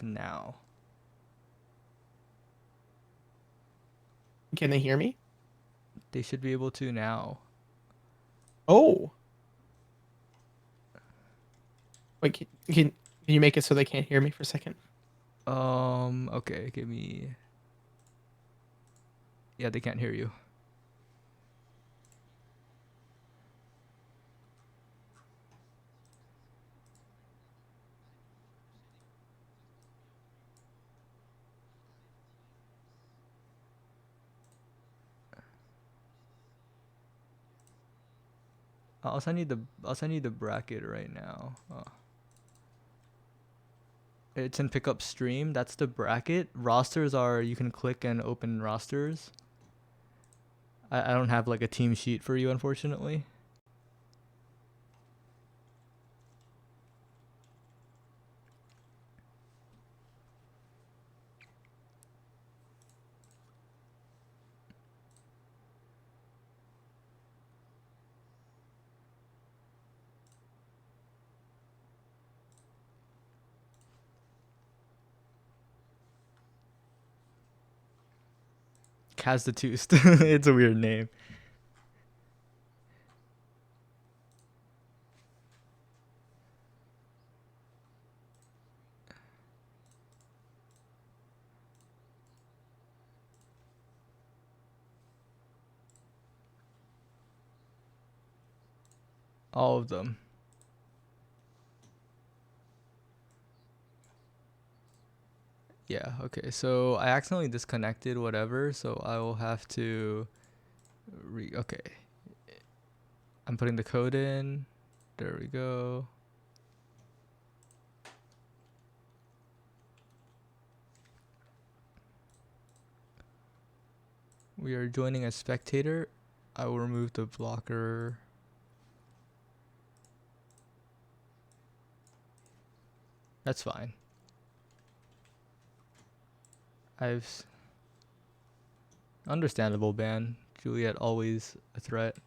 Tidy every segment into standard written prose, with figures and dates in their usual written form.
now. Can they hear me? They should be able to now. Oh. Wait, can you make it so they can't hear me for a second? Okay, give me. Yeah, they can't hear you. I'll send you the bracket right now. It's in pickup stream. That's the bracket. Rosters are you can click and open rosters. I don't have like a team sheet for you, unfortunately. Kazdatoust. It's a weird name. All of them. Yeah, okay. So I accidentally disconnected whatever, so I will have to okay. I'm putting the code in. There we go. We are joining as spectator. I will remove the blocker. That's fine. I've understandable ban. Juliet always a threat.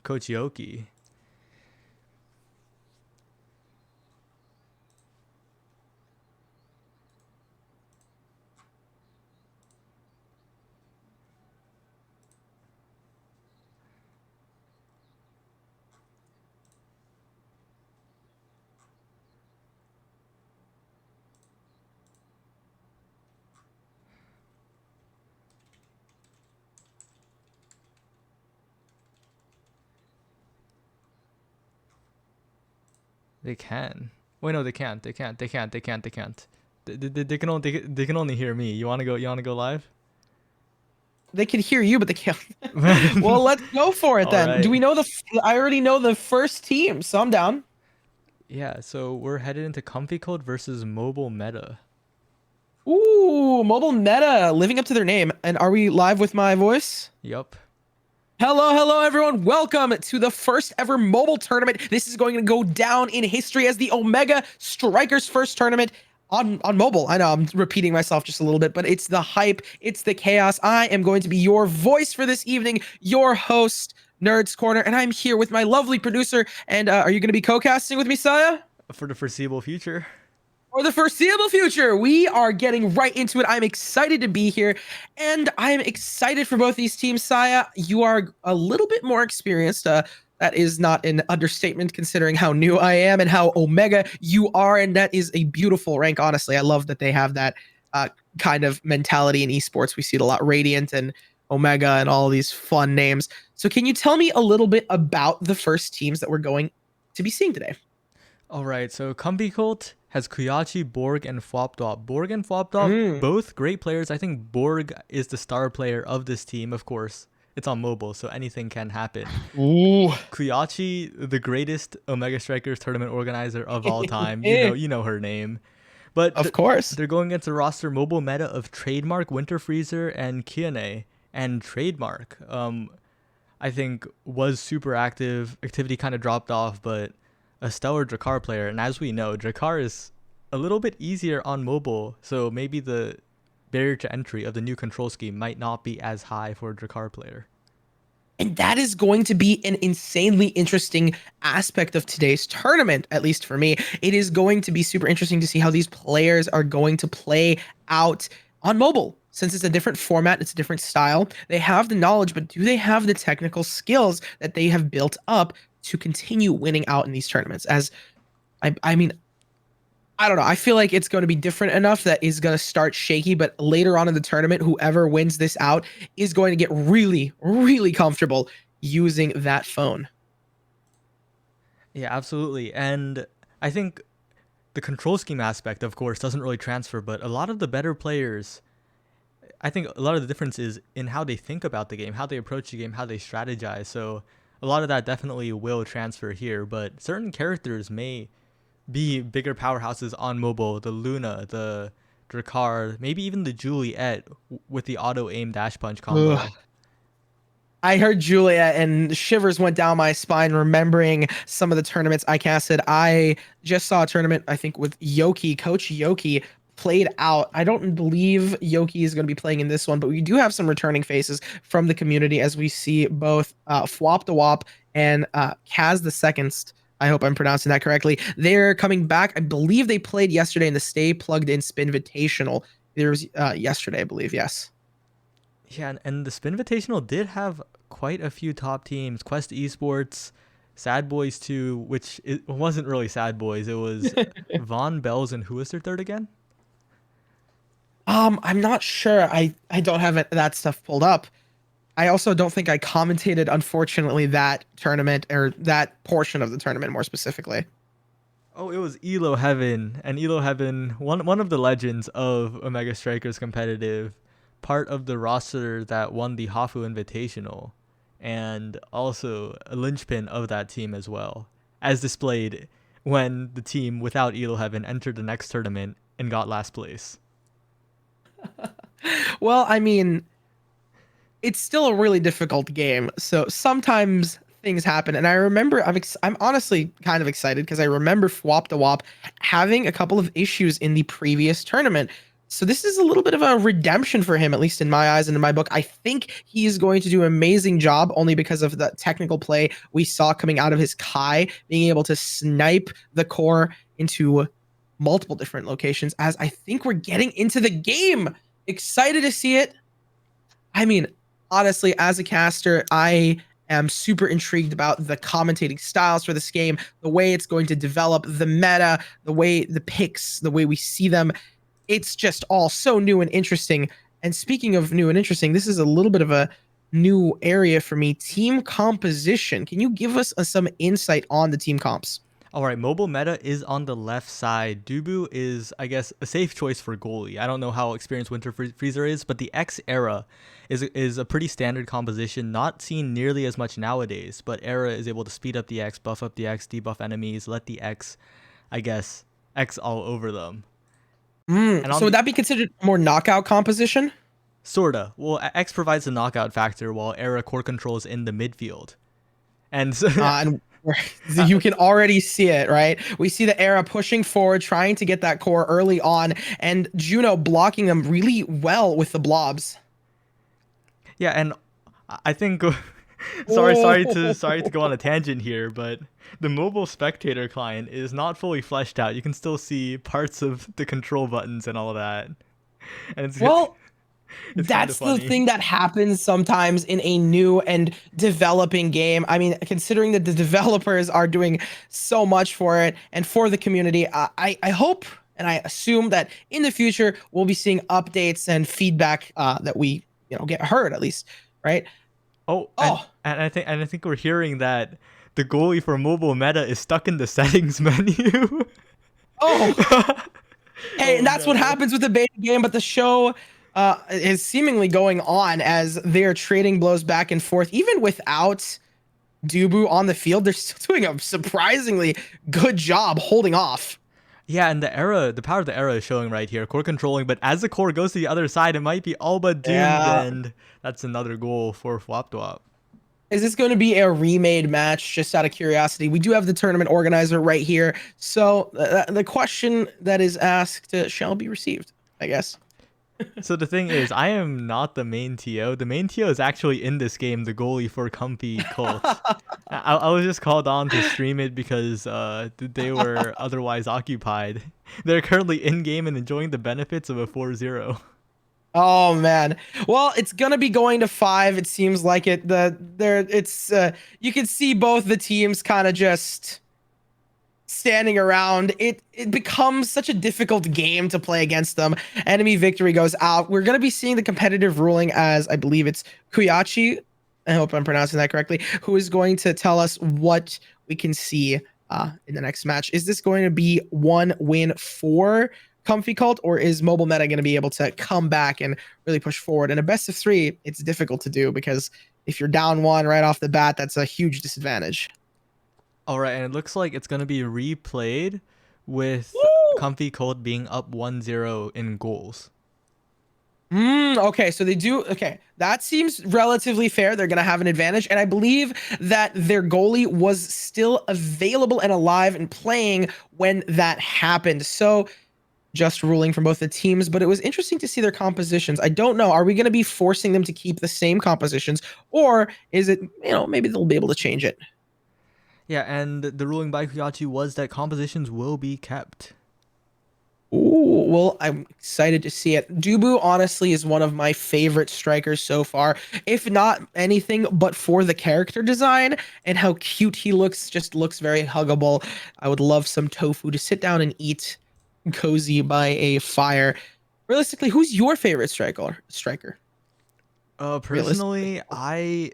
Coach Yoki. They can. Wait, no, they can't. They can't. They can't. They can't. They can't. They can only hear me. You wanna go? You wanna go live? They can hear you, but they can't. Well, let's go for it All then. Do right. we know I already know the first team, so I'm down. Yeah. So we're headed into Comfy Code versus Mobile Meta. Ooh, mobile meta living up to their name. And are we live with my voice? Yup. Hello, everyone. Welcome to the first ever mobile tournament. This is going to go down in history as the Omega Strikers first tournament on mobile. I know I'm repeating myself just a little bit, but it's the hype, it's the chaos. I am going to be your voice for this evening, your host, Nerds Corner, and I'm here with my lovely producer. And are you going to be co-casting with me, Saya? For the foreseeable future. For the foreseeable future, we are getting right into it. I'm excited to be here, and I'm excited for both these teams. Saya, you are a little bit more experienced. That is not an understatement considering how new I am and how Omega you are, and that is a beautiful rank, honestly. I love that they have that kind of mentality in esports. We see it a lot, Radiant and Omega and all these fun names. So can you tell me a little bit about the first teams that we're going to be seeing today? All right. So Comfy Cult has Kuyachi, Borg, and Flopdop. Borg and Flopdop, Mm. both great players. I think Borg is the star player of this team. Of course, it's on mobile, so anything can happen. Ooh. Kuyachi, the greatest Omega Strikers tournament organizer of all time. Eh, You know her name. But of course. they're going against a roster mobile meta of Trademark, Winter Freezer, and Kiane. And Trademark. I think was super active. Activity kind of dropped off, but a stellar Drakkar player. And as we know, Drakkar is a little bit easier on mobile, so maybe the barrier to entry of the new control scheme might not be as high for a Drakkar player. And that is going to be an insanely interesting aspect of today's tournament, at least for me. It is going to be super interesting to see how these players are going to play out on mobile. Since it's a different format, it's a different style. They have the knowledge, but do they have the technical skills that they have built up to continue winning out in these tournaments? I mean, I don't know. I feel like it's going to be different enough that is going to start shaky, but later on in the tournament, whoever wins this out is going to get really, really comfortable using that phone. Yeah, absolutely. And I think the control scheme aspect, of course, doesn't really transfer, but a lot of the better players, I think a lot of the difference is in how they think about the game, how they approach the game, how they strategize. So a lot of that definitely will transfer here, but certain characters may be bigger powerhouses on mobile. The Luna, the Drakkar, maybe even the Juliet with the auto aim dash punch Ugh. combo. I heard Julia and shivers went down my spine remembering some of the tournaments I casted. I just saw a tournament, I think, with Yoki. Coach Yoki played out. I don't believe Yoki is going to be playing in this one, but we do have some returning faces from the community as we see both Fwop the Wop and Kaz the Second. I hope I'm pronouncing that correctly. They're coming back. I believe they played yesterday in the Stay Plugged In Spinvitational. There was yesterday, I believe. Yes. Yeah, and the Spin Invitational did have quite a few top teams. Quest Esports, Sad Boys 2, which it wasn't really Sad Boys. It was Von Bells, and who was their third again? I'm not sure. I don't have that stuff pulled up. I also don't think I commentated, unfortunately, that tournament or that portion of the tournament more specifically. Oh, it was Elo Heaven, and Elo Heaven, one of the legends of Omega Strikers competitive, part of the roster that won the Hafu Invitational, and also a linchpin of that team as well, as displayed when the team without Elo Heaven entered the next tournament and got last place. Well, I mean, it's still a really difficult game. So sometimes things happen. And I remember I'm honestly kind of excited because I remember Fwop the Wop having a couple of issues in the previous tournament. So this is a little bit of a redemption for him, at least in my eyes and in my book. I think he is going to do an amazing job only because of the technical play we saw coming out of his Kai, being able to snipe the core into multiple different locations as I think we're getting into the game. Excited to see it. I mean, honestly, as a caster, I am super intrigued about the commentating styles for this game, the way it's going to develop, the meta, the way the picks, the way we see them. It's just all so new and interesting. And speaking of new and interesting, this is a little bit of a new area for me. Team composition. Can you give us some insight on the team comps? All right, mobile meta is on the left side. Dubu is, I guess, a safe choice for goalie. I don't know how experienced Winter Freezer is, but the X era is a pretty standard composition, not seen nearly as much nowadays. But era is able to speed up the X, buff up the X, debuff enemies, let the X, I guess, X all over them. So would that be considered more knockout composition? Sorta. Well, X provides the knockout factor, while era core controls in the midfield. And so, And you can already see it, right? We see the Era pushing forward, trying to get that core early on, and Juno blocking them really well with the blobs. yeah, and I think sorry to go on a tangent here, but the mobile spectator client is not fully fleshed out. You can still see parts of the control buttons and all of that. And it's Well, it's that's the funny. thing that happens sometimes in a new and developing game. I mean, considering that the developers are doing so much for it and for the community, I hope and I assume that in the future we'll be seeing updates and feedback that we get heard at least, right? Oh, Oh, and I think we're hearing that the goalie for mobile meta is stuck in the settings menu. oh, hey, Oh and that's what no. happens with the beta game, but the show is seemingly going on as they're trading blows back and forth. Even without Dubu on the field, they're still doing a surprisingly good job holding off. Yeah, and the power of the era is showing right here. Core controlling, but as the core goes to the other side, it might be all but doomed, Yeah. and that's another goal for Flop Dwop. Is this going to be a remade match? Just out of curiosity, we do have the tournament organizer right here. So the question that is asked shall be received, I guess. So the thing is, I am not the main TO. The main TO is actually in this game, the goalie for Comfy Cult. I was just called on to stream it because they were otherwise occupied. They're currently in game and enjoying the benefits of a 4-0. Oh man. Well, it's gonna be going to 5. It seems like it. You can see both the teams kind of just standing around. It becomes such a difficult game to play against them. Enemy victory goes out. We're gonna be seeing the competitive ruling as I believe it's Kuyachi. I hope I'm pronouncing that correctly. Who is going to tell us what we can see in the next match? Is this going to be one win for Comfy Cult, or is Mobile Meta going to be able to come back and really push forward? In a best of 3, it's difficult to do because if you're down 1 right off the bat, that's a huge disadvantage. All right, and it looks like it's going to be replayed with Woo! Comfy Cult being up 1-0 in goals. Okay, so they do. Okay, that seems relatively fair. They're going to have an advantage. And I believe that their goalie was still available and alive and playing when that happened. So just ruling from both the teams, but it was interesting to see their compositions. I don't know. Are we going to be forcing them to keep the same compositions, or is it, maybe they'll be able to change it? Yeah, and the ruling by Kuyachi was that compositions will be kept. Ooh, well, I'm excited to see it. Dubu, honestly, is one of my favorite strikers so far, if not anything but for the character design and how cute he looks. Just looks very huggable. I would love some tofu to sit down and eat cozy by a fire. Realistically, who's your favorite striker? Personally, I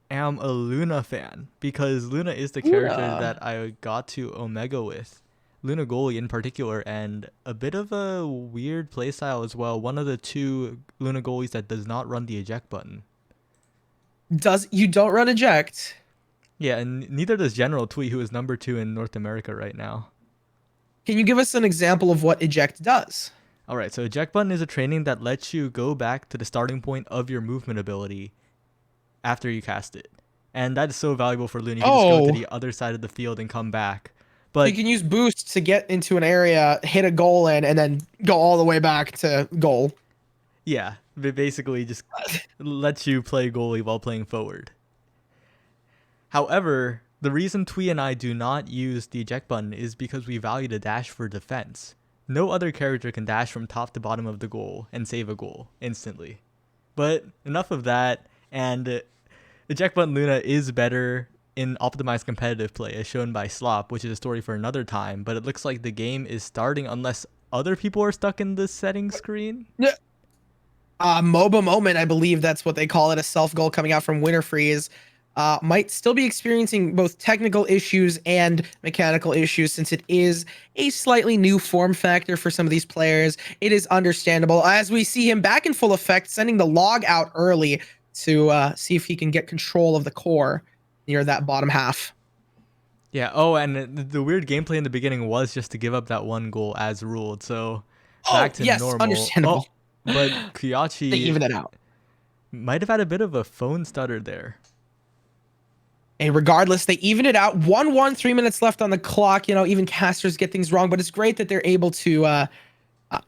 am a Luna fan because Luna is the Luna. character that I got to Omega with. Luna goalie in particular, and a bit of a weird playstyle as well. One of the 2 Luna goalies that does not run the eject button. You don't run eject? Yeah, and neither does General Tweet, who is number 2 in North America right now. Can you give us an example of what eject does? All right, so eject button is a training that lets you go back to the starting point of your movement ability after you cast it. And that is so valuable for Luna. You can just go to the other side of the field and come back. But you can use boost to get into an area, hit a goal in, and then go all the way back to goal. Yeah, it basically just lets you play goalie while playing forward. However, the reason Twee and I do not use the eject button is because we value the dash for defense. No other character can dash from top to bottom of the goal and save a goal instantly. But enough of that, and eject button Luna is better in optimized competitive play, as shown by Slop, which is a story for another time, but it looks like the game is starting unless other people are stuck in the settings screen. MOBA moment, I believe that's what they call it, a self goal coming out from Winter Freeze. Might still be experiencing both technical issues and mechanical issues since it is a slightly new form factor for some of these players. It is understandable as we see him back in full effect, sending the log out early to see if he can get control of the core near that bottom half. Yeah. Oh, and the weird gameplay in the beginning was just to give up that 1 goal as ruled. So back to normal. Understandable. But Kuyachi they even it out. Might have had a bit of a phone stutter there. And regardless, they even it out. 1-1, 3 minutes left on the clock. Even casters get things wrong, but it's great that they're able to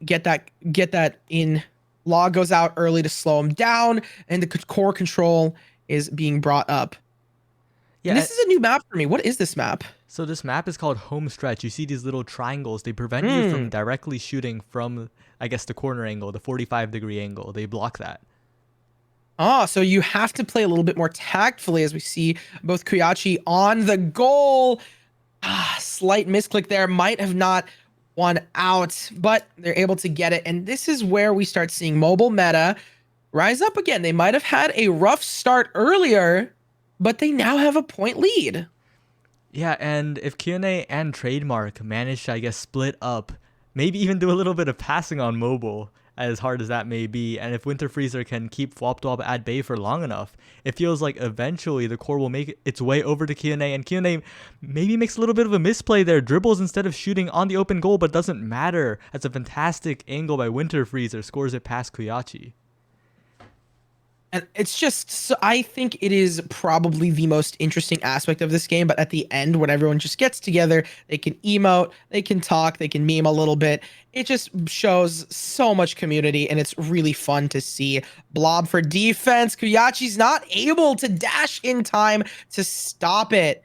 get that in. Log goes out early to slow him down, and the core control is being brought up. Yeah, and this is a new map for me. What is this map? So this map is called Home Stretch. You see these little triangles. They prevent you from directly shooting from, I guess, the corner angle, the 45-degree angle. They block that. So you have to play a little bit more tactfully as we see both Kuyachi on the goal. Slight misclick there. Might have not won out, but they're able to get it. And this is where we start seeing Mobile Meta rise up again. They might have had a rough start earlier, but they now have a point lead. Yeah, and if Q&A and Trademark manage to, I guess, split up, maybe even do a little bit of passing on mobile, as hard as that may be, and if Winter Freezer can keep Flopdwop at bay for long enough, it feels like eventually the core will make its way over to Q&A, and Q&A maybe makes a little bit of a misplay there, dribbles instead of shooting on the open goal, but doesn't matter. That's a fantastic angle by Winter Freezer, scores it past Kuyachi. And it's just, so I think it is probably the most interesting aspect of this game. But at the end, when everyone just gets together, they can emote, they can talk, they can meme a little bit. It just shows so much community, and it's really fun to see. Blob for defense. Kuyachi's not able to dash in time to stop it.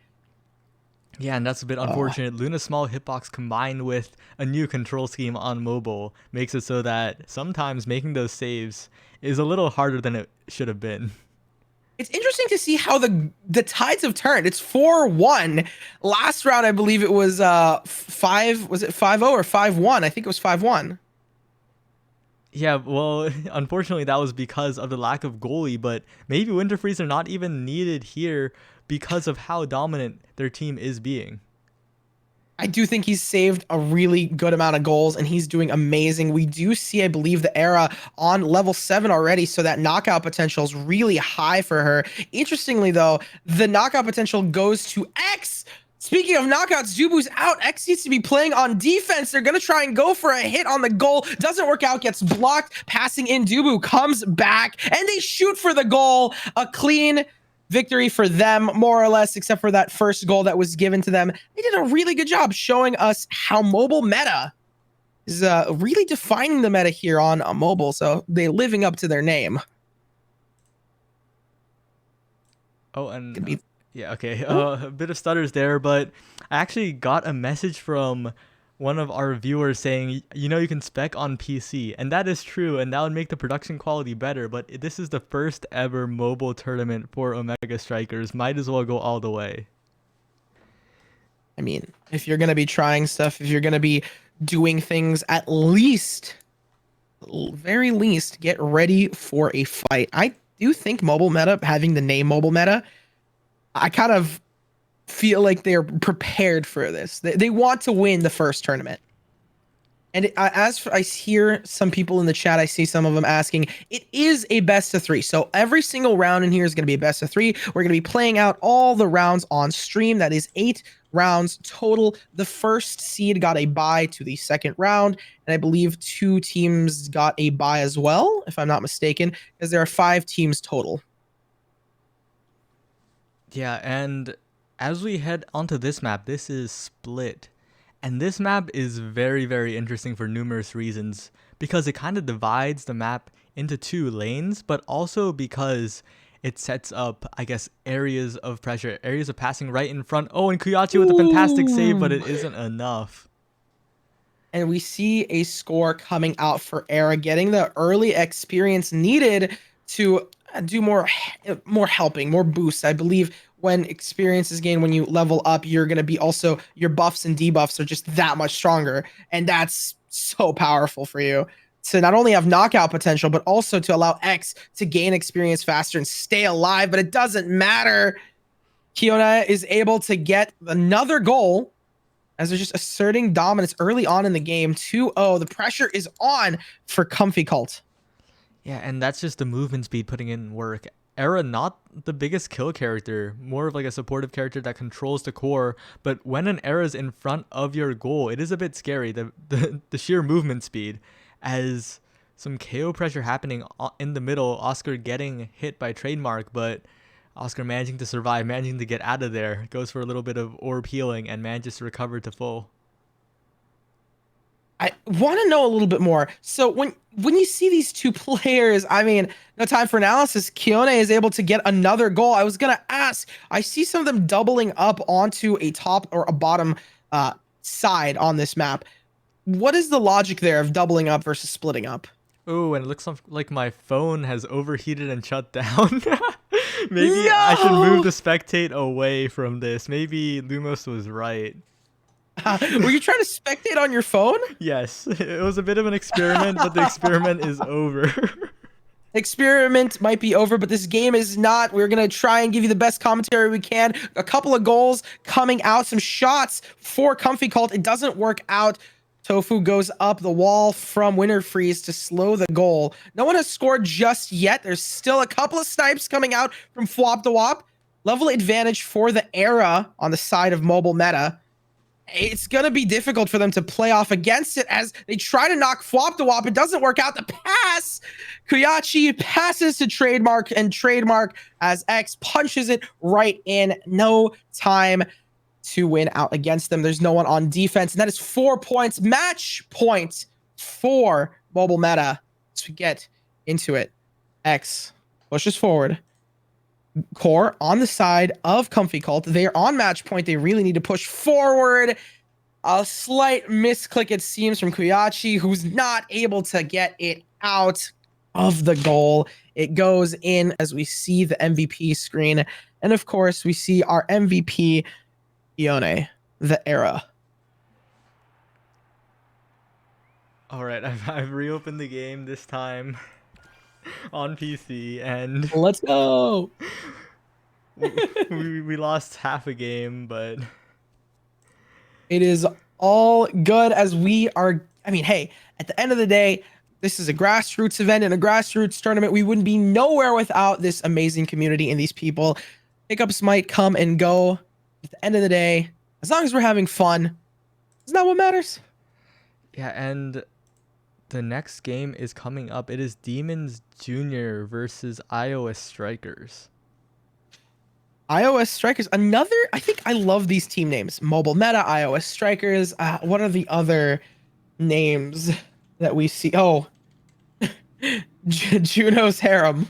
Yeah, and that's a bit unfortunate. Luna's small hitbox combined with a new control scheme on mobile makes it so that sometimes making those saves is a little harder than it should have been. It's interesting to see how the tides have turned. It's 4-1. Last round, I believe it was 5, was it 5-0 or 5-1? I think it was 5-1. Yeah, well, unfortunately, that was because of the lack of goalie, but maybe Winter Freeze are not even needed here because of how dominant their team is being. I do think he's saved a really good amount of goals, and he's doing amazing. We do see, I believe, the Era on level 7 already, so that knockout potential is really high for her. Interestingly, though, the knockout potential goes to X. Speaking of knockouts, Jubu's out. X needs to be playing on defense. They're going to try and go for a hit on the goal. Doesn't work out, gets blocked. Passing in, Dubu comes back, and they shoot for the goal. A clean victory for them, more or less, except for that first goal that was given to them. They did a really good job showing us how mobile meta is really defining the meta here on mobile. So they're living up to their name. Oh, and yeah, okay. A bit of stutters there, but I actually got a message from one of our viewers saying, you know, you can spec on PC, and that is true, and that would make the production quality better, but this is the first ever mobile tournament for Omega Strikers. Might as well go all the way. I mean, if you're going to be trying stuff, if you're going to be doing things, at least, very least, get ready for a fight. I do think mobile meta, having the name mobile meta, I kind of feel like they're prepared for this. They want to win the first tournament. And as I hear some people in the chat, I see some of them asking, it is a best of 3. So every single round in here is going to be a best of 3. We're going to be playing out all the rounds on stream. That is 8 rounds total. The first seed got a bye to the second round. And I believe 2 teams got a bye as well, if I'm not mistaken, because there are 5 teams total. Yeah, and as we head onto this map, this is Split. And this map is very, very interesting for numerous reasons, because it kind of divides the map into 2 lanes, but also because it sets up, I guess, areas of pressure, areas of passing right in front. Oh, and Kuyachi with a fantastic save, but it isn't enough. And we see a score coming out for Era, getting the early experience needed to do more helping, more boosts. I believe when experience is gained, when you level up, you're going to be also, your buffs and debuffs are just that much stronger. And that's so powerful for you to not only have knockout potential, but also to allow X to gain experience faster and stay alive. But it doesn't matter. Kiona is able to get another goal as they're just asserting dominance early on in the game. 2-0. The pressure is on for Comfy Cult. Yeah, and that's just the movement speed putting in work. Era, not the biggest kill character, more of like a supportive character that controls the core, but when an Era is in front of your goal, it is a bit scary, the sheer movement speed, as some KO pressure happening in the middle, Oscar getting hit by Trademark, but Oscar managing to survive, managing to get out of there, goes for a little bit of orb healing, and manages to recover to full. I want to know a little bit more. So when you see these 2 players, I mean, no time for analysis. Kione is able to get another goal. I was going to ask, I see some of them doubling up onto a top or a bottom side on this map. What is the logic there of doubling up versus splitting up? Oh, and it looks like my phone has overheated and shut down. Maybe I should move the spectate away from this. Maybe Lumos was right. Were you trying to spectate on your phone? Yes, it was a bit of an experiment, but the experiment is over. Experiment might be over, but this game is not. We're going to try and give you the best commentary we can. A couple of goals coming out, some shots for Comfy Cult. It doesn't work out. Tofu goes up the wall from Winter Freeze to slow the goal. No one has scored just yet. There's still a couple of snipes coming out from Flop the Wop. Level advantage for the Era on the side of mobile meta. it's going to be difficult for them to play off against it as they try to knock Flop the Wop. It doesn't work out. The pass. Kuyachi passes to Trademark, and Trademark as X punches it right in. No time to win out against them. There's no one on defense, and that is 4 points. Match point for Mobile Meta. As we get into it, X pushes forward. Core on the side of Comfy Cult. They're on match point. They really need to push forward. A slight misclick, it seems, from Kuyachi, who's not able to get it out of the goal. It goes in as we see the MVP screen. And of course, we see our MVP, Ione, the era. All right, I've reopened the game this time on PC, and Let's go. we lost half a game, but it is all good as we are. I mean, hey, at the end of the day, this is a grassroots event and a grassroots tournament. We wouldn't be nowhere without this amazing community and these people. Hiccups might come and go. At the end of the day, as long as we're having fun, isn't that what matters? Yeah, and the next game is coming up. It is Demons Junior versus iOS Strikers. iOS Strikers, another, I think I love these team names. Mobile Meta, iOS Strikers. What are the other names that we see? Oh, Juno's Harem.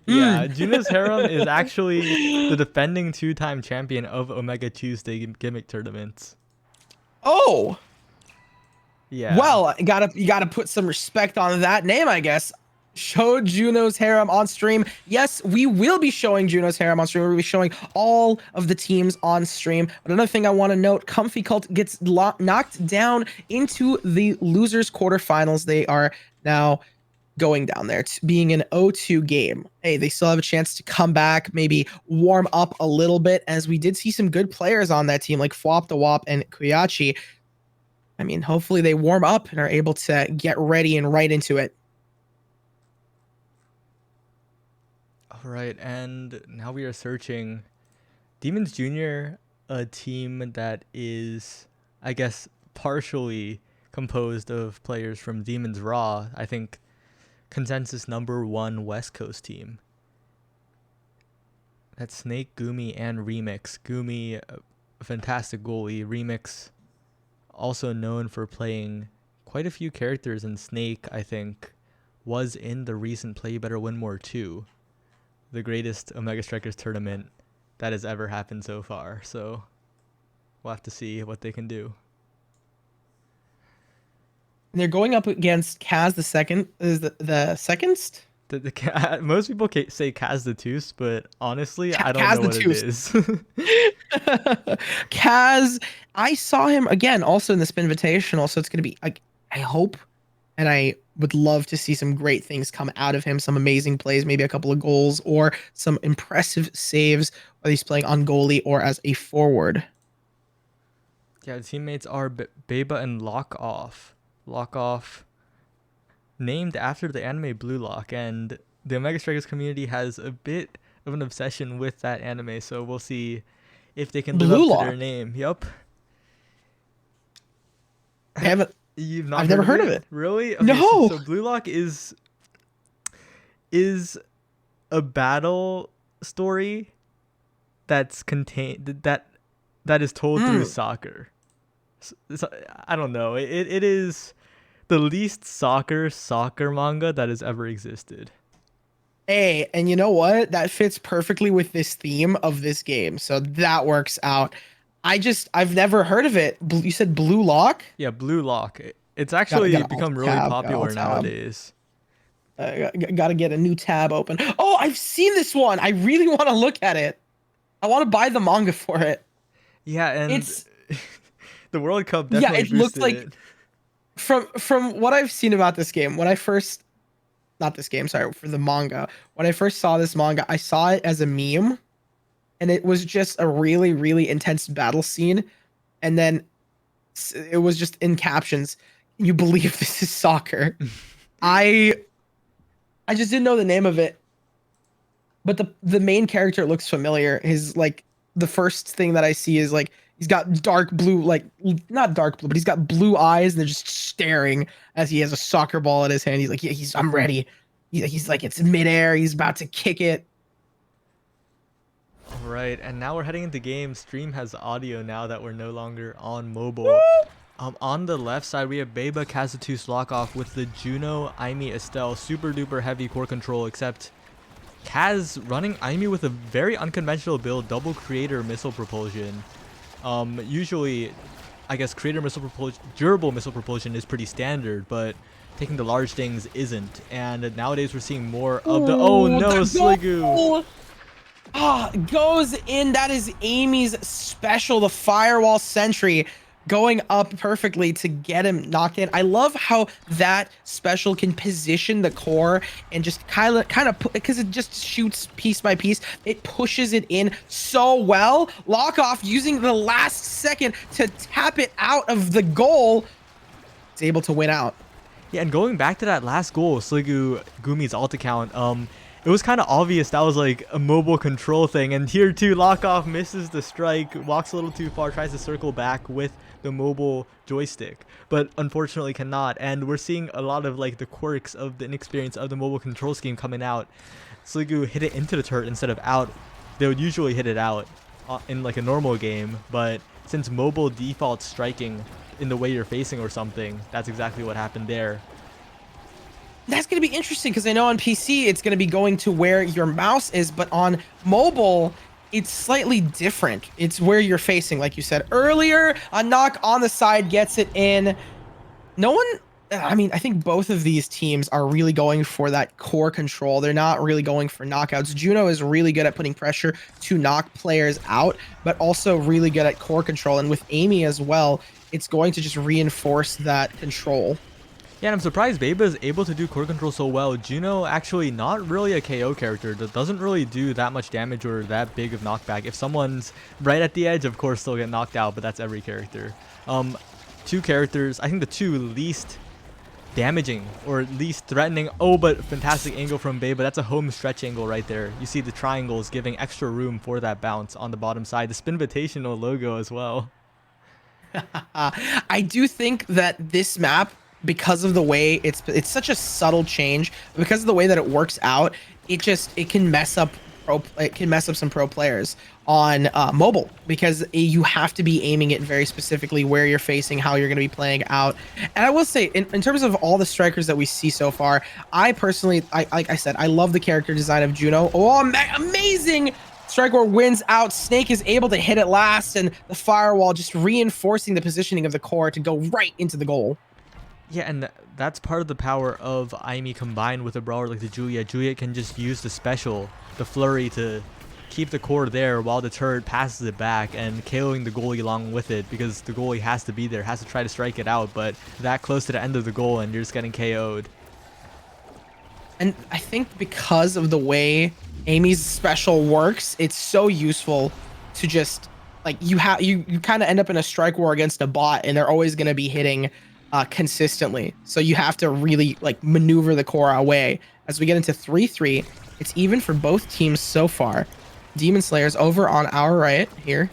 Yeah, Juno's Harem is actually the defending 2-time champion of Omega Tuesday gimmick tournaments. Oh. Yeah. Well, you gotta put some respect on that name, I guess. Show Juno's Harem on stream. Yes, we will be showing Juno's Harem on stream. We'll be showing all of the teams on stream. But another thing I want to note, Comfy Cult gets knocked down into the losers quarterfinals. They are now going down there, being an 0-2 game. Hey, they still have a chance to come back, maybe warm up a little bit, as we did see some good players on that team like Flop the Wop and Kuyachi. I mean, hopefully they warm up and are able to get ready and right into it. All right, and now we are searching Demons Junior, a team that is, I guess, partially composed of players from Demons Raw. I think consensus #1 West Coast team. That's Snake, Gumi, and Remix. Gumi, a fantastic goalie. Remix, also known for playing quite a few characters, and Snake, I think, was in the recent Play Better Win More 2, the greatest Omega Strikers tournament that has ever happened so far. So we'll have to see what they can do. And they're going up against Kaz the second. Is the secondst? Most people say Kaz the Toos, but honestly, I don't Kaz know the what Toos. it is. Kaz, I saw him again also in the Spin Invitational, so it's going to be, I hope, and I would love to see some great things come out of him, some amazing plays, maybe a couple of goals or some impressive saves, whether he's playing on goalie or as a forward. Yeah, the teammates are Beba and Lock Off. Lock Off, named after the anime Blue Lock, and the Omega Strikers community has a bit of an obsession with that anime, so we'll see if they can live up to their name. Yup. I haven't. I've never heard of it. Really? Okay, No. So Blue Lock is a battle story that's contained that is told through soccer. So, I don't know. It is the least soccer manga that has ever existed. Hey, and you know what? That fits perfectly with this theme of this game. So that works out. I've never heard of it. You said Blue Lock? Yeah, Blue Lock. It's actually become really popular nowadays. Gotta get a new tab open. Oh, I've seen this one. I really want to look at it. I want to buy the manga for it. Yeah, and it's the World Cup definitely it looks like it. From what I've seen about this game, when I first not this game, sorry, for the manga. When I first saw this manga, I saw it as a meme, and it was just a really, really intense battle scene. And then it was just in captions, "Can you believe this is soccer?" I just didn't know the name of it. But the main character looks familiar. His like the first thing that I see is like He's got dark blue, like not dark blue, but he's got blue eyes, and they're just staring as he has a soccer ball in his hand. He's like, yeah, I'm ready. He's like, it's midair. He's about to kick it. All right, and now we're heading into game. Stream has audio now that we're no longer on mobile. Woo! On the left side, we have Beba Kazatus Lockoff with the Juno Aimi Estelle. Super duper heavy core control, except Kaz running Aimi with a very unconventional build, double creator missile propulsion. Usually, I guess creator missile propulsion, durable missile propulsion is pretty standard, but taking the large things isn't. And nowadays we're seeing more of the, oh no, Sliggoo. Goes in. That is Amy's special, the Firewall Sentry, going up perfectly to get him knocked in. I love how that special can position the core and just kind of because it just shoots piece by piece. It pushes it in so well. Lockoff using the last second to tap it out of the goal. It's able to win out. Yeah, and going back to that last goal, Sliggoo Gumi's alt account, it was kind of obvious that was like a mobile control thing, and here too, Lockoff misses the strike, walks a little too far, tries to circle back with the mobile joystick, but unfortunately cannot. And we're seeing a lot of like the quirks of the inexperience of the mobile control scheme coming out. Sliggoo hit it into the turret instead of out. They would usually hit it out in like a normal game, but since mobile defaults striking in the way you're facing or something, that's exactly what happened there. That's going to be interesting because I know on PC it's going to be going to where your mouse is, but on mobile it's slightly different. It's where you're facing, like you said earlier. A knock on the side gets it in. No one, I mean, I think both of these teams are really going for that core control. They're not really going for knockouts. Juno is really good at putting pressure to knock players out, but also really good at core control. And with Amy as well, it's going to just reinforce that control. Yeah, and I'm surprised Beba is able to do core control so well. Juno actually not really a KO character that doesn't really do that much damage or that big of knockback. If someone's right at the edge, of course they'll get knocked out, but that's every character. Two characters, I think the two least damaging or least threatening. Oh, but fantastic angle from Beba. That's a home stretch angle right there. You see the triangles giving extra room for that bounce on the bottom side. The Spinvitational logo as well. I do think that this map, because of the way it's such a subtle change, because of the way that it works out, it can mess up some pro players on mobile, because you have to be aiming it very specifically where you're facing, how you're going to be playing out. And I will say, in terms of all the strikers that we see so far, I personally, like I said, I love the character design of Juno. Oh, amazing! Striker wins out. Snake is able to hit it last, and the Firewall just reinforcing the positioning of the core to go right into the goal. Yeah, and that's part of the power of Aimi combined with a brawler like the Juliet. Juliet can just use the special, the flurry, to keep the core there while the turret passes it back and KOing the goalie along with it, because the goalie has to be there, has to try to strike it out, but that close to the end of the goal and you're just getting KO'd. And I think because of the way Amy's special works, it's so useful to just, like, you kind of end up in a strike war against a bot, and they're always going to be hitting consistently. So you have to really like maneuver the core away. As we get into 3-3, it's even for both teams so far. Demon Slayer's over on our right here.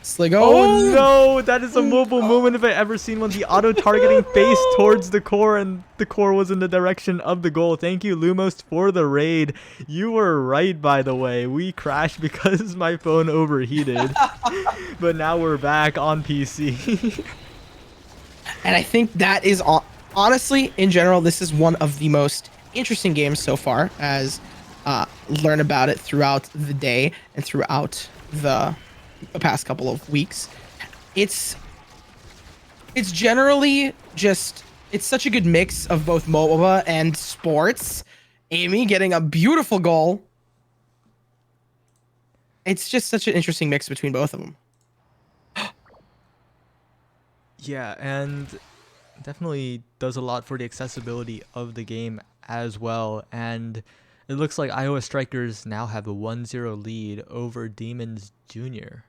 Sligo. Oh no, that is a mobile movement if I ever seen one. The auto targeting face towards the core, and the core was in the direction of the goal. Thank you, Lumos, for the raid. You were right, by the way. We crashed because my phone overheated. But now we're back on PC. And I think that is, honestly, in general, this is one of the most interesting games so far, as learn about it throughout the day and throughout the past couple of weeks. It's generally just, it's such a good mix of both MOBA and sports. Amy getting a beautiful goal. It's just such an interesting mix between both of them. Yeah, and definitely does a lot for the accessibility of the game as well. And it looks like Iowa Strikers now have a 1-0 lead over Demons Jr.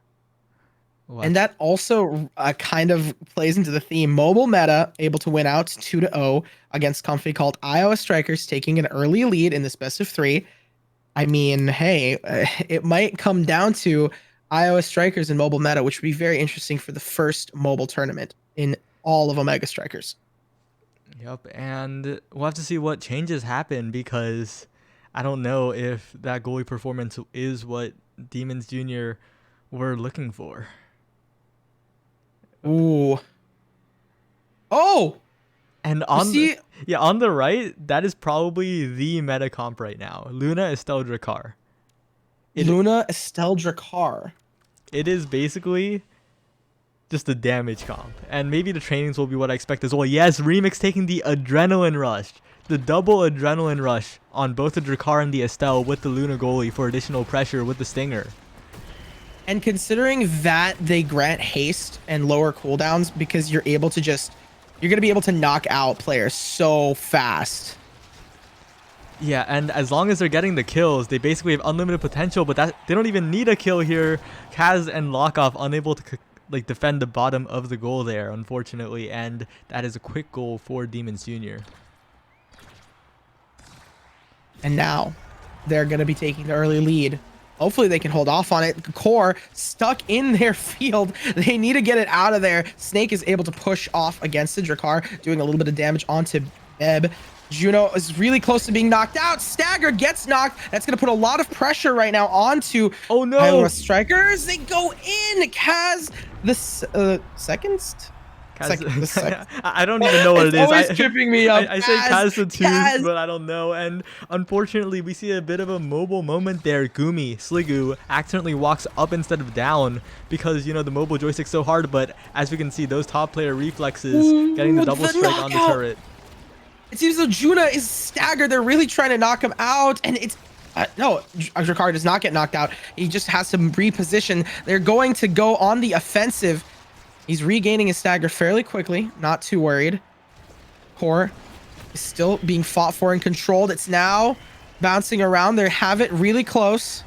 What? And that also kind of plays into the theme. Mobile meta able to win out 2-0 against Comfy, called Iowa Strikers taking an early lead in this best of 3. I mean, hey, it might come down to iOS strikers in mobile meta, which would be very interesting for the first mobile tournament in all of Omega Strikers. Yep, and we'll have to see what changes happen because I don't know if that goalie performance is what Demons Junior were looking for. Ooh. Oh, And you on see, on the right, that is probably the meta comp right now. Luna Estelle Drakkar. Luna Estelle Drakkar. It is basically just the damage comp. And maybe the trainings will be what I expect as well. Yes, Remix taking the adrenaline rush. The double adrenaline rush on both the Drakkar and the Estelle with the Luna goalie for additional pressure with the Stinger. And considering that they grant haste and lower cooldowns because you're able to you're going to be able to knock out players so fast. Yeah, and as long as they're getting the kills, they basically have unlimited potential, but that they don't even need a kill here. Kaz and Lockoff unable to defend the bottom of the goal there, unfortunately, and that is a quick goal for Demons Junior. And now they're going to be taking the early lead. Hopefully they can hold off on it. Core stuck in their field. They need to get it out of there. Snake is able to push off against the Drakkar, doing a little bit of damage onto Beb. Juno is really close to being knocked out. Stagger gets knocked. That's going to put a lot of pressure right now onto Iowa Strikers. They go in. Kaz, the second? I don't even know what it is. It's always tripping me up. I say Kaz the tooth, but I don't know. And unfortunately, we see a bit of a mobile moment there. Gumi, Sligu, accidentally walks up instead of down because, you know, the mobile joystick's so hard. But as we can see, those top player reflexes getting the double strike on the turret. It seems though Juna is staggered. They're really trying to knock him out. And it's... no, Drakkar does not get knocked out. He just has to reposition. They're going to go on the offensive. He's regaining his stagger fairly quickly. Not too worried. Core is still being fought for and controlled. It's now bouncing around. They have it really close.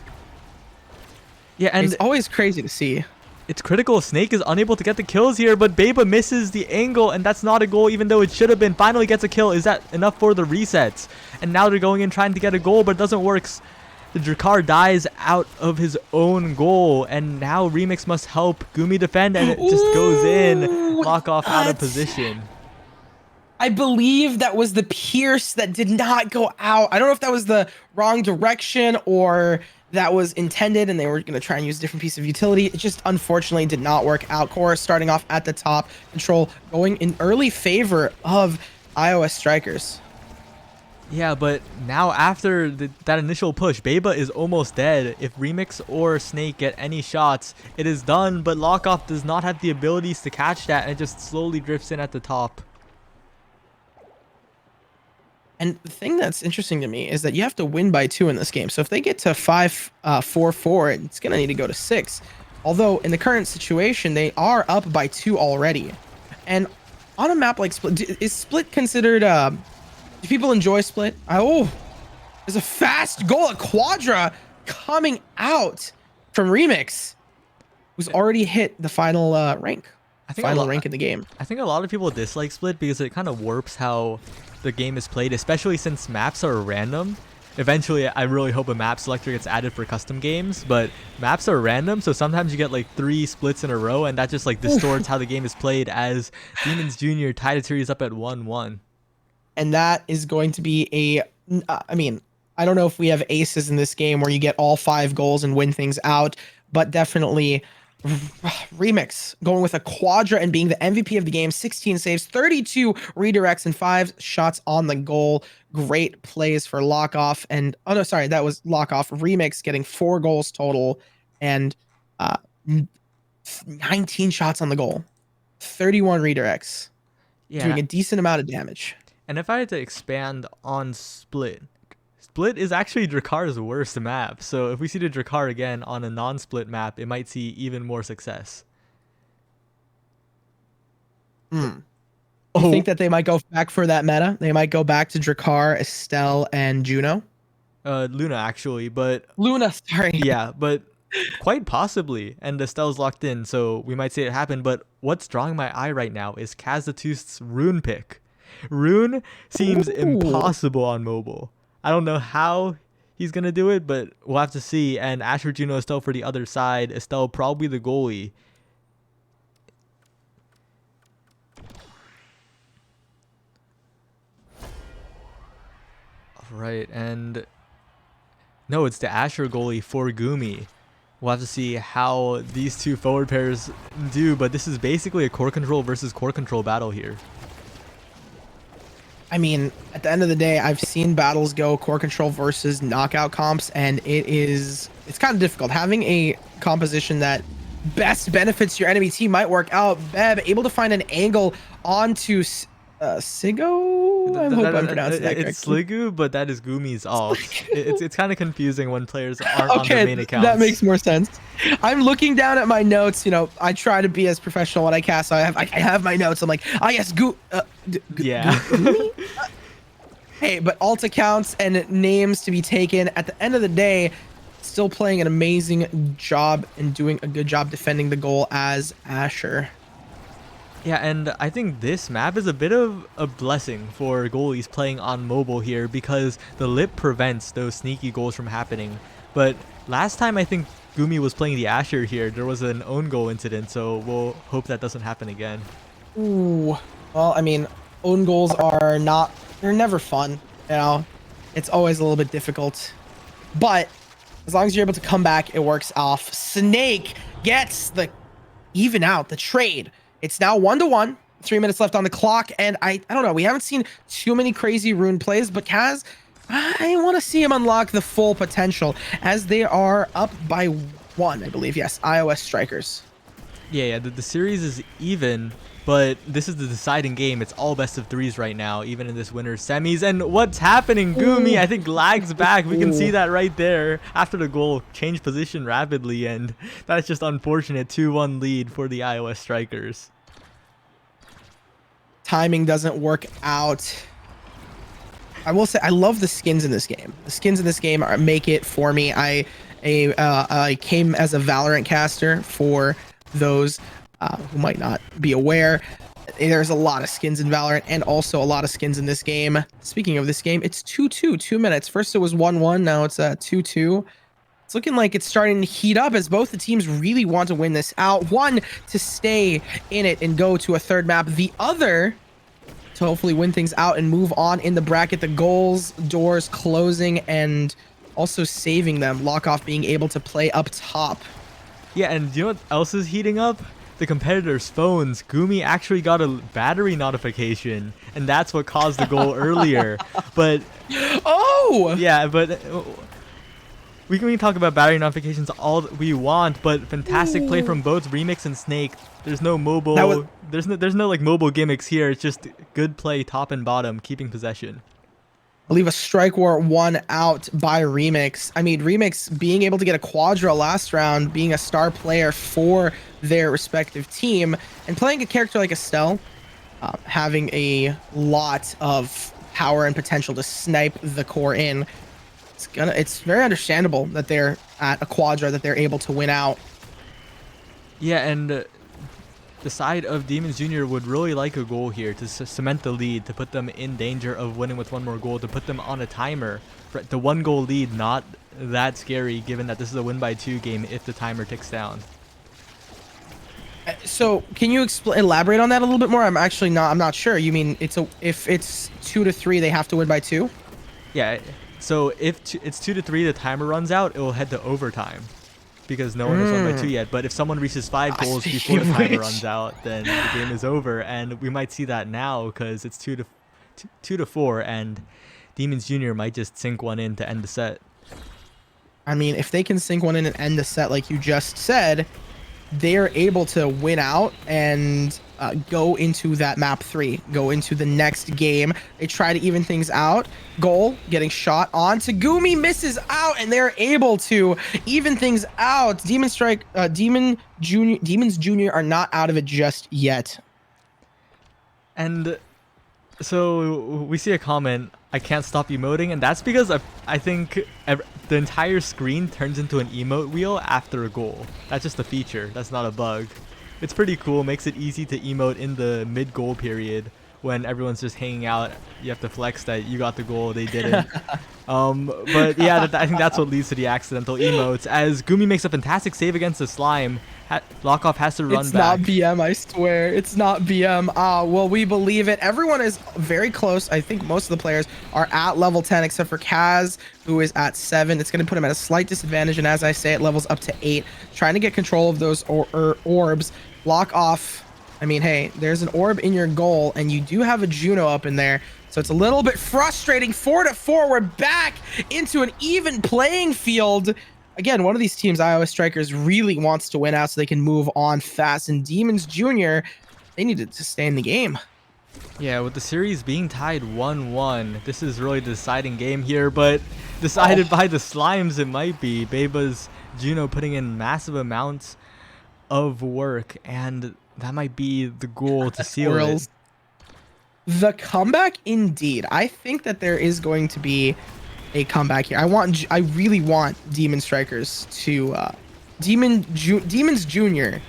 Yeah, and it's always crazy to see. It's critical. Snake is unable to get the kills here, but Beba misses the angle, and that's not a goal, even though it should have been. Finally gets a kill. Is that enough for the resets? And now they're going in trying to get a goal, but it doesn't work. The Drakkar dies out of his own goal, and now Remix must help Gumi defend, and it just goes in. Lock off out of position. I believe that was the Pierce that did not go out. I don't know if that was the wrong direction or that was intended and they were going to try and use a different piece of utility. It just unfortunately did not work out. Core starting off at the top. Control going in early favor of iOS Strikers. Yeah, but now after that initial push, Beba is almost dead. If Remix or Snake get any shots, it is done, but Lockoff does not have the abilities to catch that, and it just slowly drifts in at the top. And the thing that's interesting to me is that you have to win by 2 in this game. So if they get to 5-4-4, it's going to need to go to 6. Although in the current situation, they are up by 2 already. And on a map like Split, is Split considered... do people enjoy Split? Oh, there's a fast goal, a quadra coming out from Remix, who's already hit the final rank. Final rank in the game. I think a lot of people dislike Split because it kind of warps how the game is played, especially since maps are random. Eventually, I really hope a map selector gets added for custom games, but maps are random, so sometimes you get like 3 splits in a row, and that just like distorts how the game is played as Demons Junior tied a series up at 1-1. And that is going to be a, I mean, I don't know if we have aces in this game where you get all 5 goals and win things out, but definitely Remix going with a quadra and being the MVP of the game. 16 saves, 32 redirects, and 5 shots on the goal. Great plays for Lockoff. And, oh no, sorry, that was Lockoff. Remix getting 4 goals total and 19 shots on the goal. 31 redirects. Yeah. Doing a decent amount of damage. And if I had to expand on Split, Split is actually Drakkar's worst map. So if we see the Drakkar again on a non-split map, it might see even more success. You think that they might go back for that meta? They might go back to Drakkar, Estelle, and Juno? Luna, actually, but... Luna, sorry. Yeah, but quite possibly. And Estelle's locked in, so we might see it happen. But what's drawing my eye right now is Kazatooth's Rune pick. Rune seems impossible on mobile. I don't know how he's going to do it, but we'll have to see. And Asher Juno Estelle for the other side. Estelle probably the goalie. All right, and no, it's the Asher goalie for Gumi. We'll have to see how these two forward pairs do, but this is basically a core control versus core control battle here. I mean, at the end of the day, I've seen battles go core control versus knockout comps, and it's kind of difficult. Having a composition that best benefits your enemy team might work out. Beb able to find an angle onto Sigo. I hope I'm pronouncing that correctly. It's Sligu, but that is Gumi's alt. It's kind of confusing when players aren't on their main accounts. That makes more sense. I'm looking down at my notes. You know, I try to be as professional when I cast. So I have my notes. I'm like, ah, yes, yeah. Hey, but alt accounts and names to be taken. At the end of the day, still playing an amazing job and doing a good job defending the goal as Asher. Yeah, and I think this map is a bit of a blessing for goalies playing on mobile here because the lip prevents those sneaky goals from happening. But last time I think Gumi was playing the Asher here, there was an own goal incident, so we'll hope that doesn't happen again. Ooh. Well, I mean, own goals are they're never fun, you know? It's always a little bit difficult. But as long as you're able to come back, it works off. Snake gets the trade. It's now 1-1, 3 minutes left on the clock, and I don't know. We haven't seen too many crazy rune plays, but Kaz, I want to see him unlock the full potential as they are up by 1, I believe. Yes, iOS Strikers. Yeah, the series is even, but this is the deciding game. It's all best of threes right now, even in this winner's semis. And what's happening? Gumi, I think, lags back. We can see that right there. After the goal, changed position rapidly, and that's just unfortunate. 2-1 lead for the iOS Strikers. Timing doesn't work out. I will say I love the skins in this game. The skins in this game make it for me. I came as a Valorant caster. For those who might not be aware, there's a lot of skins in Valorant and also a lot of skins in this game. Speaking of this game, it's 2-2, 2 minutes. First it was 1-1, now it's 2-2. It's looking like it's starting to heat up as both the teams really want to win this out. One to stay in it and go to a third map. The other to hopefully win things out and move on in the bracket. The goals, doors closing and also saving them. Lockoff being able to play up top. Yeah, and you know what else is heating up? The competitors' phones. Gumi actually got a battery notification, and that's what caused the goal earlier. But oh yeah, but we can talk about battery notifications all we want, but fantastic play from both Remix and Snake. There's no mobile. There's no like mobile gimmicks here. It's just good play, top and bottom, keeping possession. I believe a strike war won out by Remix. I mean, Remix being able to get a quadra last round, being a star player for their respective team, and playing a character like Estelle, having a lot of power and potential to snipe the core in. It's very understandable that they're at a quadra, that they're able to win out. Yeah, and the side of Demons Jr. would really like a goal here to cement the lead, to put them in danger of winning with one more goal, to put them on a timer. The 1-goal lead, not that scary given that this is a win-by-2 game if the timer ticks down. So can you elaborate on that a little bit more? I'm not sure. You mean if it's 2-3, they have to win by 2? Yeah. So if it's 2-3, the timer runs out, it will head to overtime because no one has won by 2 yet. But if someone reaches 5 goals before the timer runs out, then the game is over. And we might see that now because it's 2-4, and Demons Jr. might just sink one in to end the set. I mean, if they can sink one in and end the set like you just said, they're able to win out and go into that map 3, go into the next game. They try to even things out. Goal getting shot on. Tagumi misses out, and they're able to even things out. Demons Jr. are not out of it just yet. And so we see a comment, I can't stop emoting, and that's because I think the entire screen turns into an emote wheel after a goal. That's just a feature. That's not a bug. It's pretty cool. Makes it easy to emote in the mid-goal period when everyone's just hanging out, you have to flex that you got the goal, they didn't. But yeah, I think that's what leads to the accidental emotes. As Gumi makes a fantastic save against the slime, Lockoff has to run It's back. not BM, I swear. It's not BM. Well, we believe it. Everyone is very close. I think most of the players are at level 10, except for Kaz, who is at 7. It's going to put him at a slight disadvantage, and as I say, it levels up to 8. Trying to get control of those orbs. Block off. I mean, hey, there's an orb in your goal, and you do have a Juno up in there. So it's a little bit frustrating. 4-4, we're back into an even playing field. Again, one of these teams, iOS Strikers, really wants to win out so they can move on fast. And Demons Jr., they needed to stay in the game. Yeah, with the series being tied 1-1, this is really the deciding game here, but decided by the slimes it might be. Beba's Juno putting in massive amounts of work, and that might be the goal to seal it. The comeback, indeed. I think that there is going to be a comeback here. I really want Demon Strikers to Demons Junior.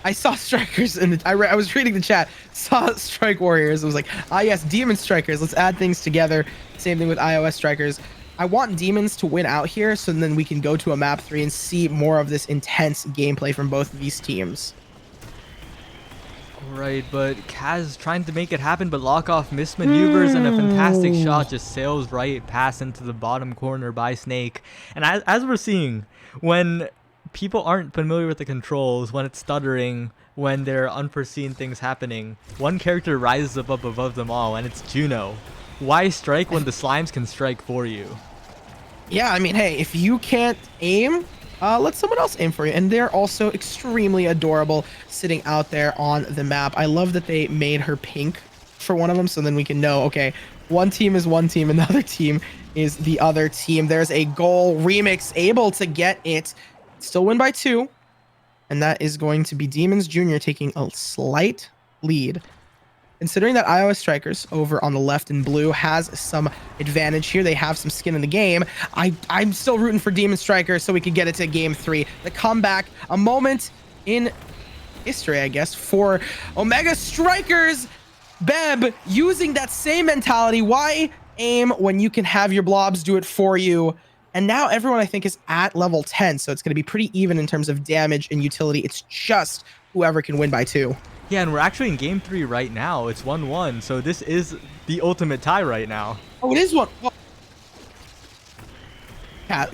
I saw Strikers and I was reading the chat, saw Strike Warriors. I was like, yes, Demon Strikers. Let's add things together. Same thing with iOS Strikers. I want Demons to win out here, so then we can go to a map 3 and see more of this intense gameplay from both of these teams. Right, but Kaz trying to make it happen, but Lockoff mismaneuvers and a fantastic shot just sails right past into the bottom corner by Snake. And as we're seeing, when people aren't familiar with the controls, when it's stuttering, when there are unforeseen things happening, one character rises above them all, and it's Juno. Why strike when the slimes can strike for you? Yeah, I mean, hey, if you can't aim, let someone else aim for you. And they're also extremely adorable sitting out there on the map. I love that they made her pink for one of them, so then we can know, okay, one team is one team and the other team is the other team. There's a goal. Remix able to get it. Still win by 2. And that is going to be Demons Jr. taking a slight lead. Considering that iOS Strikers over on the left in blue has some advantage here, they have some skin in the game. I'm still rooting for Demon Strikers so we can get it to game 3. The comeback, a moment in history, I guess, for Omega Strikers. Beb using that same mentality. Why aim when you can have your blobs do it for you? And now everyone, I think, is at level 10, so it's going to be pretty even in terms of damage and utility. It's just whoever can win by 2. Yeah, and we're actually in game 3 right now. It's 1-1, so this is the ultimate tie right now. Oh, it is 1. Oh.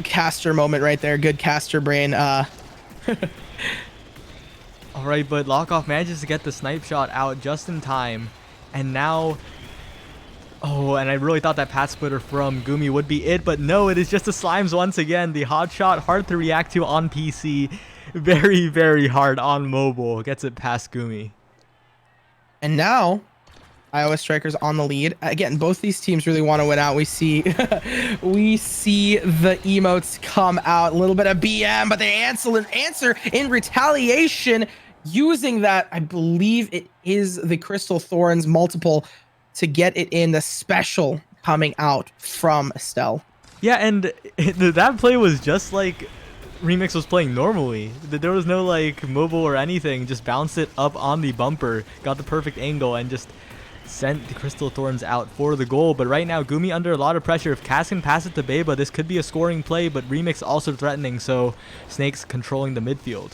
Caster moment right there. Good caster brain. All right, but Lockoff manages to get the snipe shot out just in time. And now... Oh, and I really thought that path splitter from Gumi would be it, but no, it is just the slimes once again. The hot shot, hard to react to on PC. Very, very hard on mobile. Gets it past Gumi. And now, iOS Strikers on the lead. Again, both these teams really want to win out. We see we see the emotes come out. A little bit of BM, but they answer in retaliation using that, I believe it is the Crystal Thorns multiple to get it in, the special coming out from Estelle. Yeah, and that play was just like Remix was playing normally. There was no like mobile or anything, just bounced it up on the bumper, got the perfect angle, and just sent the Crystal Thorns out for the goal. But right now, Gumi under a lot of pressure. If Cass can pass it to Beba, this could be a scoring play, but Remix also threatening, so Snake's controlling the midfield.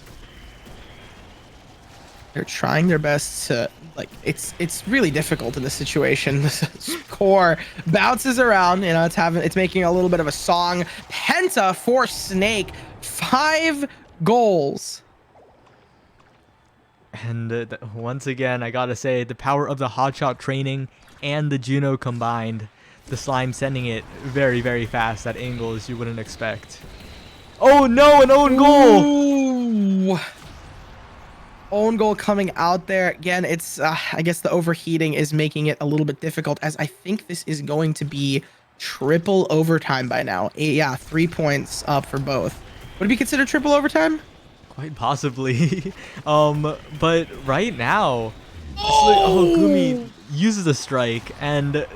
They're trying their best to, like, it's really difficult in this situation. This core bounces around, you know, it's making a little bit of a song. Penta for Snake, 5 goals. And once again, I gotta say, the power of the hotshot training and the Juno combined, the slime sending it very, very fast at angles you wouldn't expect. Oh no, an own goal! Ooh. Own goal coming out there. Again, it's I guess the overheating is making it a little bit difficult, as I think this is going to be triple overtime by now. Yeah, 3 points up for both. Would it be considered triple overtime? Quite possibly. But right now, Gumi uses a strike, and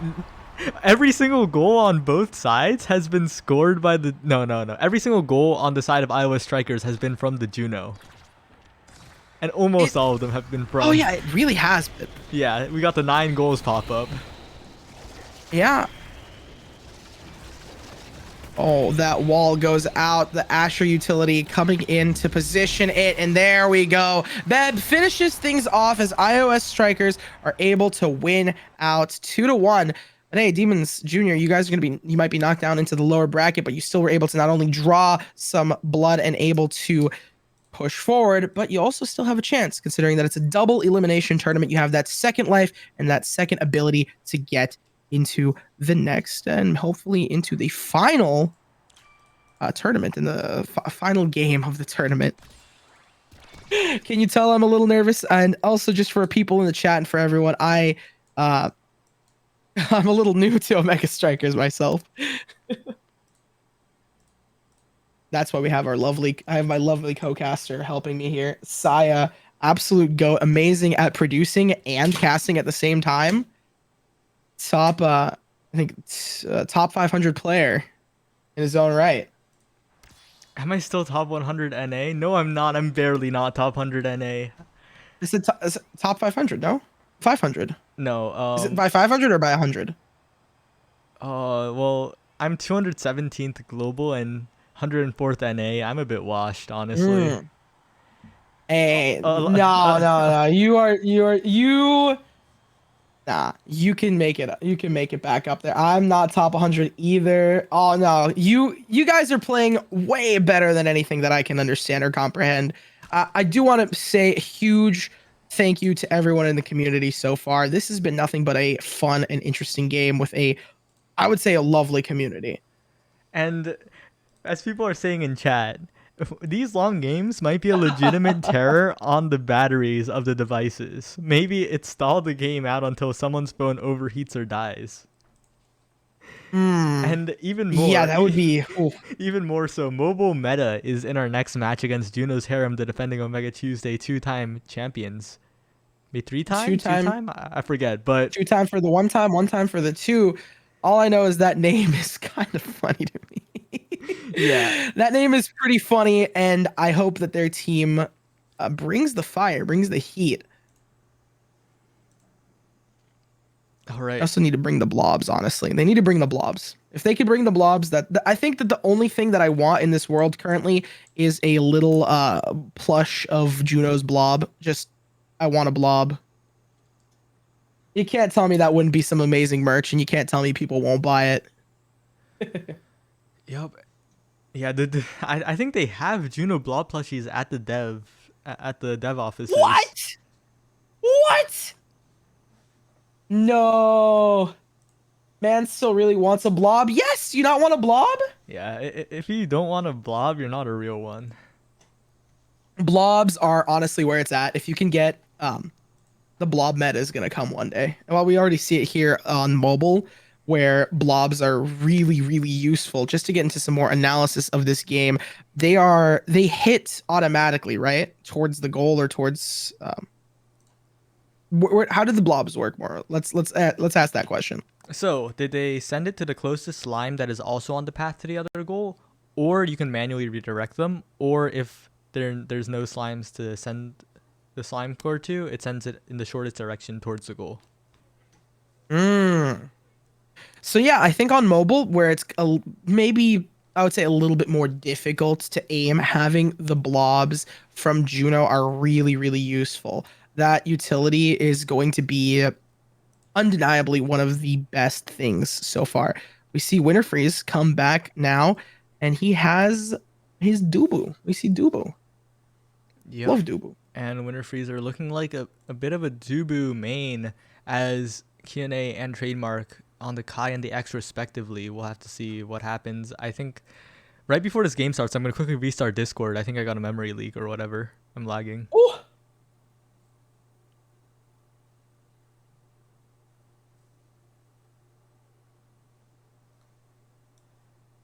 every single goal on both sides has been scored by the... No. Every single goal on the side of iOS Strikers has been from the Juno. And It. almost all of them have been Oh from. yeah, it really has been. Yeah, we got the 9 goals pop up. Yeah. Oh, that wall goes out. The Asher utility coming in to position it. And there we go. Beb finishes things off as iOS Strikers are able to win out 2-1. And hey, Demons Jr., you guys are going to be, you might be knocked down into the lower bracket, but you still were able to not only draw some blood and able to push forward, but you also still have a chance considering that it's a double elimination tournament. You have that second life and that second ability to get into the next and hopefully into the final tournament in the final game of the tournament. Can you tell I'm a little nervous? And also just for people in the chat and for everyone, uh I'm a little new to Omega Strikers myself. That's why we have I have my lovely co-caster helping me here. Saya, absolute goat, amazing at producing and casting at the same time. Top I think top 500 player in his own right. Am I still top 100 NA? No, I'm not. I'm barely not top 100 NA. Is it top 500, no? 500. No, Is it by 500 or by 100? well, I'm 217th global and 104th NA. I'm a bit washed, honestly. Mm. Hey, Uh, no. You nah, you can make it. You can make it back up there. I'm not top 100 either. Oh no, you guys are playing way better than anything that I can understand or comprehend. I do want to say a huge thank you to everyone in the community so far. This has been nothing but a fun and interesting game with I would say, a lovely community. and as people are saying in chat, these long games might be a legitimate terror on the batteries of the devices. Maybe it stalled the game out until someone's phone overheats or dies. Hmm. And even Yeah, more, that would be. Oof. even more so, mobile meta is in our next match against Juno's Harem, the defending Omega Tuesday 2-time champions. Maybe 3-time? Two time, 2-time? I forget, but 2 time for the one time for the two. All I know is that name is kind of funny to yeah. me. That name is pretty funny, and I hope that their team brings the fire, brings the heat. All I right. also need to bring the blobs, honestly. They need to bring the blobs. If they could bring the blobs, I think that the only thing that I want in this world currently is a little plush of Juno's blob. Just I want a blob. You can't tell me that wouldn't be some amazing merch, and you can't tell me people won't buy it. Yep. Yeah, I think they have Juno Blob plushies at the dev offices. What? What? No. Man still really wants a blob. Yes, you not want a blob? Yeah, if you don't want a blob, you're not a real one. Blobs are honestly where it's at. If you can get the blob meta is gonna come one day. Well, we already see it here on mobile, where blobs are really, really useful. Just to get into some more analysis of this game, they hit automatically, right, towards the goal or towards. How did the blobs work? More. Let's ask that question. So, did they send it to the closest slime that is also on the path to the other goal, or you can manually redirect them, or if there's no slimes to send the slime core to, it sends it in the shortest direction towards the goal. Mm. So yeah, I think on mobile, where it's maybe I would say a little bit more difficult to aim, having the blobs from Juno are really, really useful. That utility is going to be undeniably one of the best things so far. We see Winter Freeze come back now, and he has his Dubu. We see Dubu. Yep. Love Dubu. And Winter Freezer looking like a bit of a Dubu main as Q&A and Trademark on the Kai and the X respectively. We'll have to see what happens. I think right before this game starts, I'm going to quickly restart Discord. I think I got a memory leak or whatever. I'm lagging. Ooh.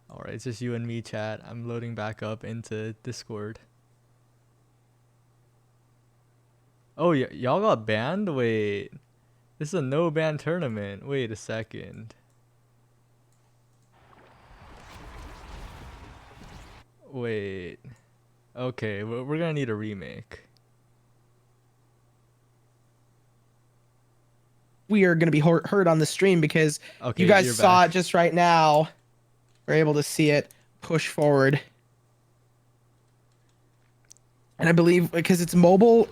All right, it's just you and me, chat. I'm loading back up into Discord. Oh, y'all got banned? Wait. This is a no ban tournament. Wait a second. Wait. Okay, we're gonna need a remake. we are going to be heard on the stream because you Okay, guys you're saw back. it just right now. We're able to see it push forward. And I believe because it's mobile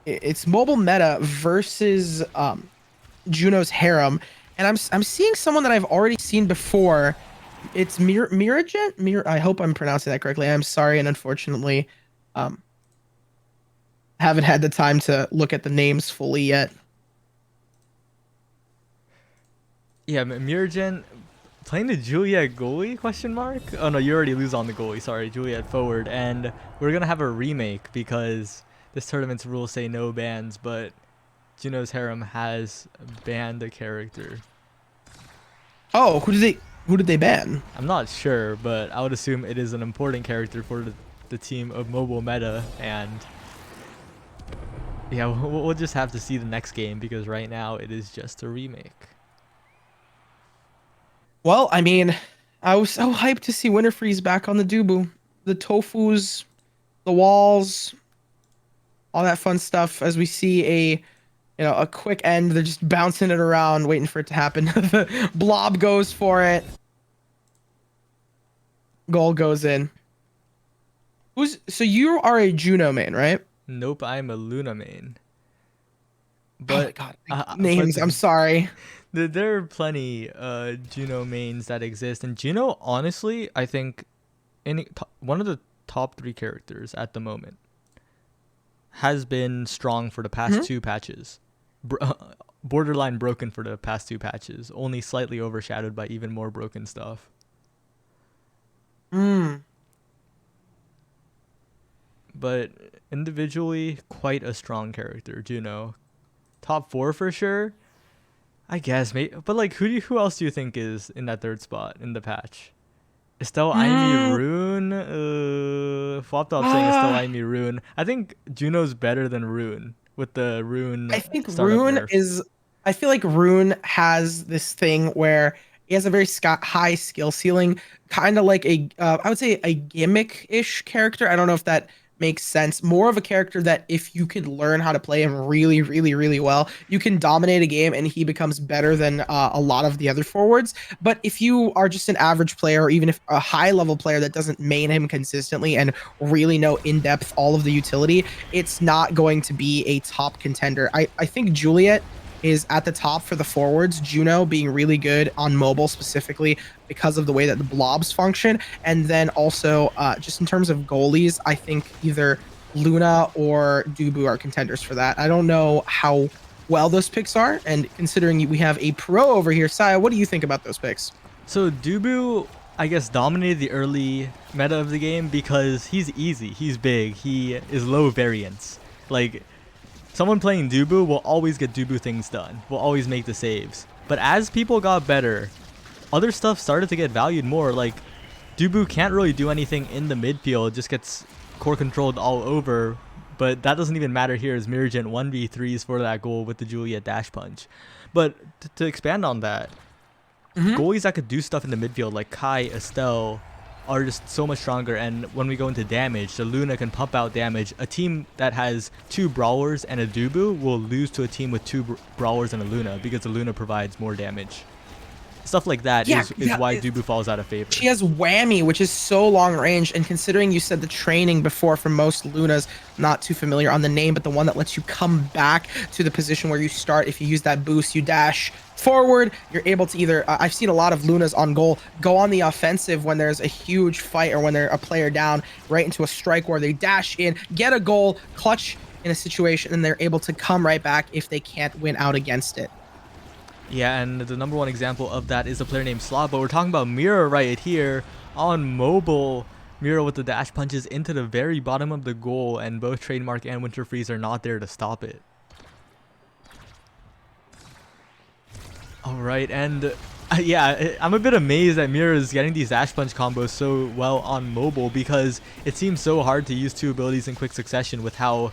meta versus Juno's harem. And I'm seeing someone that I've already seen before. It's Miragent? I hope I'm pronouncing that correctly. I'm sorry, and unfortunately, um, haven't had the time to look at the names fully yet. Yeah, Miragen playing the Juliet goalie? Question mark. Oh no, you already lose on the goalie. Sorry, Juliet forward, and we're gonna have a remake because this tournament's rules say no bans, but Juno's harem has banned a character. Oh, who did they ban? I'm not sure, but I would assume it is an important character for the team of mobile meta, and yeah, we'll just have to see the next game because right now it is just a remake. Well, I mean, I was so hyped to see Winterfreeze back on the Dubu. The tofus, the walls, all that fun stuff. As we see a quick end, they're just bouncing it around, waiting for it to happen. The blob goes for it. Goal goes in. So you are a Juno main, right? Nope, I'm a Luna main. Oh my But god, but names. I'm sorry. there are plenty Juno mains that exist, and Juno honestly, I think, one of the top 3 characters at the moment has been strong for the past Hmm? 2 patches. Borderline broken for the past 2 patches, only slightly overshadowed by even more broken stuff. Mm. But individually, quite a strong character, Juno. Top 4 for sure. I guess, mate. But like, who else do you think is in that 3rd spot in the patch? Estelle Aimee Mm. Rune? Flopped up saying Estelle Ah. Aimee Rune. I think Juno's better than Rune with the Rune I think startup Rune nerf. is. I feel like Rune has this thing where he has a very high skill ceiling, kind of like I would say a gimmick-ish character. I don't know if that makes sense. More of a character that if you can learn how to play him really, really, really well, you can dominate a game and he becomes better than a lot of the other forwards. But if you are just an average player, or even if a high-level player that doesn't main him consistently and really know in depth all of the utility, it's not going to be a top contender. I think Juliet is at the top for the forwards. Juno being really good on mobile specifically because of the way that the blobs function. And then also just in terms of goalies, I think either Luna or Dubu are contenders for that. I don't know how well those picks are. And considering we have a pro over here, Saya, what do you think about those picks? So Dubu, I guess, dominated the early meta of the game because he's easy, he's big, he is low variance. Like, someone playing Dubu will always get Dubu things done, will always make the saves. But as people got better, other stuff started to get valued more. Like, Dubu can't really do anything in the midfield, just gets core controlled all over. But that doesn't even matter here as Miragent 1v3s for that goal with the Juliet dash punch. But to expand on that, Mm-hmm. goalies that could do stuff in the midfield like Kai, Estelle, are just so much stronger. And when we go into damage, the Luna can pump out damage. A team that has 2 brawlers and a Dubu will lose to a team with 2 brawlers and a Luna because the Luna provides more damage. Stuff like that Yeah, is why Dubu falls out of favor. she has whammy, which is so long range. And considering you said the training before for most Lunas, not too familiar on the name, but the one that lets you come back to the position where you start. If you use that boost, you dash forward. You're able to either, I've seen a lot of Lunas on goal go on the offensive when there's a huge fight or when they're a player down right into a strike where they dash in, get a goal, clutch in a situation, and they're able to come right back if they can't win out against it. Yeah, and the number 1 example of that is a player named Slot, but we're talking about Mira right here on mobile. Mira with the dash punches into the very bottom of the goal, and both Trademark and Winter Freeze are not there to stop it. Alright, and yeah, I'm a bit amazed that Mira is getting these dash punch combos so well on mobile because it seems so hard to use 2 abilities in quick succession with how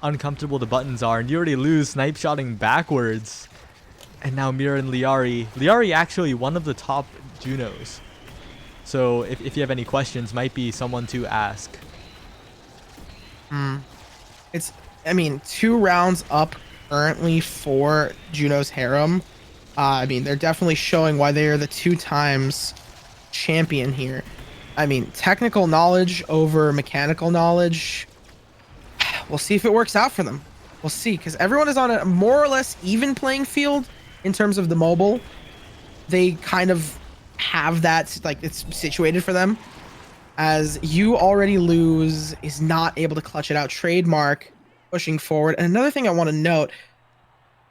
uncomfortable the buttons are, and you already lose snipe shotting backwards. And now Mira and Liari. Liari actually one of the top Junos. So if you have any questions, might be someone to ask. It's, I mean, 2 rounds up currently for Juno's Harem. I mean, they're definitely showing why they are the 2 times champion here. I mean, technical knowledge over mechanical knowledge. We'll see if it works out for them. We'll see, because everyone is on a more or less even playing field in terms of the mobile. They kind of have that, like, it's situated for them. As You Already Lose is not able to clutch it out. Trademark pushing forward. And another thing I want to note,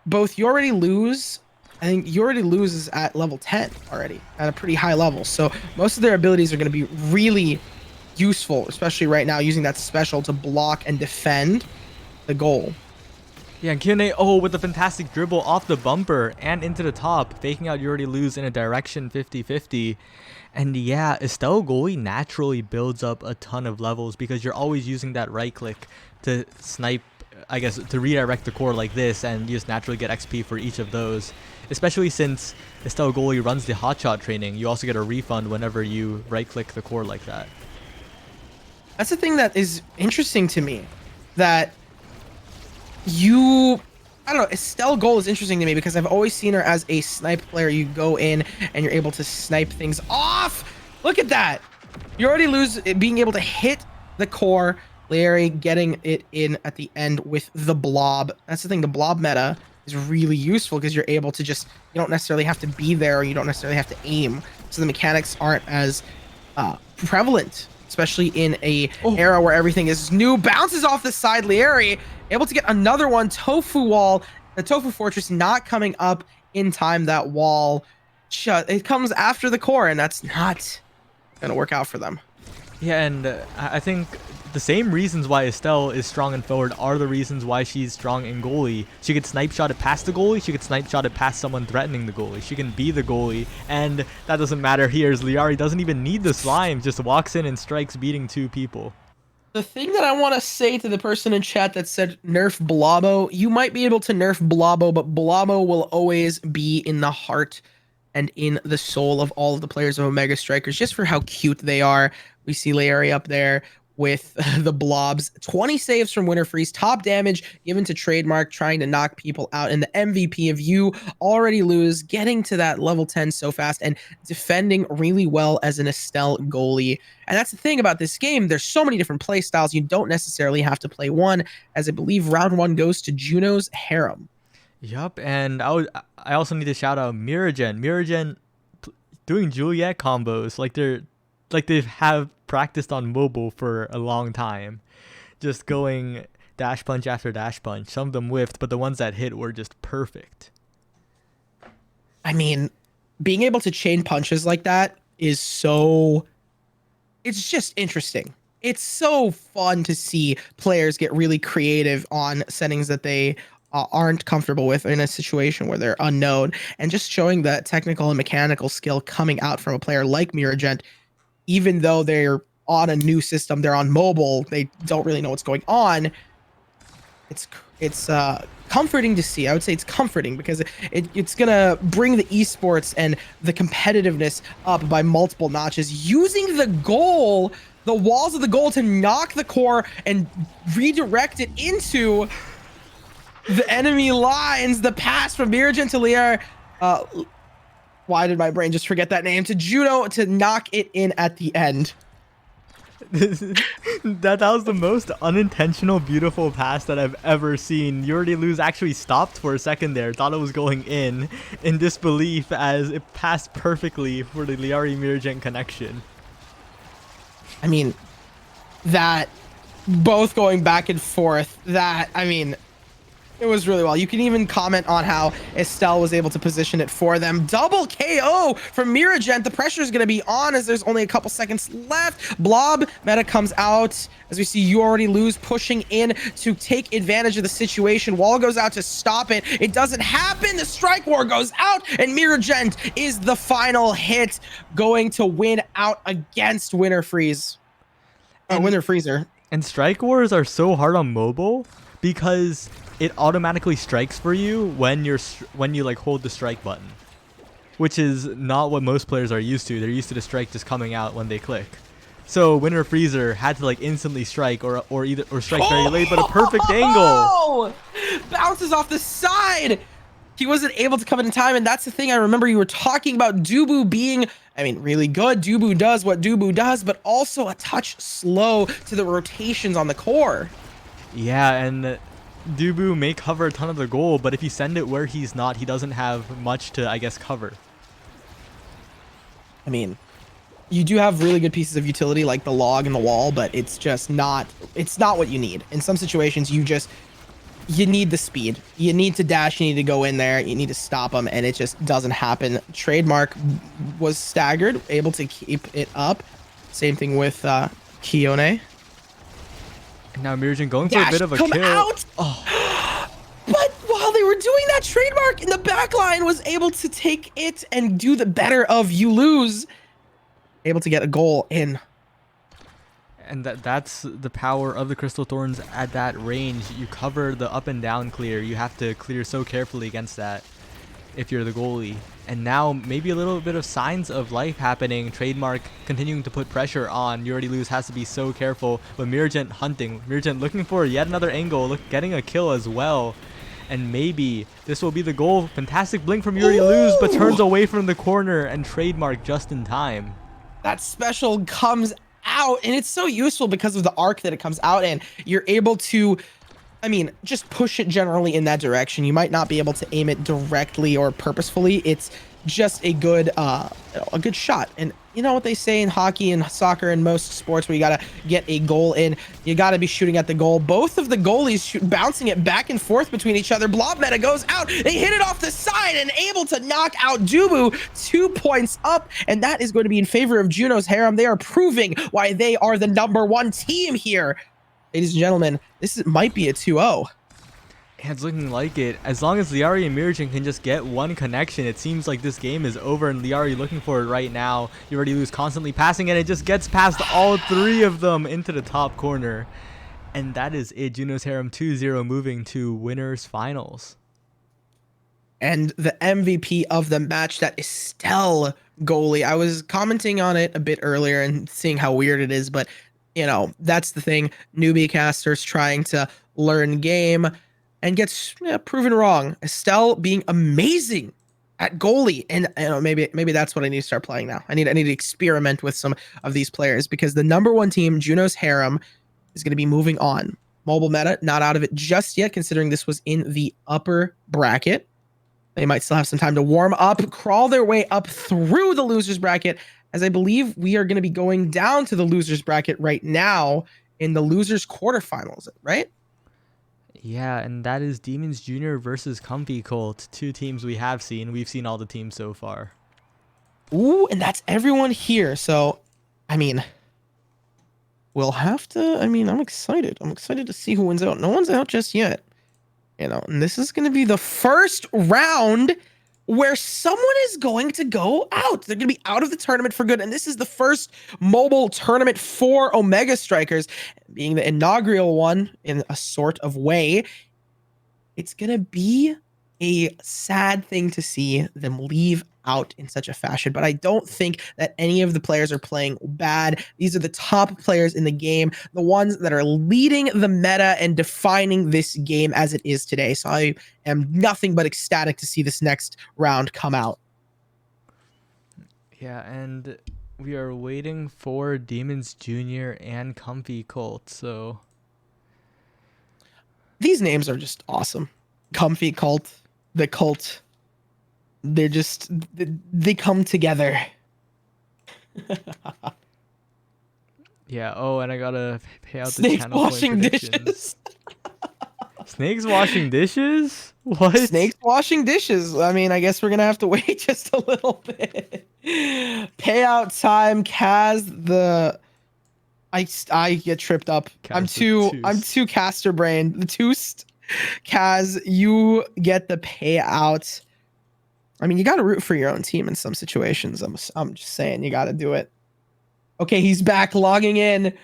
both You Already Lose, I think You Already Lose is at level 10 already, at a pretty high level. So most of their abilities are going to be really useful, especially right now, using that special to block and defend the goal. Yeah, and Kyone, oh, with the fantastic dribble off the bumper and into the top, faking out You Already Lose in a direction 50-50. And yeah, Estelle goalie naturally builds up a ton of levels because you're always using that right click to snipe, I guess, to redirect the core like this, and you just naturally get XP for each of those. Especially since Estelle goalie runs the hotshot training, you also get a refund whenever you right click the core like that. That's the thing that is interesting to me, that I don't know, Estelle Goal is interesting to me because I've always seen her as a snipe player. You go in and you're able to snipe things off. Look at that. You Already Lose being able to hit the core. Larry getting it in at the end with the blob. That's the thing. The blob meta is really useful because you're able to just, you don't necessarily have to be there, or you don't necessarily have to aim. So the mechanics aren't as prevalent, especially in a era where everything is new. Bounces off the side. Larry able to get another one. Tofu wall, the Tofu Fortress not coming up in time. That wall, it comes after the core, and that's not gonna work out for them. Yeah, and I think the same reasons why Estelle is strong in forward are the reasons why she's strong in goalie. She could snipe shot it past the goalie, she could snipe shot it past someone threatening the goalie. She can be the goalie, and that doesn't matter here as Liari doesn't even need the slime, just walks in and strikes, beating 2 people. The thing that I want to say to the person in chat that said nerf Blobo, you might be able to nerf Blobo, but Blobo will always be in the heart and in the soul of all of the players of Omega Strikers, just for how cute they are. We see Larry up there with the blobs. 20 saves from Winter Freeze. Top damage given to Trademark, trying to knock people out. And the MVP of You Already Lose, getting to that level 10 so fast and defending really well as an Estelle goalie. And that's the thing about this game. There's so many different play styles. You don't necessarily have to play one, as I believe round 1 goes to Juno's Harem. Yup, and I also need to shout out Miragen. Miragen doing Juliet combos like they have practiced on mobile for a long time, just going dash punch after dash punch. Some of them whiffed, but the ones that hit were just perfect. I mean, being able to chain punches like that is it's just interesting. It's so fun to see players get really creative on settings that they aren't comfortable with in a situation where they're unknown, and just showing that technical and mechanical skill coming out from a player like Miragent. Even though they're on a new system, they're on mobile, they don't really know what's going on. It's comforting to see. I would say it's comforting because it's gonna bring the esports and the competitiveness up by multiple notches, using the walls of the goal to knock the core and redirect it into the enemy lines. The pass from Miragent to Lier, why did my brain just forget that name? To Juno to knock it in at the end. that was the most unintentional, beautiful pass that I've ever seen. You Already Lose actually stopped for a second there, thought it was going in disbelief as it passed perfectly for the Liari Miragent connection. I mean, that both going back and forth, it was really well. You can even comment on how Estelle was able to position it for them. Double KO from Miragent. The pressure is going to be on as there's only a couple seconds left. Blob meta comes out as we see You Already Lose pushing in to take advantage of the situation. Wall goes out to stop it. It doesn't happen. The strike war goes out, and Miragent is the final hit, going to win out against Winter Freeze. Winter Freezer. And strike wars are so hard on mobile because it automatically strikes for you when you like hold the strike button, which is not what most players are used to. They're used to the strike just coming out when they click. So Winter Freezer had to like instantly strike or strike very late, but a perfect angle. bounces off the side. He wasn't able to come in time, and that's the thing. I remember you were talking about Dubu being, I mean, really good. Dubu does what Dubu does, but also a touch slow to the rotations on the core. Yeah, and Dubu may cover a ton of the goal, but if you send it where he's not, he doesn't have much to, I guess, cover. I mean, you do have really good pieces of utility like the log and the wall, but it's just not, it's not what you need. In some situations, you need the speed. You need to dash, you need to go in there, you need to stop them, and it just doesn't happen. Trademark was staggered, able to keep it up. Same thing with Kione. And now Mirjin going for a bit of a kill. Out! Oh. But while they were doing that, Trademark in the back line was able to take it and do the better of you lose. Able to get a goal in. And that's the power of the Crystal Thorns at that range. You cover the up and down clear. You have to clear so carefully against that if you're the goalie. And now maybe a little bit of signs of life happening. Trademark continuing to put pressure on. You already lose, has to be so careful. But Mirjin hunting. Mirjin looking for yet another angle, getting a kill as well. And maybe this will be the goal. Fantastic blink from Yuri Luz, but turns away from the corner, and Trademark just in time. That special comes out, and it's so useful because of the arc that it comes out in. You're able to, I mean, just push it generally in that direction. You might not be able to aim it directly or purposefully. It's just a good shot. And you know what they say in hockey and soccer and most sports, where you gotta get a goal in, you gotta be shooting at the goal. Both of the goalies bouncing it back and forth between each other. Blob Meta goes out, they hit it off the side and able to knock out Dubu. 2 points up, and that is going to be in favor of Juno's Harem. They are proving why they are the #1 team here. Ladies and gentlemen, might be a 2-0. It's looking like it. As long as Liari and Mirjin can just get one connection, it seems like this game is over, and Liari looking for it right now. You already lose constantly passing, and it just gets past all 3 of them into the top corner. And that is it. Juno's Harem 2-0 moving to winners finals. And the MVP of the match, that Estelle goalie. I was commenting on it a bit earlier and seeing how weird it is, but you know, that's the thing. Newbie casters trying to learn game and gets proven wrong. Estelle being amazing at goalie, and you know, maybe that's what I need to start playing now. I need to experiment with some of these players, because the #1 team, Juno's Harem, is going to be moving on. Mobile meta not out of it just yet, considering this was in the upper bracket. They might still have some time to warm up, crawl their way up through the losers bracket, as I believe we are going to be going down to the losers bracket right now in the losers quarterfinals, right? Yeah, and that is Demons Jr. versus Comfy Colt. 2 teams we have seen. We've seen all the teams so far. Ooh, and that's everyone here. So, I mean, we'll have to, I'm excited. I'm excited to see who wins out. No one's out just yet. You know, and this is going to be the first round where someone is going to go out. They're going to be out of the tournament for good. And this is the first mobile tournament for Omega Strikers, being the inaugural one in a sort of way. It's going to be a sad thing to see them leave out in such a fashion, but I don't think that any of the players are playing bad. These are the top players in the game, the ones that are leading the meta and defining this game as it is today. So I am nothing but ecstatic to see this next round come out. Yeah, and we are waiting for Demons Jr. and Comfy Colt. So these names are just awesome. Comfy Colt, the Cult. They come together. Yeah. Oh, and I gotta pay out the Snakes channel washing point dishes. Snakes washing dishes? What? Snakes washing dishes. I mean, I guess we're gonna have to wait just a little bit. Payout time. Kaz, I get tripped up. I'm too caster brained. The Toost. Kaz, you get the payout. I mean, you got to root for your own team in some situations. I'm just saying, you got to do it. Okay, he's back, logging in.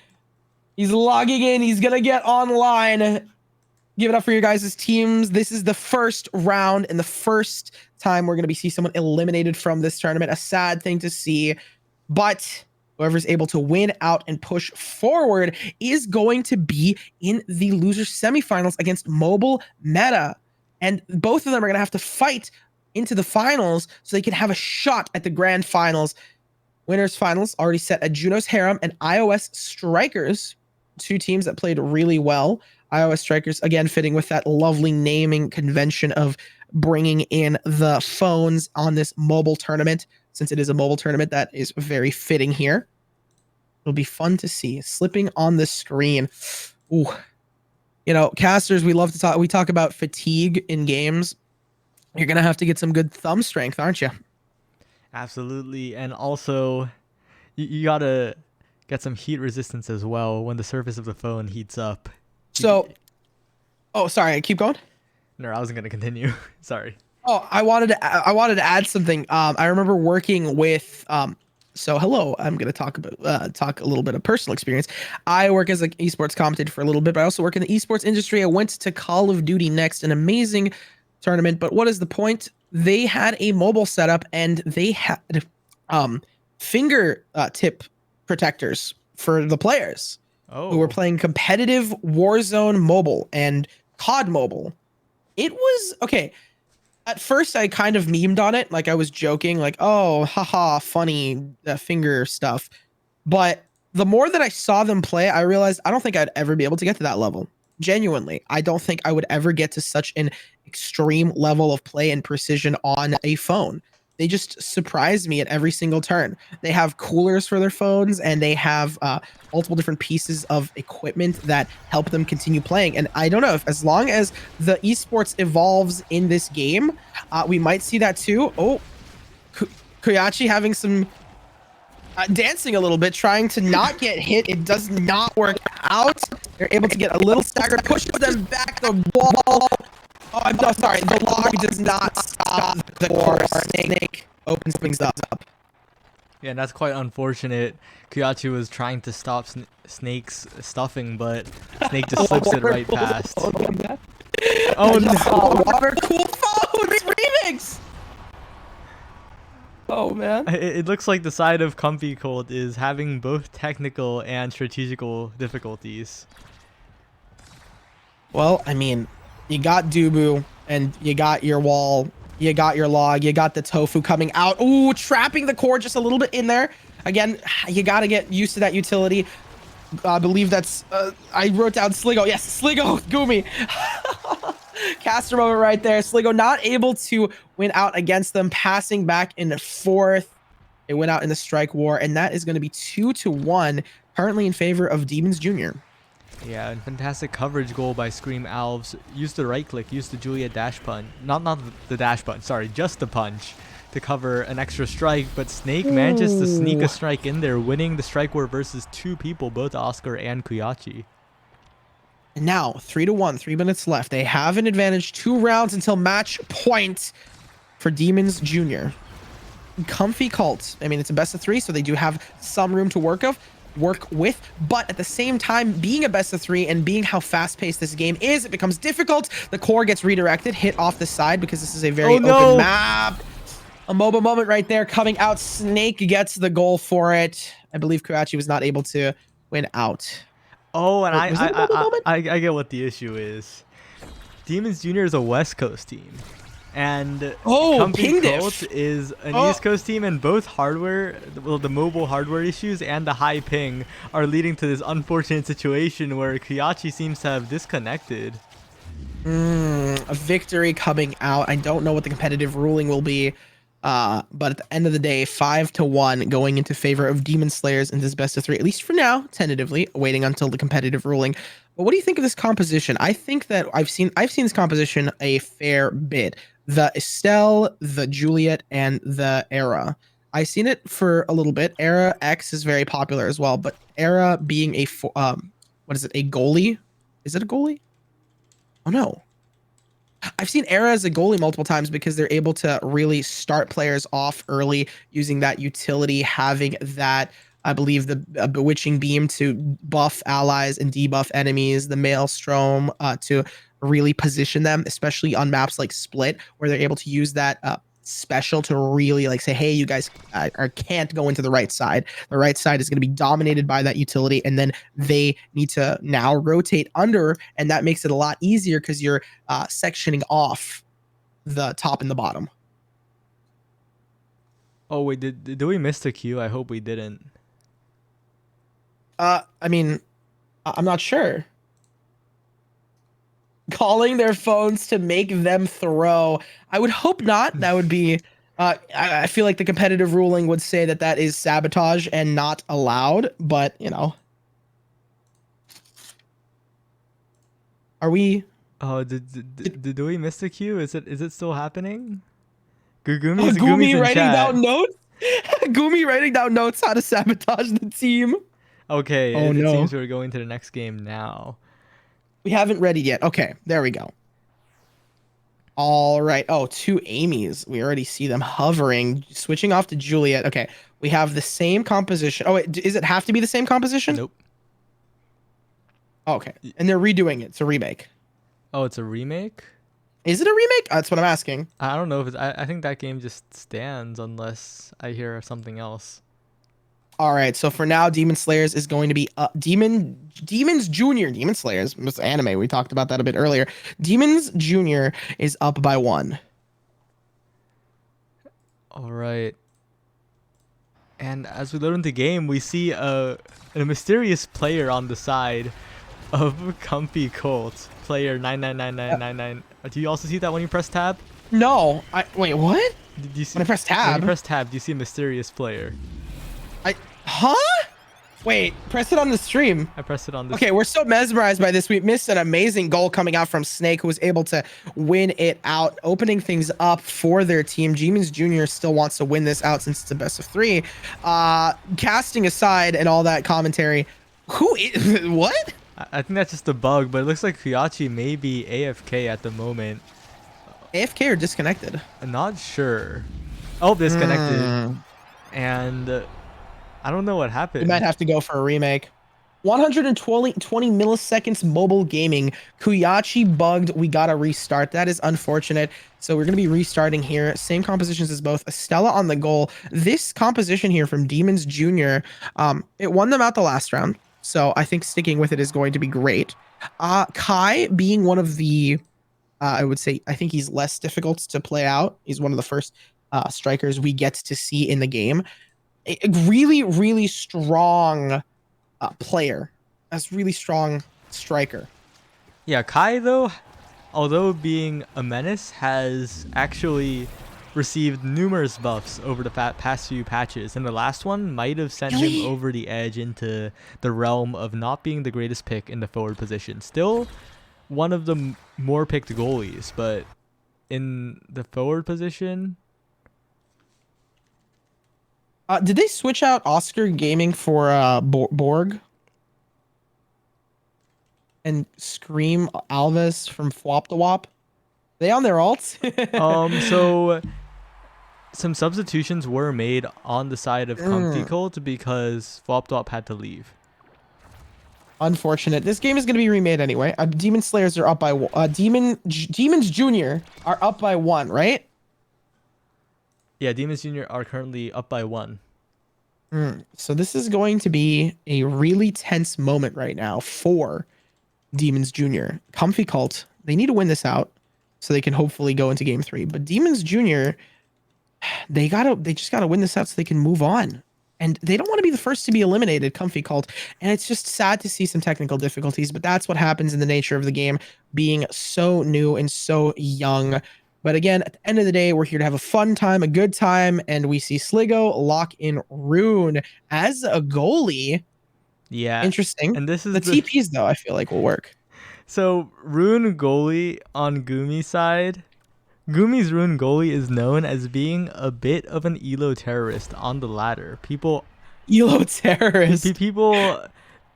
He's logging in. He's going to get online. Give it up for your guys' teams. This is the first round and the first time we're going to see someone eliminated from this tournament. A sad thing to see, but Whoever's able to win out and push forward is going to be in the loser semifinals against Mobile Meta. And both of them are going to have to fight into the finals so they can have a shot at the grand finals. Winners finals already set at Juno's Harem and iOS Strikers, two teams that played really well. iOS Strikers, again, fitting with that lovely naming convention of bringing in the phones on this mobile tournament. Since it is a mobile tournament, that is very fitting here. It'll be fun to see. Slipping on the screen. Ooh. You know, casters, we talk about fatigue in games. You're going to have to get some good thumb strength, aren't you? Absolutely. And also, you got to get some heat resistance as well when the surface of the phone heats up. So, oh, sorry, keep going. No, I wasn't going to continue. Sorry. Oh, I wanted to add something. I remember working with so hello, I'm going to talk a little bit of personal experience. I work as an esports commentator for a little bit, but I also work in the esports industry. I went to Call of Duty Next, an amazing tournament, but what is the point? They had a mobile setup and they had finger tip protectors for the players who were playing competitive Warzone mobile and COD mobile. It was okay. At first, I kind of memed on it. Like I was joking, like, oh, haha, funny finger stuff. But the more that I saw them play, I realized I don't think I'd ever be able to get to that level. Genuinely, I don't think I would ever get to such an extreme level of play and precision on a phone. They just surprise me at every single turn. They have coolers for their phones and they have multiple different pieces of equipment that help them continue playing. And I don't know if as long as the esports evolves in this game, we might see that too. Oh, Koyachi having some dancing a little bit, trying to not get hit. It does not work out. They're able to get a little staggered, pushes them back the wall. Oh, I'm no, sorry. The log does not stop the core. Snake opens things up. Yeah, and that's quite unfortunate. Kuyachi was trying to stop Snake's stuffing, but Snake just slips it right past. Oh no! Water cool phones remix. Oh man! It looks like the side of Comfy Cold is having both technical and strategical difficulties. Well, I mean, you got Dubu and you got your wall, you got your log, you got the tofu coming out. Ooh, trapping the core just a little bit in there. Again, you got to get used to that utility. I believe that's, I wrote down Sligo. Yes, Sligo, Gumi. Caster moment right there. Sligo not able to win out against them, passing back in fourth. They went out in the strike war, and that is going to be 2-1, currently in favor of Demons Jr. Yeah, and fantastic coverage goal by Scream Alves. Used the right click, used the Juliet dash punch. Not the dash punch, sorry, just the punch to cover an extra strike, but Snake manages to sneak a strike in there, winning the strike war versus two people, both Oscar and Kuyachi. And now, 3-1, 3 minutes left. They have an advantage, 2 rounds until match point for Demons Jr. Comfy Cult. I mean, it's a best of 3, so they do have some room to work with, but at the same time, being a best of 3 and being how fast-paced this game is, it becomes difficult. The core gets redirected, hit off the side because this is a very open map. A mobile moment right there coming out. Snake gets the goal for it. I believe Kuyachi was not able to win out. Oh, and I get what the issue is. Demons Jr. is a West Coast team. And Comfy Cult is an East Coast team, and both hardware, well, the mobile hardware issues and the high ping are leading to this unfortunate situation where Kuyachi seems to have disconnected. A victory coming out. I don't know what the competitive ruling will be, but at the end of the day, 5-1 going into favor of Demon Slayers in this best of 3, at least for now, tentatively, waiting until the competitive ruling. But what do you think of this composition? I think that I've seen this composition a fair bit. The Estelle, the Juliet, and the Era. I've seen it for a little bit. Era X is very popular as well, but Era being a what is it? A goalie? Is it a goalie? Oh no. I've seen Era as a goalie multiple times because they're able to really start players off early using that utility, having that, I believe, the bewitching beam to buff allies and debuff enemies, the maelstrom to really position them, especially on maps like Split, where they're able to use that special to really like say, hey, you guys can't go into the right side. The right side is going to be dominated by that utility, and then they need to now rotate under, and that makes it a lot easier because you're sectioning off the top and the bottom. Oh wait, did we miss the queue? I hope we didn't. I mean, I'm not sure. Calling their phones to make them throw. I would hope not. That would be. I feel like the competitive ruling would say that that is sabotage and not allowed. But you know, are we? Oh, did we miss the queue? Is it still happening? Gumi's Gumi in writing chat. down notes. Gumi writing down notes how to sabotage the team. Okay, Oh, it no. seems we're going to the next game now. We haven't ready yet. Okay, there we go. All right. Oh, two Amy's. We already see them hovering, switching off to Juliet. Okay, we have the same composition. Oh, wait, does it have to be the same composition? Nope. Oh, okay, and they're redoing it. It's a remake. Oh, it's a remake? Is it a remake? That's what I'm asking. I don't know if it's, I think that game just stands unless I hear something else. All right, so for now, Demon Slayers is going to be Demons Junior. Demon Slayers, this anime. We talked about that a bit earlier. Demons Junior is up by 1. All right. And as we load into game, we see a mysterious player on the side of Comfy Colt. Player 999999. Do you also see that when you press tab? No, wait. What? Did you see, When I press tab. When you press tab, do you see a mysterious player? Huh? Wait, press it on the stream. I pressed it on this. Okay, we're so mesmerized by this. We missed an amazing goal coming out from Snake, who was able to win it out, opening things up for their team. Demons Jr. still wants to win this out since it's a best of 3. Casting aside and all that commentary, who is what? I think that's just a bug, but it looks like Kuyachi may be AFK at the moment. AFK or disconnected? I'm not sure. Oh, disconnected. And I don't know what happened. We might have to go for a remake. 120 milliseconds mobile gaming. Kuyachi bugged. We gotta restart. That is unfortunate. So we're gonna be restarting here. Same compositions as both. Estella on the goal. This composition here from Demons Jr. It won them out the last round. So I think sticking with it is going to be great. Kai being one of the, I would say, I think he's less difficult to play out. He's one of the first strikers we get to see in the game. A really, really strong player. That's really strong striker. Yeah, Kai, though, although being a menace, has actually received numerous buffs over the past few patches. And the last one might have sent him over the edge into the realm of not being the greatest pick in the forward position. Still one of the more picked goalies, but in the forward position... Did they switch out Oscar Gaming for Borg? And Scream Alves from Flop to Wop? They on their alts? So some substitutions were made on the side of Comfy Colt because Flopdop had to leave. Unfortunate. This game is going to be remade anyway. Demon Slayers are up by Demons Junior are up by 1, right? Yeah, Demons Jr. are currently up by 1. So this is going to be a really tense moment right now for Demons Jr. Comfy Cult, they need to win this out so they can hopefully go into game 3. But Demons Jr., they just gotta win this out so they can move on. And they don't want to be the first to be eliminated, Comfy Cult. And it's just sad to see some technical difficulties, but that's what happens in the nature of the game, being so new and so young. But again, at the end of the day, we're here to have a fun time, a good time, and we see Sligo lock in Rune as a goalie. Yeah. Interesting. And this is the TPs, though, I feel like will work. So, Rune goalie on Gumi's side. Gumi's Rune goalie is known as being a bit of an elo terrorist on the ladder. Elo terrorist. People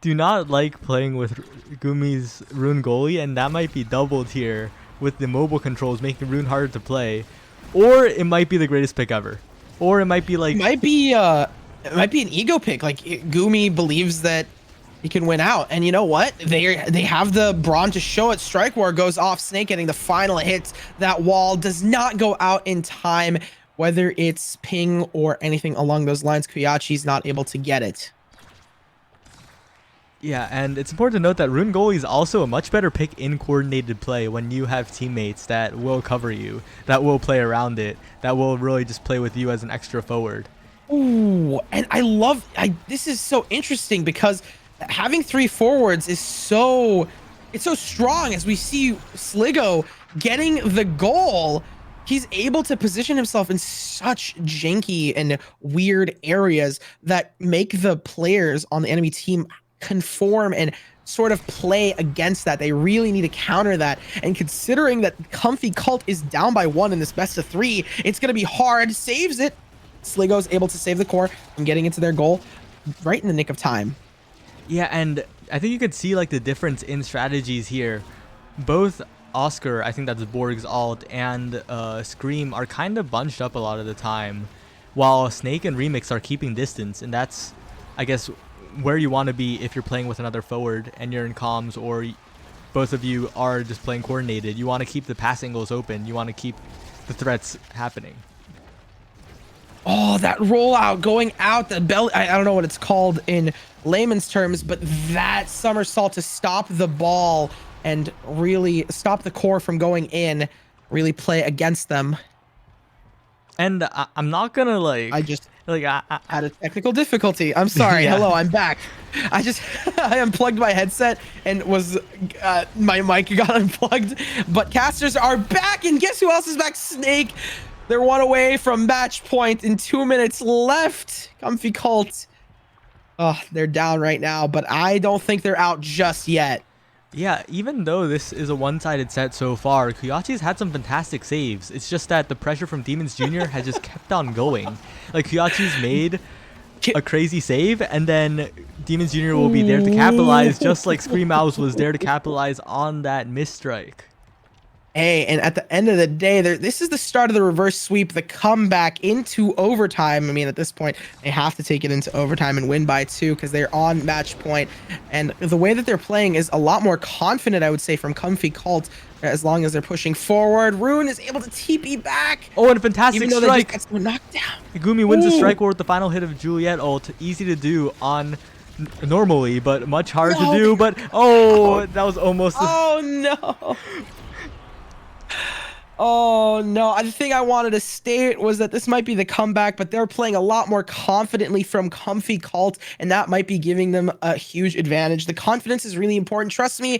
do not like playing with Gumi's Rune goalie, and that might be doubled here with the mobile controls making Rune harder to play. Or it might be the greatest pick ever. Or it might be like... It might be an ego pick. Like, Gumi believes that he can win out. And you know what? They have the brawn to show it. Strike War goes off. Snake getting the final hits. That wall does not go out in time. Whether it's ping or anything along those lines, Kuyachi's not able to get it. Yeah, and it's important to note that Rune Goalie is also a much better pick in coordinated play when you have teammates that will cover you, that will play around it, that will really just play with you as an extra forward. Ooh, and this is so interesting because having 3 forwards is it's so strong. As we see Sligo getting the goal, he's able to position himself in such janky and weird areas that make the players on the enemy team conform and sort of play against that. They really need to counter that. And considering that Comfy Cult is down by 1 in this best of 3, it's going to be hard. Saves it. Sligo's able to save the core from getting into their goal right in the nick of time. Yeah, and I think you could see like the difference in strategies here. Both Oscar, I think that's Borg's alt, and Scream are kind of bunched up a lot of the time, while Snake and Remix are keeping distance, and that's, I guess, where you want to be if you're playing with another forward and you're in comms, or both of you are just playing coordinated. You want to keep the pass angles open. You want to keep the threats happening. Oh, that rollout going out the belly. I don't know what it's called in layman's terms, but that somersault to stop the ball and really stop the core from going in, really play against them. And I'm not gonna I had a technical difficulty. I'm sorry. Yeah. Hello, I'm back. I unplugged my headset and my mic got unplugged. But casters are back, and guess who else is back? Snake. They're 1 away from match point in 2 minutes left. Comfy Cult. Oh, they're down right now, but I don't think they're out just yet. Yeah, even though this is a one-sided set so far, Kuyachi's had some fantastic saves. It's just that the pressure from Demons Jr. has just kept on going. Like, Kuyachi's made a crazy save, and then Demons Jr. will be there to capitalize, just like Scream Owls was there to capitalize on that misstrike. Hey, and at the end of the day, this is the start of the reverse sweep, the comeback into overtime. I mean, at this point, they have to take it into overtime and win by 2 because they're on match point. And the way that they're playing is a lot more confident, I would say, from Comfy Cult, as long as they're pushing forward. Rune is able to TP back. Oh, and a fantastic even though strike. They just got knocked down. Igumi wins the strike war with the final hit of Juliet ult. Easy to do on normally, but much harder to do. But, that was almost... Oh, no. Oh no, the thing I wanted to state was that this might be the comeback, but they're playing a lot more confidently from Comfy Cult, and that might be giving them a huge advantage. The confidence is really important. Trust me,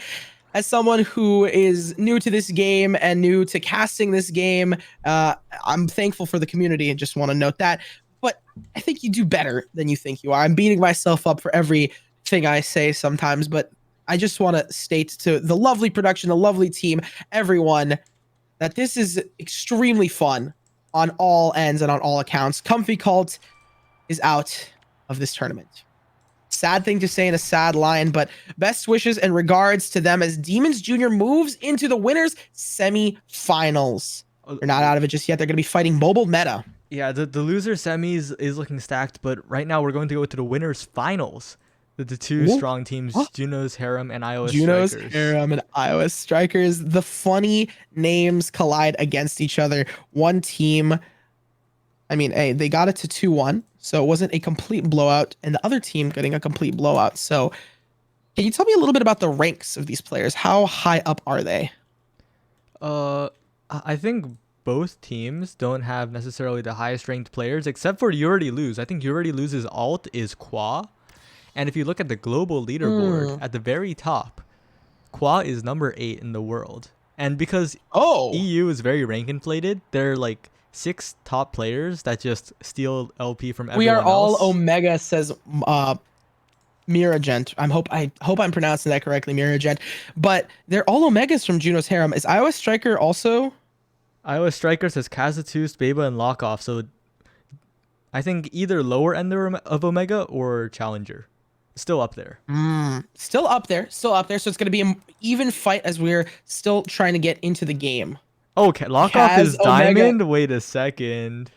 as someone who is new to this game and new to casting this game, I'm thankful for the community and just want to note that. But I think you do better than you think you are. I'm beating myself up for everything I say sometimes, but I just want to state to the lovely production, the lovely team, everyone, that this is extremely fun on all ends and on all accounts. Comfy Cult is out of this tournament. Sad thing to say in a sad line, but best wishes and regards to them as Demons Jr. moves into the winners semi-finals. They're not out of it just yet. They're going to be fighting Mobile Meta. Yeah, the loser semis is looking stacked, but right now we're going to go to the winners finals. The 2 strong teams, Juno's Harem and iOS Juno's Strikers. Harem and iOS Strikers. The funny names collide against each other. One team, I mean, hey, they got it to 2-1, so it wasn't a complete blowout, and the other team getting a complete blowout. So can you tell me a little bit about the ranks of these players? How high up are they? I think both teams don't have necessarily the highest ranked players, except for You Already Lose. I think You Already Lose's alt is Qua. And if you look at the global leaderboard at the very top, Qua is number 8 in the world. And because EU is very rank inflated, there are like 6 top players that just steal LP from everyone else. We are all Omega, says Miragent. I hope I'm pronouncing that correctly, Miragent. But they're all Omegas from Juno's Harem. Is iOS Striker also? iOS Striker says Kazatus, Beba, and Lockoff. So I think either lower end of Omega or Challenger. Still up there. Still up there. So it's going to be an even fight as we're still trying to get into the game. Okay, Lockoff is Diamond? Wait a second.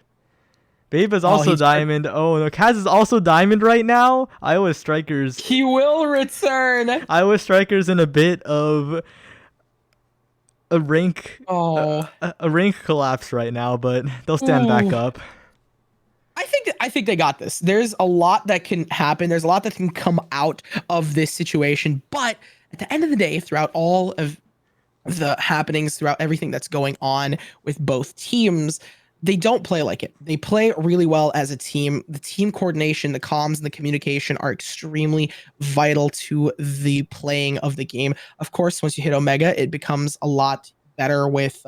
Babe is Oh, also diamond. Oh no, Kaz is also diamond right now. Iowa Strikers. He will return. Iowa Strikers in a bit of a rank Oh. a rank collapse right now, but they'll stand back Ooh. up. I think they got this. There's a lot that can happen. There's a lot that can come out of this situation. But at the end of the day, throughout all of the happenings, throughout everything that's going on with both teams, they don't play like it. They play really well as a team. The team coordination, the comms, and the communication are extremely vital to the playing of the game. Of course, once you hit Omega, it becomes a lot better with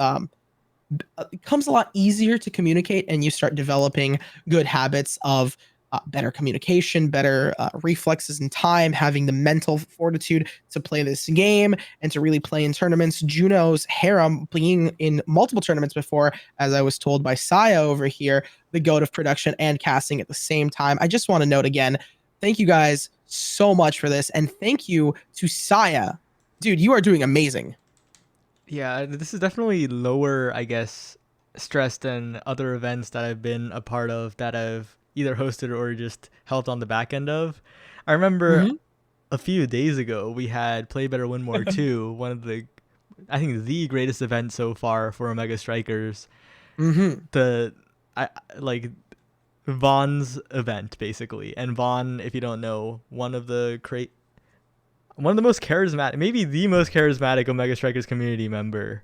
it becomes a lot easier to communicate, and you start developing good habits of better communication, better reflexes in time, having the mental fortitude to play this game and to really play in tournaments. Juno's harem being in multiple tournaments before, as I was told by Saya over here, the goat of production and casting at the same time. I just want to note again, thank you guys so much for this, and thank you to Saya. Dude, you are doing amazing. Yeah, this is definitely lower, I guess, stress than other events that I've been a part of that I've either hosted or just helped on the back end of. I remember Mhm. a few days ago we had Play Better Win More 2, one of the I think the greatest event so far for Omega Strikers. Mhm. The I like Vaughn's event basically. And Vaughn, if you don't know, one of the most charismatic, maybe the most charismatic Omega Strikers community member.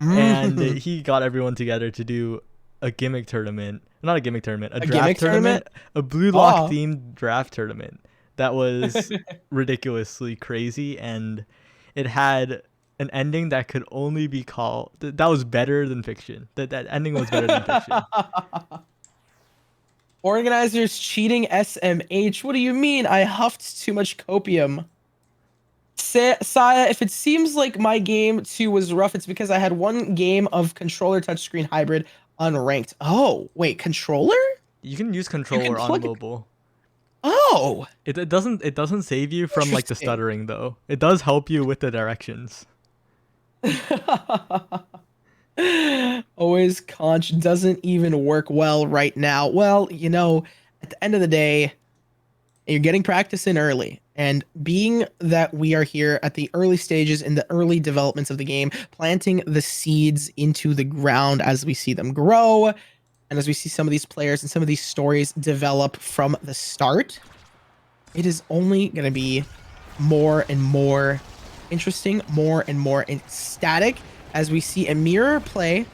And Mhm. he got everyone together to do a gimmick tournament. Not a gimmick tournament, a A draft gimmick tournament? tournament, a Blue Lock Oh. themed draft tournament that was ridiculously crazy, and it had an ending that could only be called that was better than fiction. That ending was better than fiction. Organizers cheating SMH. What do you mean? I huffed too much copium. Saya, if it seems like my game 2 was rough, it's because I had one game of controller touchscreen hybrid unranked. Oh, wait, controller? You can use You can controller on plug it. mobile. Oh, It doesn't save you from like the interesting. stuttering though. It does help you with the directions. Always conch doesn't even work well right now. Well, at the end of the day, you're getting practice in early. And being that we are here at the early stages in the early developments of the game, planting the seeds into the ground as we see them grow, and as we see some of these players and some of these stories develop from the start, it is only going to be more and more interesting, more and more ecstatic as we see a mirror play.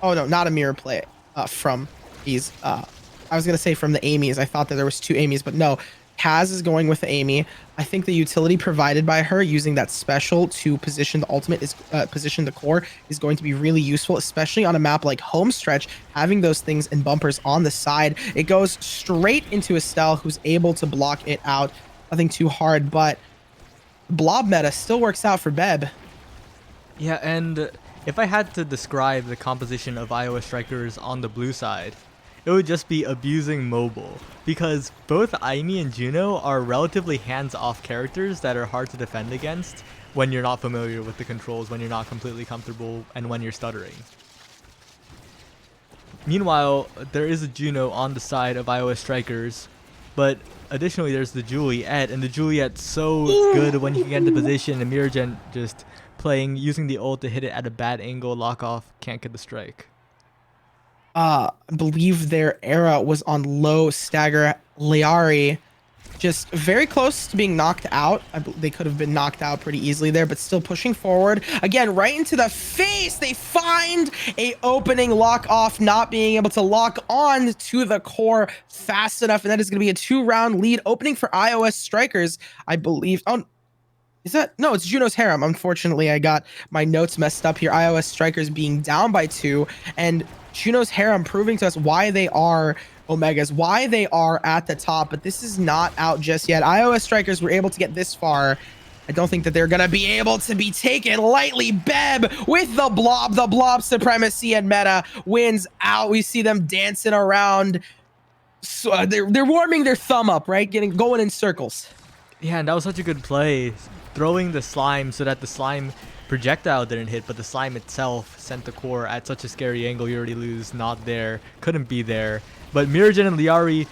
Oh no, not a mirror play from these. I was gonna say from the Amy's. I thought that there was two Amy's, but no. Kaz is going with the Amy. I think the utility provided by her using that special to position the ultimate is position the core is going to be really useful, especially on a map like Homestretch. Having those things and bumpers on the side, it goes straight into Estelle, who's able to block it out. Nothing too hard, but blob meta still works out for Beb. Yeah, and if I had to describe the composition of Iowa Strikers on the blue side, it would just be abusing mobile, because both Aimi and Juno are relatively hands-off characters that are hard to defend against when you're not familiar with the controls, when you're not completely comfortable, and when you're stuttering. Meanwhile, there is a Juno on the side of Iowa Strikers, but additionally there's the Juliet, and the Juliet's so good when you can get into position, and Miragen just using the ult to hit it at a bad angle, lock off, can't get the strike. I believe their era was on low stagger. Liari just very close to being knocked out. They could have been knocked out pretty easily there, but still pushing forward. Again, right into the face. They find a opening, lock off, not being able to lock on to the core fast enough. And that is going to be a 2-round lead opening for iOS Strikers, I believe. Oh, is that? No, it's Juno's harem. Unfortunately, I got my notes messed up here. iOS Strikers being down by 2, and Juno's harem proving to us why they are Omegas, why they are at the top, but this is not out just yet. iOS Strikers were able to get this far. I don't think that they're going to be able to be taken lightly. Beb with the blob supremacy, and meta wins out. We see them dancing around. So, they're warming their thumb up, right? Going in circles. Yeah, and that was such a good play. Throwing the slime so that the slime projectile didn't hit, but the slime itself sent the core at such a scary angle. You already lose. Not there. Couldn't be there. But Miragen and Liari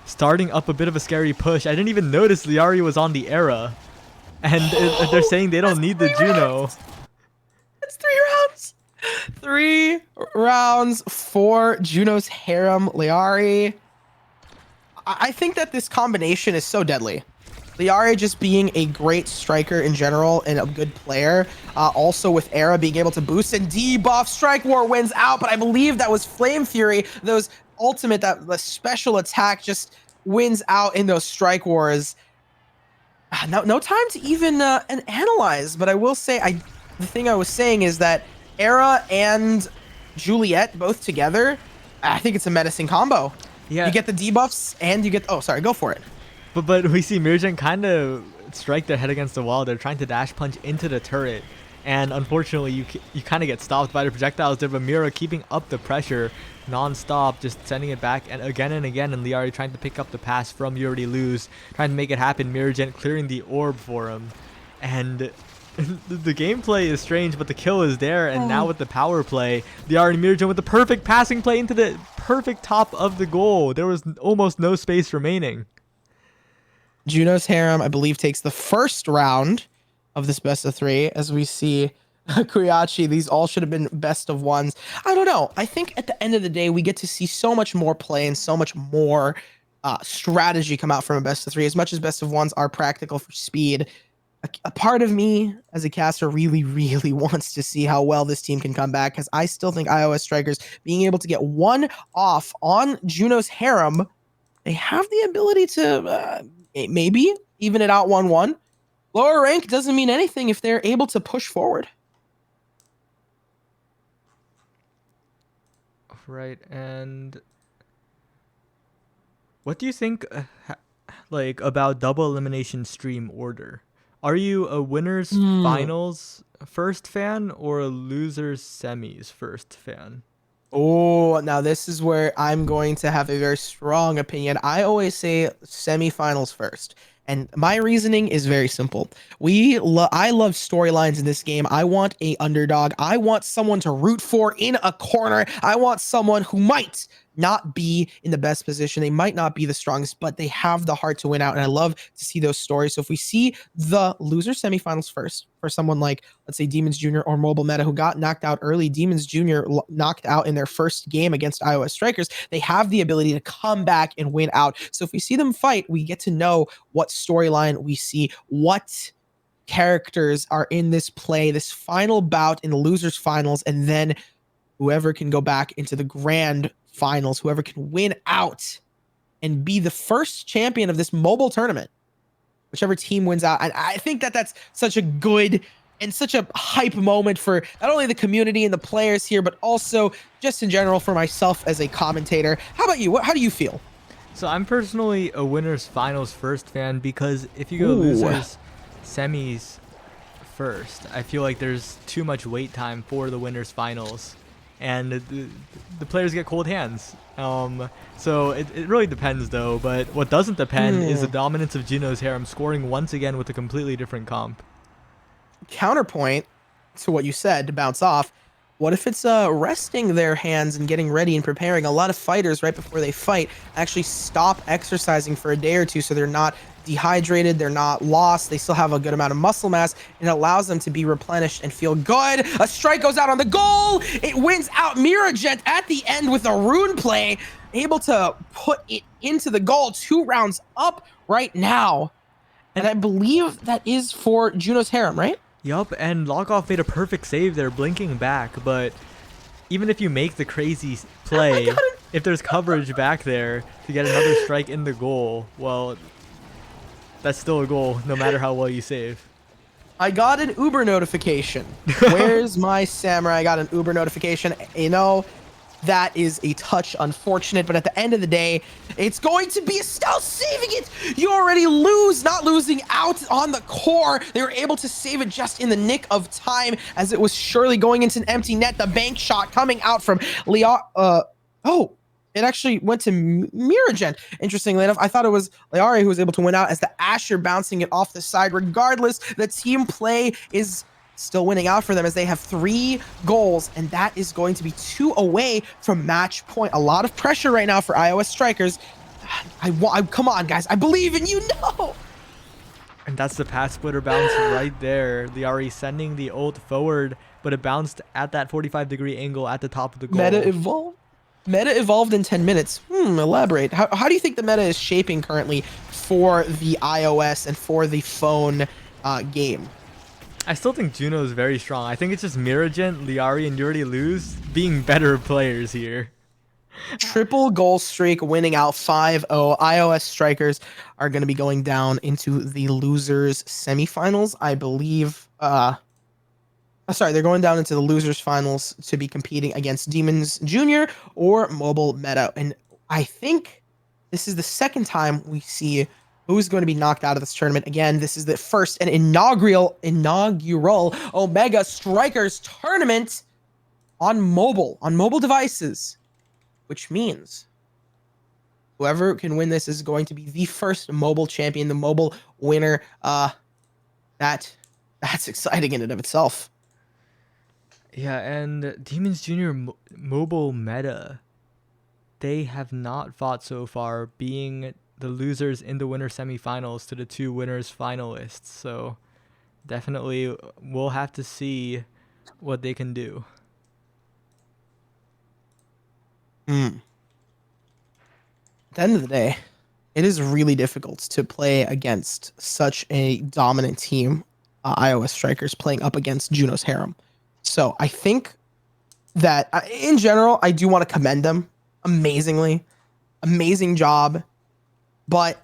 starting up a bit of a scary push. I didn't even notice Liari was on the Era. And they're saying they don't need the Juno. That's 3 rounds. 3 rounds for Juno's Harem Liari. I think that this combination is so deadly. Liari just being a great striker in general and a good player. Also with Era being able to boost and debuff. Strike War wins out, but I believe that was Flame Fury. Those ultimate, the special attack just wins out in those Strike Wars. No time to even analyze, but I will say, the thing I was saying is that Era and Juliet both together, I think it's a menacing combo. Yeah. You get the debuffs and you get, oh, sorry, go for it. But we see Miragen kind of strike their head against the wall. They're trying to dash punch into the turret. And unfortunately, you kind of get stopped by the projectiles there. But Mira keeping up the pressure non-stop, just sending it back and again. And Liari trying to pick up the pass from You Already Lose, trying to make it happen. Miragen clearing the orb for him. And the gameplay is strange, but the kill is there. And now with the power play, Liari and Miragen with the perfect passing play into the perfect top of the goal. There was almost no space remaining. Juno's Harem, I believe, takes the first round of this best of 3. As we see Kuriachi, these all should have been best of 1s. I don't know. I think at the end of the day, we get to see so much more play and so much more strategy come out from a best of 3. As much as best of 1s are practical for speed, a part of me as a caster really, really wants to see how well this team can come back, because I still think iOS Strikers being able to get 1 off on Juno's Harem, they have the ability to maybe even it out 1-1. Lower rank doesn't mean anything if they're able to push forward. Right, and what do you think like about double elimination stream order? Are you a winners finals first fan or a losers semis first fan? Oh, now this is where I'm going to have a very strong opinion. I always say semifinals first. And my reasoning is very simple. I love storylines in this game. I want a underdog. I want someone to root for in a corner. I want someone who might not be in the best position. They might not be the strongest, but they have the heart to win out. And I love to see those stories. So if we see the loser semifinals first for someone like, let's say, Demons Jr. or Mobile Meta, who got knocked out early, Demons Jr. knocked out in their first game against iOS Strikers, they have the ability to come back and win out. So if we see them fight, we get to know what storyline we see, what characters are in this play, this final bout in the losers finals, and then whoever can go back into the grand finals, whoever can win out and be the first champion of this mobile tournament, whichever team wins out. And I think that that's such a good and such a hype moment for not only the community and the players here, but also just in general for myself as a commentator. How about you? How do you feel? So I'm personally a winners finals first fan, because if you go losers semis first, I feel like there's too much wait time for the winners finals. And the players get cold hands. So it really depends, though. But what doesn't depend is the dominance of Juno's Harem, scoring once again with a completely different comp. Counterpoint to what you said, to bounce off, what if it's resting their hands and getting ready and preparing? A lot of fighters, right before they fight, actually stop exercising for a day or two so they're not dehydrated, they're not lost, they still have a good amount of muscle mass, and it allows them to be replenished and feel good. A strike goes out on the goal, it wins out. Miragen at the end with a rune play, able to put it into the goal. 2 rounds up right now, and I believe that is for Juno's Harem, right? Yup, and Lockoff made a perfect save there, blinking back, but even if you make the crazy play, if there's coverage back there to get another strike in the goal, well, that's still a goal, no matter how well you save. I got an Uber notification. Where's my samurai? I got an Uber notification. You know, that is a touch unfortunate, but at the end of the day, it's going to be still saving it. You already lose, not losing out on the core. They were able to save it just in the nick of time, as it was surely going into an empty net. The bank shot coming out from oh, it actually went to Miragen. Interestingly enough, I thought it was Liari who was able to win out, as the Asher bouncing it off the side. Regardless, the team play is still winning out for them as they have 3 goals, and that is going to be 2 away from match point. A lot of pressure right now for iOS Strikers. Come on, guys. I believe in you. No. And that's the pass splitter bounce right there. Liari sending the ult forward, but it bounced at that 45-degree angle at the top of the goal. Meta evolved in 10 minutes. Elaborate. How do you think the meta is shaping currently for the iOS and for the phone game? I still think Juno is very strong. I think it's just Miragent, Liari, and Yuri Luz being better players here. Triple goal streak, winning out 5-0. iOS Strikers are going to be going down into the losers semifinals, I believe. Sorry, they're going down into the losers finals to be competing against Demons Junior or Mobile Meta. And I think this is the second time we see who's going to be knocked out of this tournament. Again, this is the first and inaugural Omega Strikers tournament on mobile devices, which means whoever can win this is going to be the first mobile champion, the mobile winner. That's exciting in and of itself. Yeah, and Demons Junior mobile meta, they have not fought so far, being the losers in the winner semifinals to the 2 winners finalists. So definitely we'll have to see what they can do. At the end of the day, it is really difficult to play against such a dominant team, iOS Strikers playing up against Juno's Harem. So I think that in general, I do want to commend them amazing job, but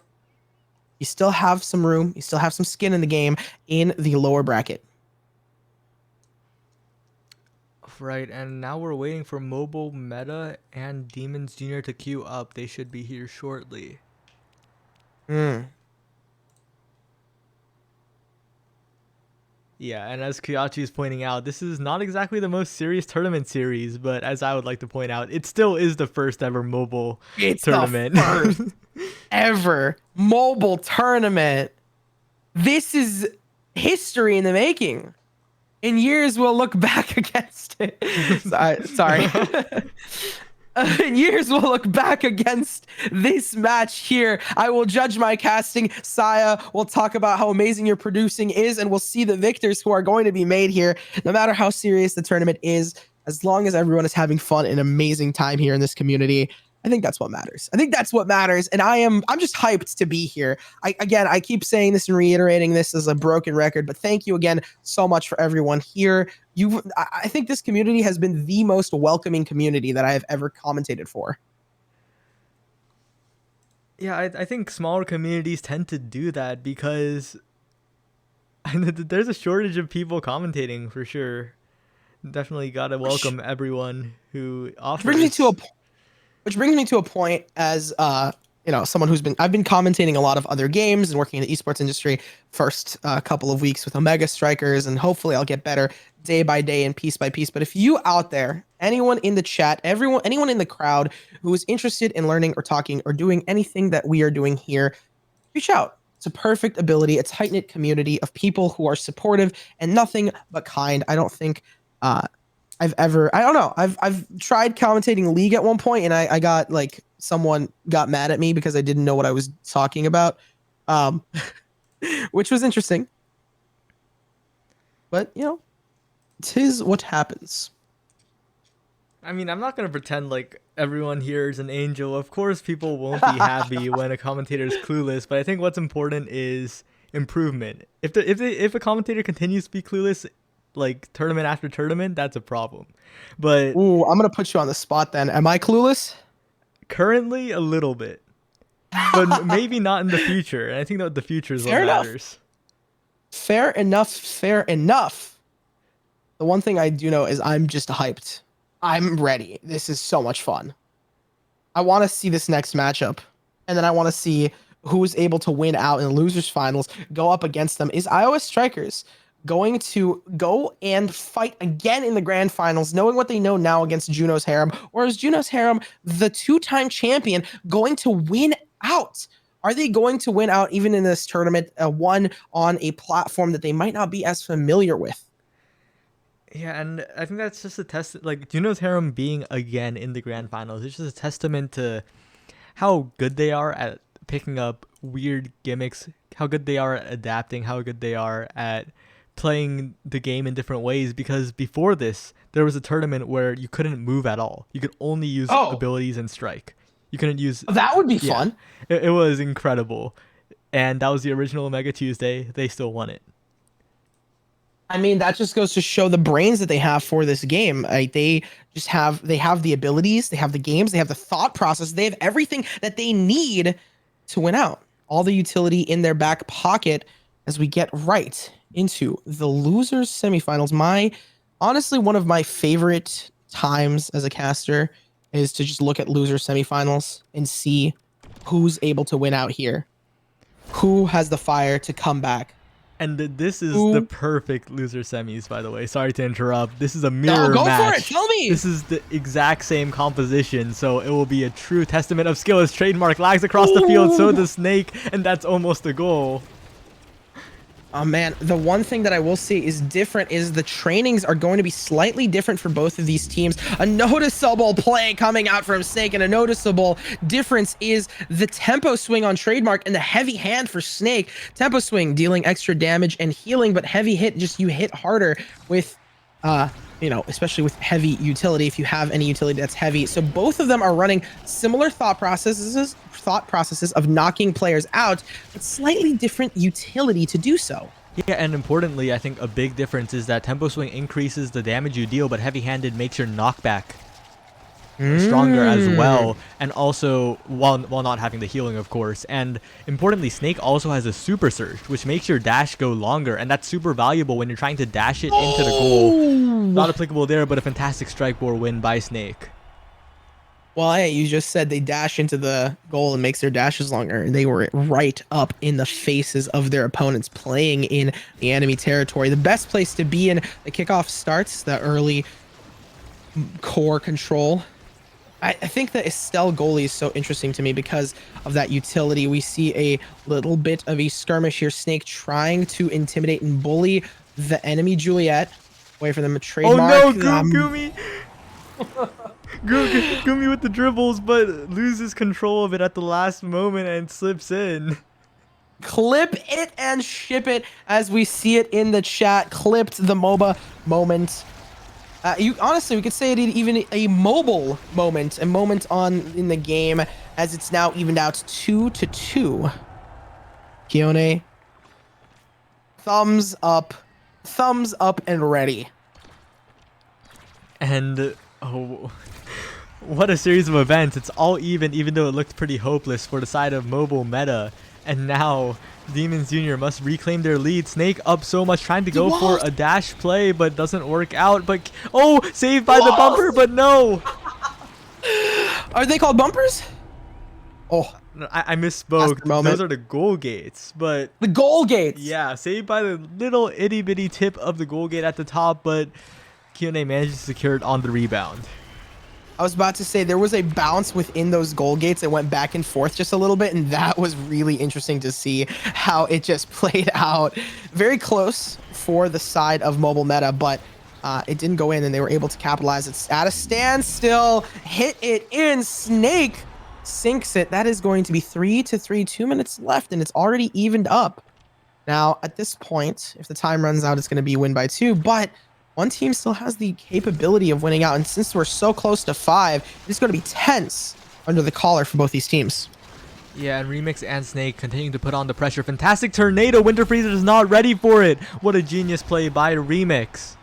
you still have some room. You still have some skin in the game in the lower bracket. Right, and now we're waiting for Mobile Meta and Demons Junior to queue up. They should be here shortly. Yeah, and as Kyachi is pointing out, this is not exactly the most serious tournament series, but as I would like to point out, it still is the first ever mobile tournament. The first ever mobile tournament. This is history in the making. In years, we'll look back against it. Sorry. In years, we'll look back against this match here. I will judge my casting. Saya will talk about how amazing your producing is, and we'll see the victors who are going to be made here. No matter how serious the tournament is, as long as everyone is having fun and an amazing time here in this community, I think that's what matters. And I'm just hyped to be here. I keep saying this and reiterating this as a broken record, but thank you again so much for everyone here. I think this community has been the most welcoming community that I have ever commentated for. Yeah, I think smaller communities tend to do that because there's a shortage of people commentating for sure. Definitely gotta welcome everyone who offers. Which brings me to a point as someone I've been commentating a lot of other games and working in the esports industry first couple of weeks with Omega Strikers, and hopefully I'll get better day by day and piece by piece. But if you out there, anyone in the chat, anyone in the crowd who is interested in learning or talking or doing anything that we are doing here, reach out. It's a perfect ability, a tight-knit community of people who are supportive and nothing but kind. I don't think I've tried commentating League at one point, and I got someone got mad at me because I didn't know what I was talking about, which was interesting. But tis what happens. I mean, I'm not gonna pretend like everyone here is an angel. Of course, people won't be happy when a commentator is clueless, but I think what's important is improvement. If a commentator continues to be clueless, like tournament after tournament, that's a problem. But I'm gonna put you on the spot then. Am I clueless? Currently, a little bit, but maybe not in the future. And I think that the future is what matters. Fair enough. The one thing I do know is I'm just hyped. I'm ready. This is so much fun. I want to see this next matchup, and then I want to see who's able to win out in the losers finals, go up against them. Is iOS Strikers going to go and fight again in the grand finals, knowing what they know now against Juno's Harem? Or is Juno's Harem, the 2-time champion, going to win out? Are they going to win out even in this tournament, one on a platform that they might not be as familiar with? Yeah, and I think that's just a test. Like Juno's Harem being again in the grand finals, it's just a testament to how good they are at picking up weird gimmicks, how good they are at adapting, how good they are at playing the game in different ways. Because before this, there was a tournament where you couldn't move at all. You could only use Oh, abilities and strike. You couldn't use. that would be Yeah, fun. it was incredible. And that was the original Omega Tuesday. They still won it. I mean, that just goes to show the brains that they have for this game. Like they have the abilities, they have the games, they have the thought process, they have everything that they need to win out. All the utility in their back pocket as we get right into the losers semifinals. My honestly, one of my favorite times as a caster is to just look at loser semifinals and see who's able to win out here. Who has the fire to come back? And this is Who the perfect loser semis, by the way. Sorry to interrupt. This is a No, mirror go match. for it. Tell me. This is the exact same composition, so it will be a true testament of skill. His trademark lags across the field, so does Snake, and that's almost a goal. Oh man, the one thing that I will say is different is the trainings are going to be slightly different for both of these teams. A noticeable play coming out from Snake, and a noticeable difference is the tempo swing on Trademark and the heavy hand for Snake. Tempo swing dealing extra damage and healing, but heavy hit, just you hit harder with you know, especially with heavy utility, if you have any utility that's heavy. So both of them are running similar thought processes of knocking players out, but slightly different utility to do so. Yeah, and importantly, I think a big difference is that tempo swing increases the damage you deal, but heavy-handed makes your knockback stronger as well, and also while not having the healing, of course. And importantly, Snake also has a super surge, which makes your dash go longer, and that's super valuable when you're trying to dash it into the goal. Not applicable there, but a fantastic strike board win by Snake. Well, hey, you just said they dash into the goal and makes their dashes longer. They were right up in the faces of their opponents playing in the enemy territory. The best place to be in the kickoff starts, the early core control. I think the Estelle goalie is so interesting to me because of that utility. We see a little bit of a skirmish here. Snake trying to intimidate and bully the enemy Juliet. Wait for them to trademark. Oh no, Gumi! Gumi with the dribbles, but loses control of it at the last moment and slips in. Clip it and ship it as we see it in the chat. Clipped the MOBA moment. You honestly, we could say it even a mobile moment, a moment on in the game, as it's now evened out 2-2. Keone, thumbs up and ready. And oh, what a series of events! It's all even though it looked pretty hopeless for the side of mobile meta. And now Demons Jr. must reclaim their lead. Snake up so much, trying to go for a dash play, but doesn't work out. But oh, saved by the bumper, but no. Are they called bumpers? Oh, No, I misspoke. Those are the goal gates, but the goal gates. yeah, saved by the little itty bitty tip of the goal gate at the top, but Keone manages to secure it on the rebound. I was about to say there was a bounce within those goal gates. It went back and forth just a little bit, and that was really interesting to see how it just played out. Very close for the side of mobile meta, but it didn't go in, and they were able to capitalize. It's at a standstill. Hit it in. Snake sinks it. That is going to be 3-3. 2 minutes left, and it's already evened up. Now, at this point, if the time runs out, it's going to be win by 2, but one team still has the capability of winning out, and since we're so close to 5, it's going to be tense under the collar for both these teams. Yeah, and Remix and Snake continuing to put on the pressure. Fantastic tornado. Winter Freezer is not ready for it. What a genius play by Remix.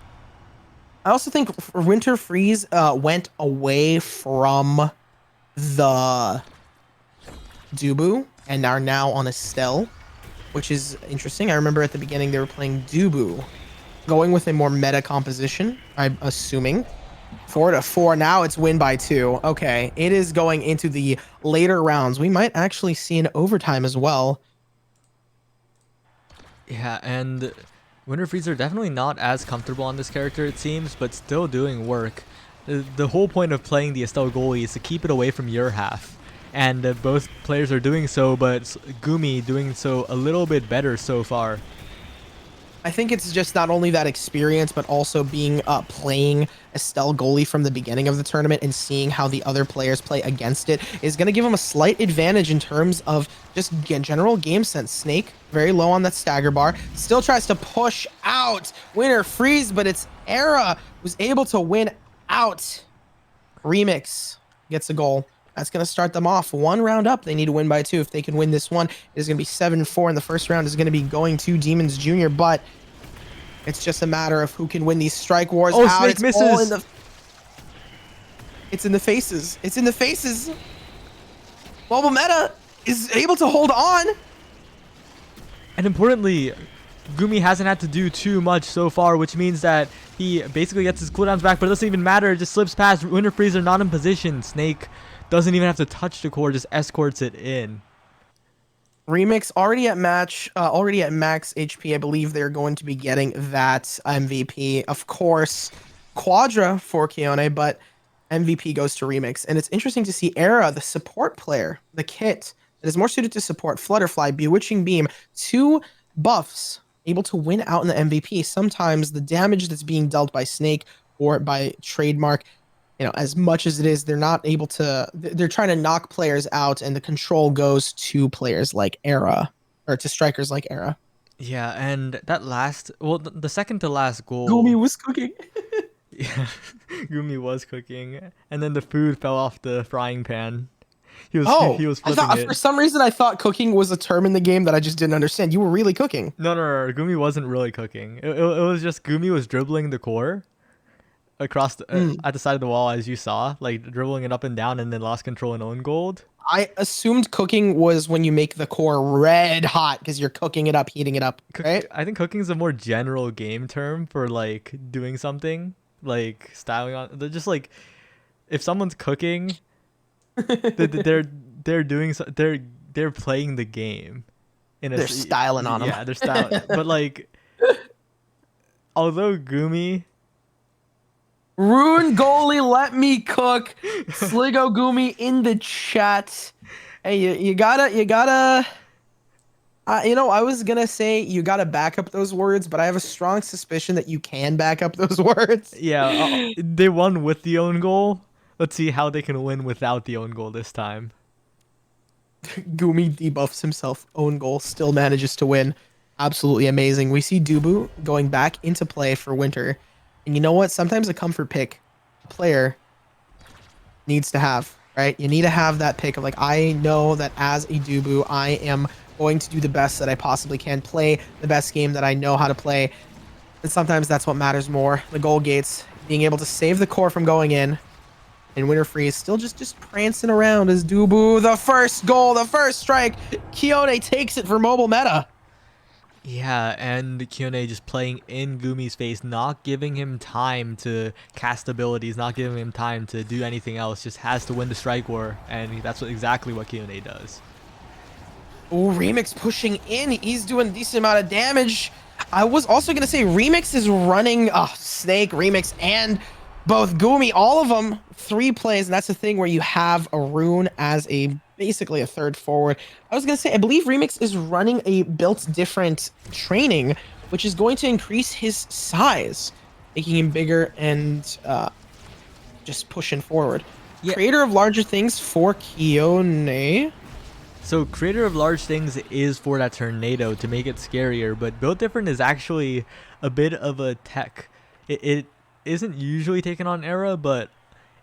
I also think Winter Freeze went away from the Dubu and are now on Estelle, which is interesting. I remember at the beginning they were playing Dubu, going with a more meta composition, I'm assuming. 4-4. Now it's win by 2. Okay, it is going into the later rounds. We might actually see an overtime as well. Yeah, and Winter Freezer definitely not as comfortable on this character, it seems, but still doing work. The whole point of playing the Estelle goalie is to keep it away from your half. And both players are doing so, but Gumi doing so a little bit better so far. I think it's just not only that experience, but also being playing Estelle goalie from the beginning of the tournament and seeing how the other players play against it is going to give him a slight advantage in terms of just general game sense. Snake, very low on that stagger bar, still tries to push out. Winner freeze, but it's Era who's able to win out. Remix gets a goal. That's going to start them off. 1 round up. They need to win by 2. If they can win this one, it is going to be 7-4. And the first round is going to be going to Demons Jr. But it's just a matter of who can win these strike wars Oh, out. Snake It's misses. all in the... It's in the faces. It's in the faces. Mobile Meta is able to hold on. And importantly, Gumi hasn't had to do too much so far, which means that he basically gets his cooldowns back, but it doesn't even matter. It just slips past. Winter Freeze are not in position. Snake doesn't even have to touch the core, just escorts it in. Remix already at max HP. I believe they're going to be getting that MVP. Of course, Quadra for Keone, but MVP goes to Remix. And it's interesting to see Era, the support player, the kit that is more suited to support, Flutterfly, Bewitching Beam, 2 buffs, able to win out in the MVP. Sometimes the damage that's being dealt by Snake or by Trademark, you know, as much as it is, they're not able to, they're trying to knock players out, and the control goes to players like Era, or to strikers like Era. Yeah, and that last, well, the second to last goal. Gumi was cooking. Yeah, Gumi was cooking, and then the food fell off the frying pan. He was flipping it. For some reason, I thought cooking was a term in the game that I just didn't understand. You were really cooking. No, Gumi wasn't really cooking. It was just Gumi was dribbling the core across at the side of the wall, as you saw, like dribbling it up and down, and then lost control and own gold. I assumed cooking was when you make the core red hot because you're cooking it up, heating it up, right? I think cooking is a more general game term for like doing something, like styling on. They're just like, if someone's cooking, they're doing they're playing the game. They're styling on them. Yeah, they're styling. But like, although Gumi. Rune goalie, let me cook. Sligo Gumi in the chat. Hey, you gotta. You know, I was gonna say you gotta back up those words, but I have a strong suspicion that you can back up those words. Yeah, they won with the own goal. Let's see how they can win without the own goal this time. Gumi debuffs himself. Own goal, still manages to win. Absolutely amazing. We see Dubu going back into play for Winter. And you know what? Sometimes a comfort pick a player needs to have, right? You need to have that pick of like, I know that as a Dubu, I am going to do the best that I possibly can, play the best game that I know how to play. And sometimes that's what matters more. The goal gates, being able to save the core from going in. And Winter Freeze still just prancing around as Dubu. The first goal, the first strike. Keone takes it for Mobile Meta. Yeah, and Keone just playing in Gumi's face, not giving him time to cast abilities, not giving him time to do anything else, just has to win the strike war, and that's exactly what Keone does. Oh, Remix pushing in. He's doing a decent amount of damage. I was also going to say Remix is running Snake, Remix, and both Gumi, all of them, 3 plays, and that's the thing where you have a Rune as basically a third forward. I was going to say, I believe Remix is running a built different training, which is going to increase his size, making him bigger and just pushing forward. Yeah. Creator of larger things for Keone. So creator of large things is for that tornado to make it scarier, but built different is actually a bit of a tech. It isn't usually taken on Era, but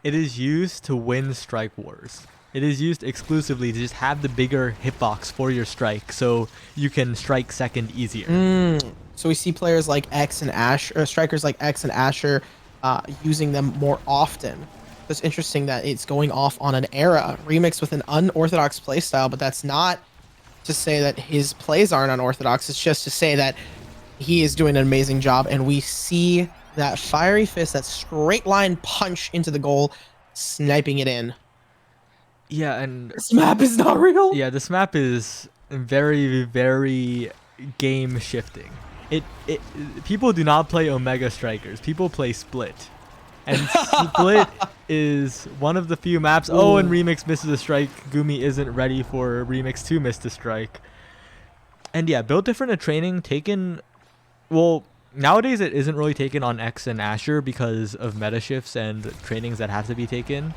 it is used to win strike wars. It is used exclusively to just have the bigger hitbox for your strike, so you can strike second easier. So we see players like X and Asher, or strikers like X and Asher, using them more often. It's interesting that it's going off on an Era Remix with an unorthodox playstyle, but that's not to say that his plays aren't unorthodox. It's just to say that he is doing an amazing job, and we see that fiery fist, that straight line punch into the goal, sniping it in. Yeah, and this map is not real. Yeah, this map is very, very game shifting. People do not play Omega Strikers. People play Split. And Split is one of the few maps. Ooh. Oh, and Remix misses a strike. Gumi isn't ready for Remix to miss the strike. And yeah, built different at training, taken Well, nowadays it isn't really taken on X and Asher because of meta shifts and trainings that have to be taken.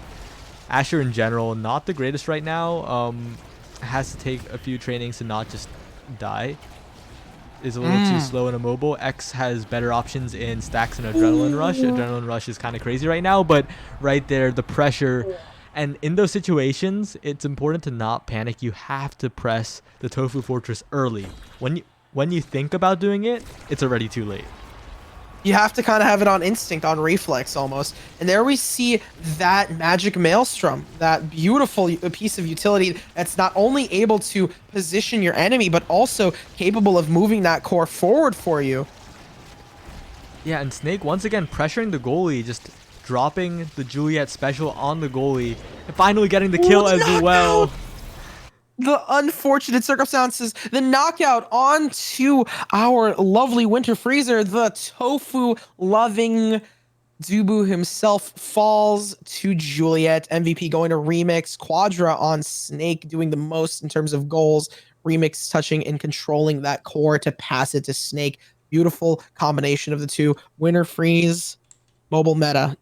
Asher in general, not the greatest right now. Has to take a few trainings to not just die. Is a little too slow and immobile. X has better options in Stacks and Adrenaline Rush. Adrenaline Rush is kind of crazy right now, but right there, the pressure. And in those situations, it's important to not panic. You have to press the Tofu Fortress early. When you think about doing it, it's already too late. You have to kind of have it on instinct, on reflex almost. And there we see that magic maelstrom, that beautiful piece of utility that's not only able to position your enemy, but also capable of moving that core forward for you. Yeah, and Snake once again pressuring the goalie, just dropping the Juliet special on the goalie, and finally getting the kill as well. The unfortunate circumstances, the knockout onto our lovely Winter Freezer, the tofu-loving Dubu himself falls to Juliet. MVP going to Remix. Quadra on Snake doing the most in terms of goals. Remix touching and controlling that core to pass it to Snake. Beautiful combination of the two. Winter Freeze, mobile meta.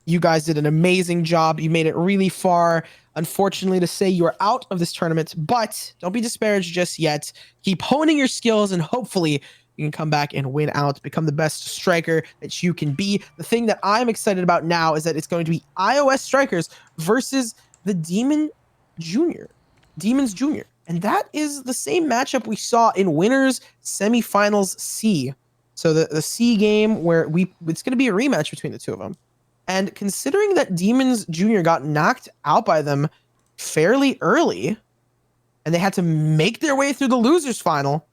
You guys did an amazing job. You made it really far. Unfortunately to say, you are out of this tournament, but don't be disparaged just yet. Keep honing your skills and hopefully you can come back and win out, become the best striker that you can be. The thing that I'm excited about now is that it's going to be iOS strikers versus the Demons Jr. And that is the same matchup we saw in Winners Semifinals C. So the C game where it's going to be a rematch between the two of them. And considering that Demons Jr. got knocked out by them fairly early, and they had to make their way through the losers final,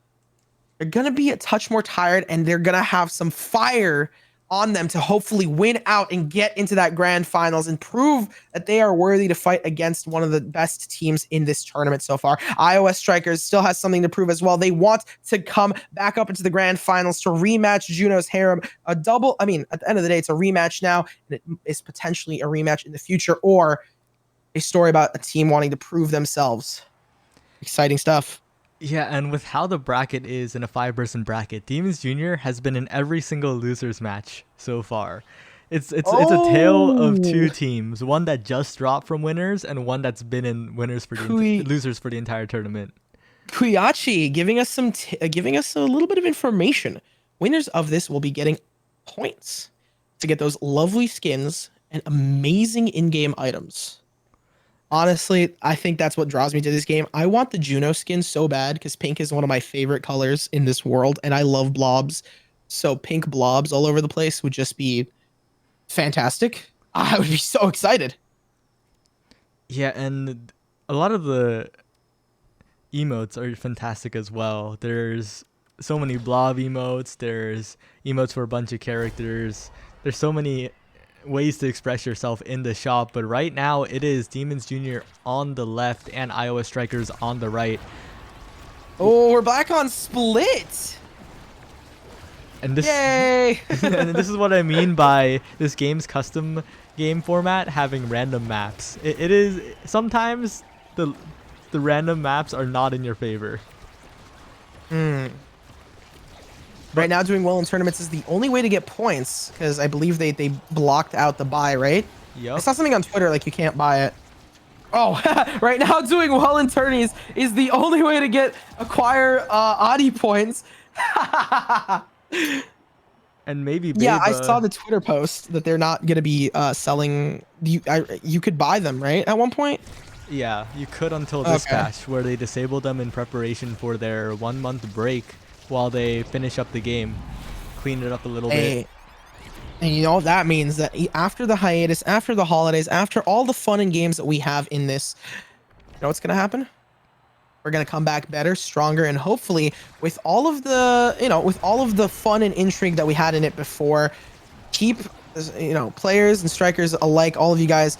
they're going to be a touch more tired, and they're going to have some fire on them to hopefully win out and get into that grand finals and prove that they are worthy to fight against one of the best teams in this tournament so far. iOS Strikers still has something to prove as well. They want to come back up into the grand finals to rematch Juno's Harem. At the end of the day, it's a rematch now, and it is potentially a rematch in the future, or a story about a team wanting to prove themselves. Exciting stuff. Yeah, and with how the bracket is in a 5-person bracket, Demons Jr. has been in every single losers match so far. It's a tale of two teams, one that just dropped from winners and one that's been in winners for losers for the entire tournament. Kuyachi giving us giving us a little bit of information. Winners of this will be getting points to get those lovely skins and amazing in-game items. Honestly, I think that's what draws me to this game. I want the Juno skin so bad because pink is one of my favorite colors in this world, and I love blobs. So pink blobs all over the place would just be fantastic. I would be so excited. Yeah, and a lot of the emotes are fantastic as well. There's so many blob emotes. There's emotes for a bunch of characters. There's so many ways to express yourself in the shop, but right now it is Demons Jr. on the left and iOS Strikers on the right. Oh, we're back on split. And this, yay! and this is what I mean by this game's custom game format having random maps. It is sometimes the random maps are not in your favor. Right now, doing well in tournaments is the only way to get points, because I believe they blocked out the buy, right? Yep. I saw something on Twitter like you can't buy it. Oh, right now doing well in tourneys is the only way to acquire Audi points. And maybe yeah, I saw the Twitter post that they're not going to be selling. You could buy them, right, at one point? Yeah, you could until this patch where they disabled them in preparation for their 1-month break while they finish up the game, clean it up a little bit. And you know what that means? That after the hiatus, after the holidays, after all the fun and games that we have in this, you know what's going to happen? We're going to come back better, stronger, and hopefully with all of the fun and intrigue that we had in it before, keep, players and strikers alike, all of you guys,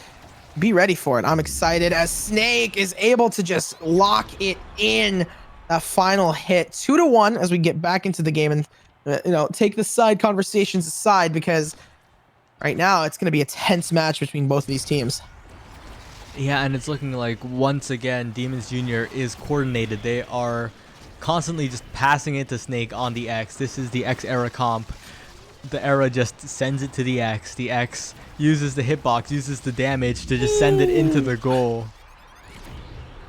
be ready for it. I'm excited as Snake is able to just lock it in. That final hit, 2-1 as we get back into the game, and take the side conversations aside, because right now it's going to be a tense match between both of these teams. Yeah, and it's looking like once again Demons Jr. is coordinated. They are constantly just passing it to Snake on the X. This is the X era comp. The era just sends it to the X. The X uses the hitbox, uses the damage to just send it into the goal.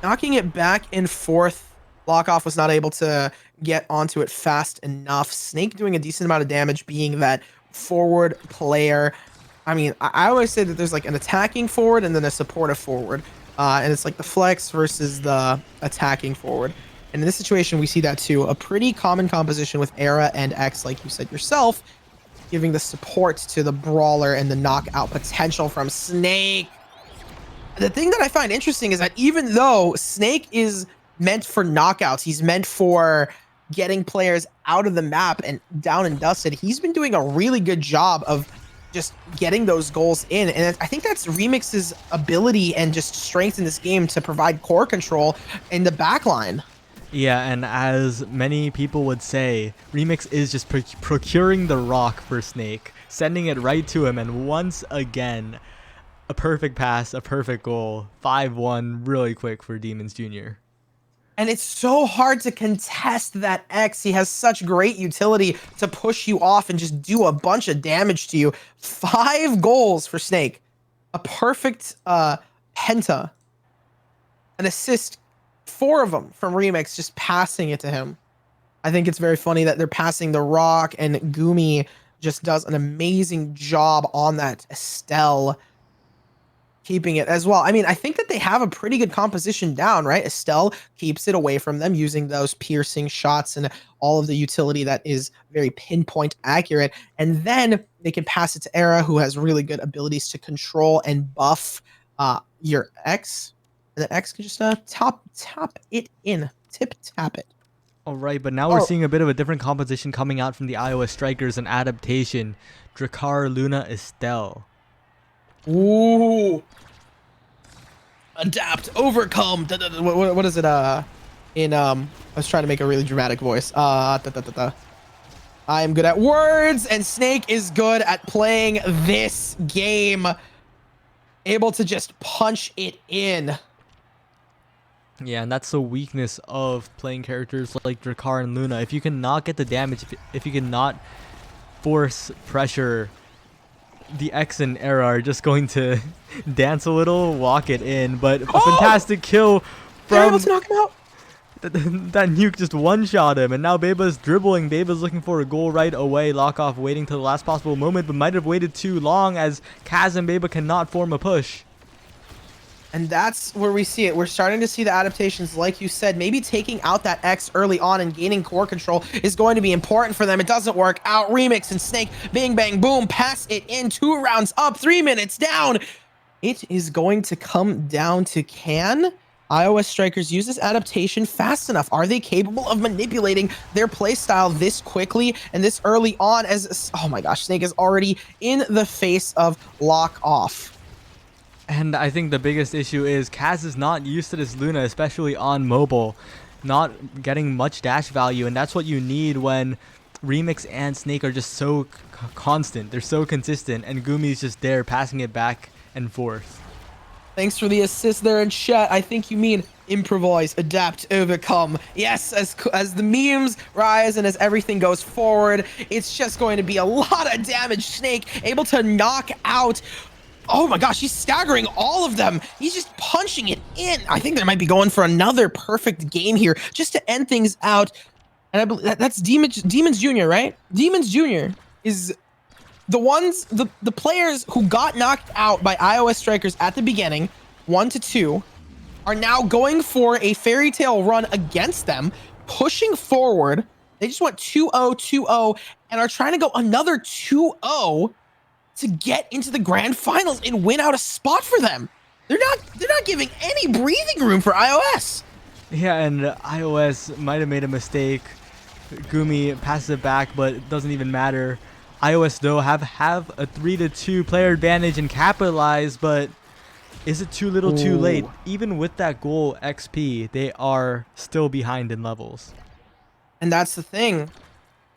Knocking it back and forth. Lockoff was not able to get onto it fast enough. Snake doing a decent amount of damage, being that forward player. I mean, I always say that there's like an attacking forward and then a supportive forward. And it's like the flex versus the attacking forward. And in this situation, we see that too. A pretty common composition with Era and X, like you said yourself, giving the support to the brawler and the knockout potential from Snake. The thing that I find interesting is that even though Snake is meant for knockouts, he's meant for getting players out of the map and down and dusted, he's been doing a really good job of just getting those goals in. And I think that's Remix's ability and just strength in this game to provide core control in the backline. Yeah, and as many people would say, Remix is just procuring the rock for Snake, sending it right to him, and once again, a perfect pass, a perfect goal. 5-1 really quick for Demons Jr. And it's so hard to contest that X. He has such great utility to push you off and just do a bunch of damage to you. 5 goals for Snake. A perfect penta. An assist. 4 of them from Remix, just passing it to him. I think it's very funny that they're passing the rock, and Gumi just does an amazing job on that. Estelle keeping it as well. I mean, I think that they have a pretty good composition down, right? Estelle keeps it away from them using those piercing shots and all of the utility that is very pinpoint accurate. And then they can pass it to Era, who has really good abilities to control and buff your X. And then X can just tap it in. Tap it. All right, but now we're seeing a bit of a different composition coming out from the iOS Strikers, an adaptation. Drakkar, Luna, Estelle. Ooh. Adapt, overcome. What is it? I was trying to make a really dramatic voice. I am good at words, and Snake is good at playing this game. Able to just punch it in. Yeah, and that's the weakness of playing characters like Drakkar and Luna. If you cannot get the damage, if you cannot force pressure, the X and Era are just going to dance a little, walk it in. But a fantastic kill They're able from... to knock him out. That nuke just one-shot him, and now Beba's dribbling. Beba's looking for a goal right away. Lockoff waiting till the last possible moment, but might have waited too long as Kaz and Beba cannot form a push. And that's where we see it. We're starting to see the adaptations, like you said. Maybe taking out that X early on and gaining core control is going to be important for them. It doesn't work out. Remix and Snake, bing, bang, boom, pass it in. 2 rounds up, 3 minutes down. It is going to come down to, can iOS Strikers use this adaptation fast enough? Are they capable of manipulating their playstyle this quickly and this early on? As, oh my gosh, Snake is already in the face of Lock Off. And I think the biggest issue is Kaz is not used to this Luna, especially on mobile, not getting much dash value, and that's what you need when Remix and Snake are just so constant. They're so consistent, and Gumi's just there passing it back and forth. Thanks for the assist there in chat. I think you mean improvise, adapt, overcome. Yes, as the memes rise and as everything goes forward, it's just going to be a lot of damage. Snake able to knock out... Oh my gosh, he's staggering all of them. He's just punching it in. I think they might be going for another perfect game here just to end things out. And I believe that's Demons Jr., right? Demons Jr. is the players who got knocked out by iOS Strikers at the beginning, 1-2, are now going for a fairy tale run against them, pushing forward. They just went 2-0, 2-0, and are trying to go another 2-0 to get into the grand finals and win out a spot for them. They're not giving any breathing room for iOS. Yeah, and iOS might have made a mistake. Gumi passes it back, but it doesn't even matter. iOS though have a 3-2 player advantage and capitalize, but is it too little too late? Even with that goal XP, they are still behind in levels. And that's the thing.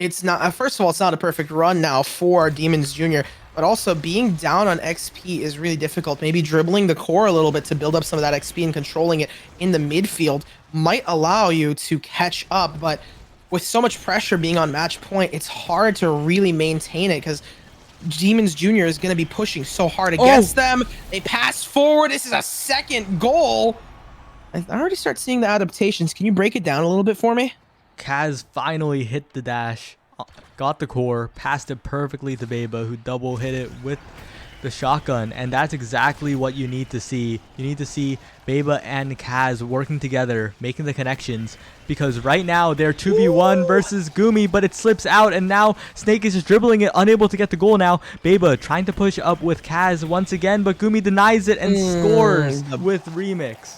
It's not, first of all, it's not a perfect run now for Demons Jr., but also being down on XP is really difficult. Maybe dribbling the core a little bit to build up some of that XP and controlling it in the midfield might allow you to catch up, but with so much pressure being on match point, it's hard to really maintain it because Demons Jr. is going to be pushing so hard against them. They pass forward. This is a second goal. I already start seeing the adaptations. Can you break it down a little bit for me? Kaz finally hit the dash, got the core, passed it perfectly to Beba, who double hit it with the shotgun, and that's exactly what you need to see. You need to see Beba and Kaz working together, making the connections, because right now they're 2v1 versus Gumi, but it slips out, and now Snake is just dribbling it, unable to get the goal now. Beba trying to push up with Kaz once again, but Gumi denies it and scores with Remix.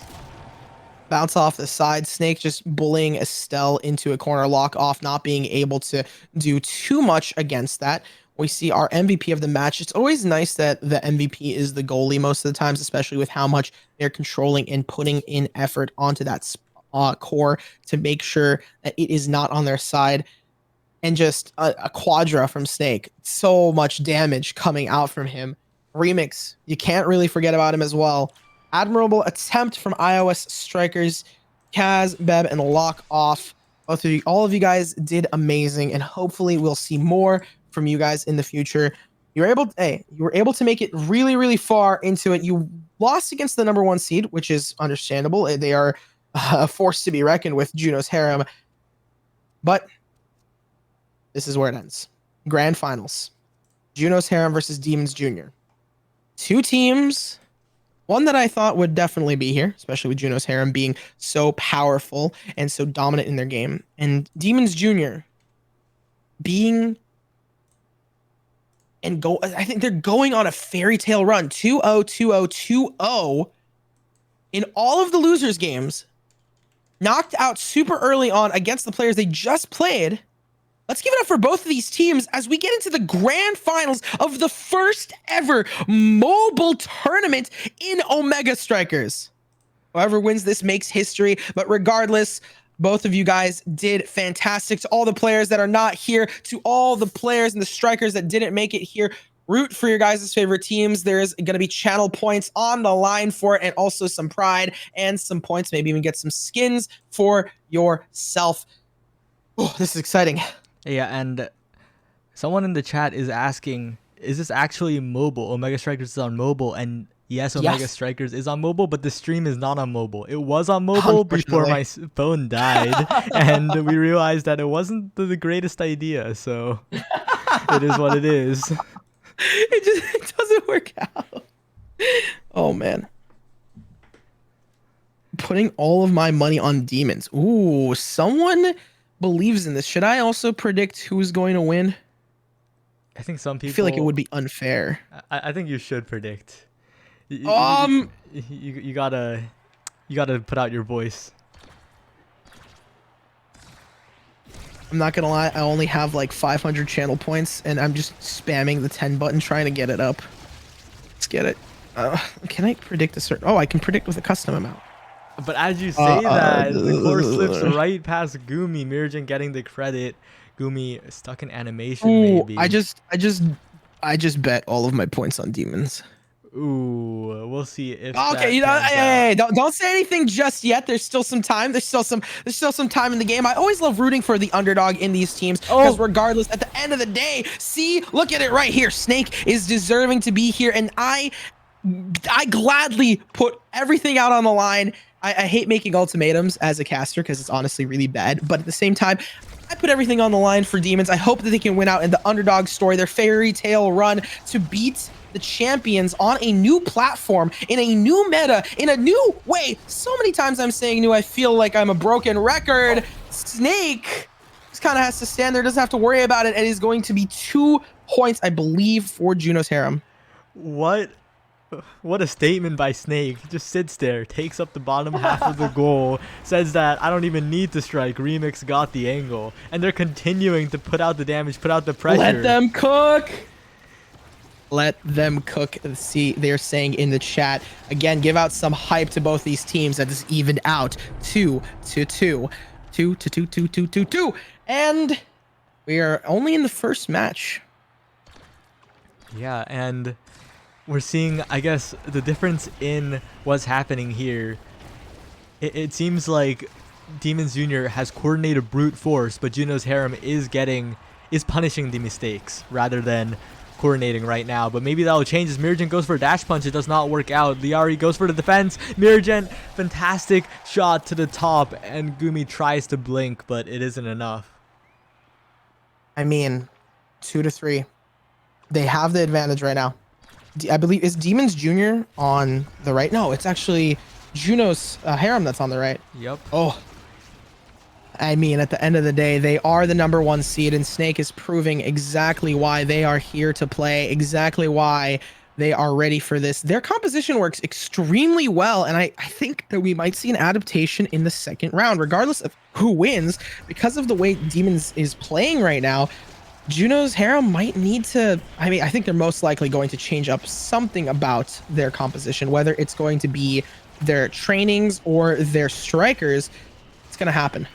Bounce off the side. Snake just bullying Estelle into a corner, lock off, not being able to do too much against that. We see our MVP of the match. It's always nice that the MVP is the goalie most of the times, especially with how much they're controlling and putting in effort onto that core to make sure that it is not on their side. And just a quadra from Snake. So much damage coming out from him. Remix, you can't really forget about him as well. Admirable attempt from iOS strikers, Kaz, Beb, and Lock Off. Both of you, all of you guys did amazing, and hopefully we'll see more from you guys in the future. You were able to make it really, really far into it. You lost against the #1 seed, which is understandable. They are a force to be reckoned with, Juno's Harem. But this is where it ends. Grand Finals. Juno's Harem versus Demons Jr. Two teams. One that I thought would definitely be here, especially with Juno's Harem being so powerful and so dominant in their game. And Demons Jr. being and go. I think they're going on a fairy tale run. 2-0, 2-0, 2-0 in all of the losers games. Knocked out super early on against the players they just played. Let's give it up for both of these teams as we get into the grand finals of the first ever mobile tournament in Omega Strikers. Whoever wins this makes history, but regardless, both of you guys did fantastic. To all the players that are not here, to all the players and the strikers that didn't make it here, root for your guys' favorite teams. There's going to be channel points on the line for it, and also some pride and some points, maybe even get some skins for yourself. Oh, this is exciting. Yeah, and someone in the chat is asking, is this actually mobile? Omega Strikers is on mobile, and yes, Omega Strikers is on mobile, but the stream is not on mobile. It was on mobile before my phone died, and we realized that it wasn't the greatest idea, so it is what it is. It doesn't work out. Oh, man. Putting all of my money on Demons. Ooh, someone believes in this. Should I also predict who's going to win? I think some people. I feel like it would be unfair. I think you should predict. You gotta put out your voice. I'm not gonna lie. I only have like 500 channel points, and I'm just spamming the 10 button trying to get it up. Let's get it. Can I predict a certain? Oh, I can predict with a custom amount. But as you say that, the core slips right past Gumi. Mirjin getting the credit. Gumi stuck in animation. Ooh, maybe. I just bet all of my points on Demons. Ooh, we'll see if. Okay, hey, don't say anything just yet. There's still some time. There's still some time in the game. I always love rooting for the underdog in these teams because regardless, at the end of the day, see, look at it right here. Snake is deserving to be here, and I gladly put everything out on the line. I hate making ultimatums as a caster because it's honestly really bad, but at the same time, I put everything on the line for Demons. I hope that they can win out in the underdog story, their fairy tale run to beat the champions on a new platform, in a new meta, in a new way. So many times I'm saying new, I feel like I'm a broken record. Snake just kind of has to stand there, doesn't have to worry about it, and is going to be 2 points, I believe, for Juno's Harem. What a statement by Snake. He just sits there, takes up the bottom half of the goal, says that I don't even need to strike. Remix got the angle. And they're continuing to put out the damage, put out the pressure. Let them cook. Let them cook. See, they're saying in the chat. Again, give out some hype to both these teams that is evened out. 2-2. 2-2. And We are only in the first match. Yeah, and we're seeing, I guess, the difference in what's happening here. It seems like Demons Jr. has coordinated brute force, but Juno's Harem is punishing the mistakes rather than coordinating right now. But maybe that'll change as Miragen goes for a dash punch. It does not work out. Liari goes for the defense. Miragen, fantastic shot to the top, and Gumi tries to blink, but it isn't enough. I mean, 2-3. They have the advantage right now. I believe is Demons Jr. on the right. No, it's actually Juno's Harem that's on the right. Yep. Oh, I mean, at the end of the day, they are the #1 seed, and Snake is proving exactly why they are here to play, exactly why they are ready for this. Their composition works extremely well, and I think that we might see an adaptation in the second round, regardless of who wins, because of the way Demons is playing right now. Juno's Harem might need to, I mean, I think they're most likely going to change up something about their composition, whether it's going to be their trainings or their strikers. It's going to happen.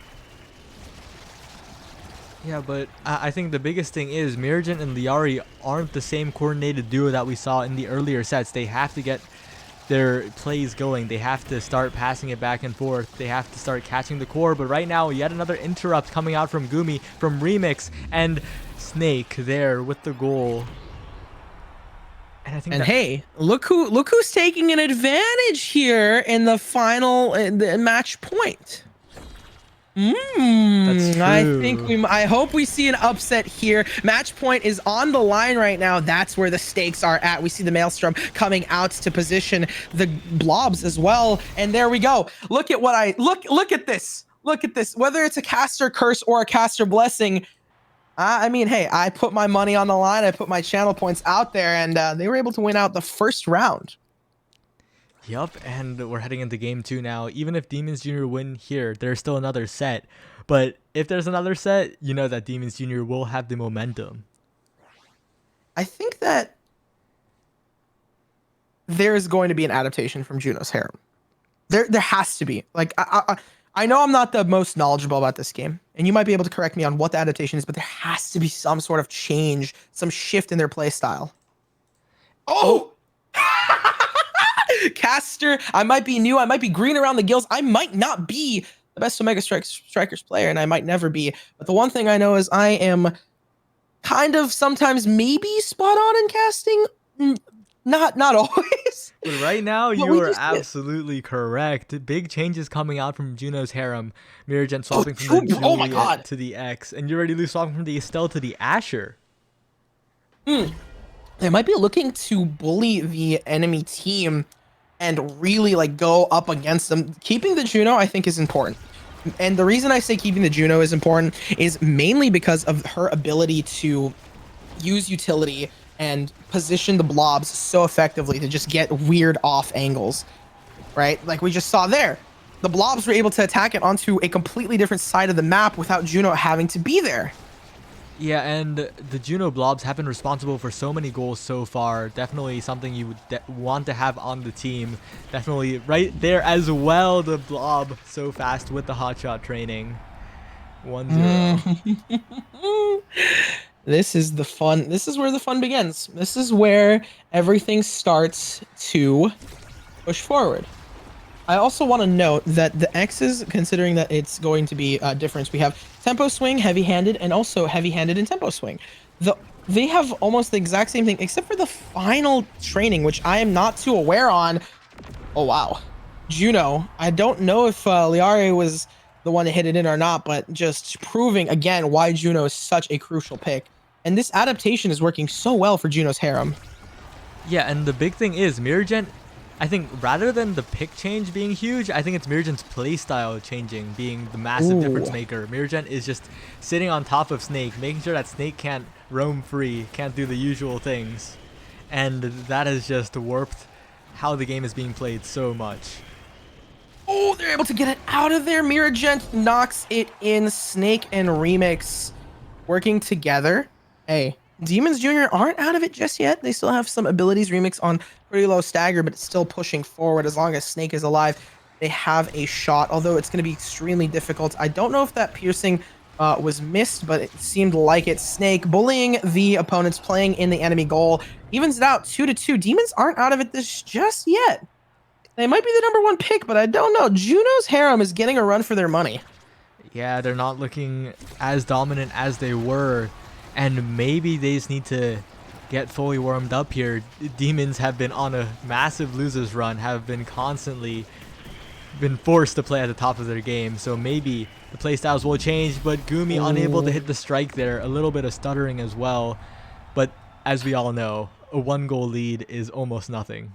Yeah, but I think the biggest thing is Miragen and Liari aren't the same coordinated duo that we saw in the earlier sets. They have to get their plays going. They have to start passing it back and forth. They have to start catching the core. But right now, yet another interrupt coming out from Gumi, from Remix, and Snake there with the goal. And I think hey, look who's taking an advantage here in the final the match point. That's true. I hope we see an upset here. Match point is on the line right now. That's where the stakes are at. We see the Maelstrom coming out to position the blobs as well. And there we go. Look at what look at this. Look at this. Whether it's a caster curse or a caster blessing, I mean, hey, I put my money on the line. I put my channel points out there, and they were able to win out the first round. Yup, and we're heading into game 2 now. Even if Demons Jr. win here, there's still another set. But if there's another set, you know that Demons Jr. will have the momentum. I think that there's going to be an adaptation from Juno's Harem. There has to be. Like, I know I'm not the most knowledgeable about this game, and you might be able to correct me on what the adaptation is, but there has to be some sort of change, some shift in their play style. Oh! Caster, I might be new, I might be green around the gills, I might not be the best Omega Strikers player, and I might never be, but the one thing I know is I am kind of sometimes maybe spot on in casting, not always. But right now, you are absolutely correct. Big changes coming out from Juno's Harem. Miragen swapping from the Juliet to the X, and you're already swapping from the Estelle to the Asher. They might be looking to bully the enemy team and really like go up against them. Keeping the Juno, I think, is important. And the reason I say keeping the Juno is important is mainly because of her ability to use utility and position the blobs so effectively to just get weird off angles, right? Like we just saw there. The blobs were able to attack it onto a completely different side of the map without Juno having to be there. Yeah, and the Juno blobs have been responsible for so many goals so far. Definitely something you would want to have on the team. Definitely right there as well, the blob so fast with the hotshot training. 1-0. This is the fun. This is where the fun begins. This is where everything starts to push forward. I also want to note that the X's, considering that it's going to be a difference, we have tempo swing, heavy-handed, and also heavy-handed and tempo swing. They have almost the exact same thing, except for the final training, which I am not too aware on. Oh, wow. Juno. I don't know if Liari was the one that hit it in or not, but just proving, again, why Juno is such a crucial pick. And this adaptation is working so well for Juno's Harem. Yeah, and the big thing is Miragen, I think rather than the pick change being huge, I think it's Miragen's playstyle changing being the massive difference maker. Miragen is just sitting on top of Snake, making sure that Snake can't roam free, can't do the usual things. And that has just warped how the game is being played so much. Oh, they're able to get it out of there. Miragen knocks it in. Snake and Remix working together. Hey, Demons Jr. aren't out of it just yet. They still have some abilities. Remix on pretty low stagger, but it's still pushing forward. As long as Snake is alive, they have a shot, although it's going to be extremely difficult. I don't know if that piercing was missed, but it seemed like it. Snake bullying the opponents, playing in the enemy goal. Evens it out 2-2. Demons aren't out of it this just yet. They might be the #1 pick, but I don't know. Juno's Harem is getting a run for their money. Yeah, they're not looking as dominant as they were, and maybe they just need to get fully warmed up here. Demons have been on a massive losers run, have been constantly been forced to play at the top of their game, so maybe the playstyles will change, but Gumi unable to hit the strike there, a little bit of stuttering as well, but as we all know, a 1-goal lead is almost nothing.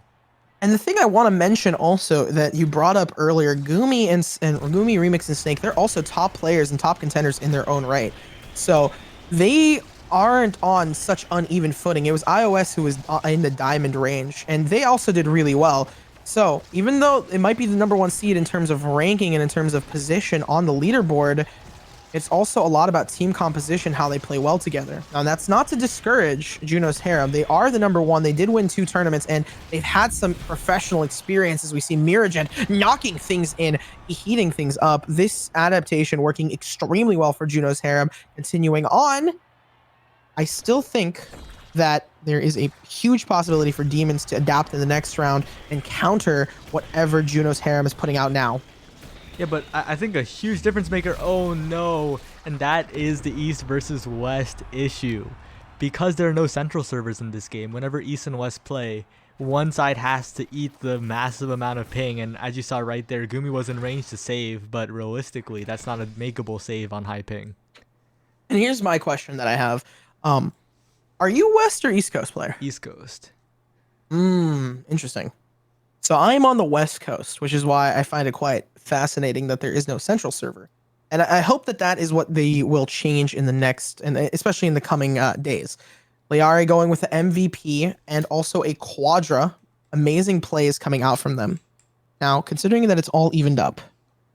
And the thing I want to mention also that you brought up earlier, Gumi and Gumi Remix and Snake, they're also top players and top contenders in their own right. So they aren't on such uneven footing. It was iOS who was in the diamond range, and they also did really well. So even though it might be the #1 seed in terms of ranking and in terms of position on the leaderboard, it's also a lot about team composition, how they play well together. Now, that's not to discourage Juno's Harem. They are the #1. They did win 2 tournaments, and they've had some professional experiences. We see Miragen knocking things in, heating things up. This adaptation working extremely well for Juno's Harem. Continuing on, I still think that there is a huge possibility for Demons to adapt in the next round and counter whatever Juno's Harem is putting out now. Yeah, but I think a huge difference maker, oh no, and that is the East versus West issue. Because there are no central servers in this game, whenever East and West play, one side has to eat the massive amount of ping, and as you saw right there, Gumi was in range to save, but realistically, that's not a makeable save on high ping. And here's my question that I have. Are you West or East Coast player? East Coast. Interesting. So I'm on the West Coast, which is why I find it quite fascinating that there is no central server. And I hope that that is what they will change in the next, and especially in the coming days. Liari going with the MVP and also a Quadra. Amazing plays coming out from them. Now, considering that it's all evened up,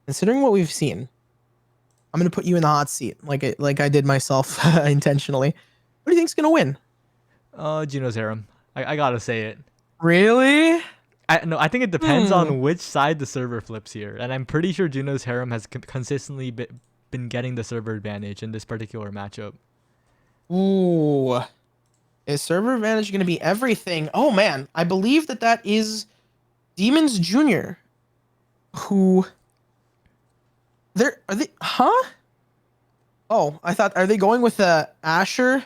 considering what we've seen, I'm going to put you in the hot seat like I did myself intentionally. Who do you think's going to win? Juno's Harem. I gotta say it. Really? I think it depends on which side the server flips here, and I'm pretty sure Juno's Harem has consistently been getting the server advantage in this particular matchup. Ooh. Is server advantage going to be everything? Oh man, I believe that is Demons Jr. Who... Are they... Huh? Oh, I thought... Are they going with Asher?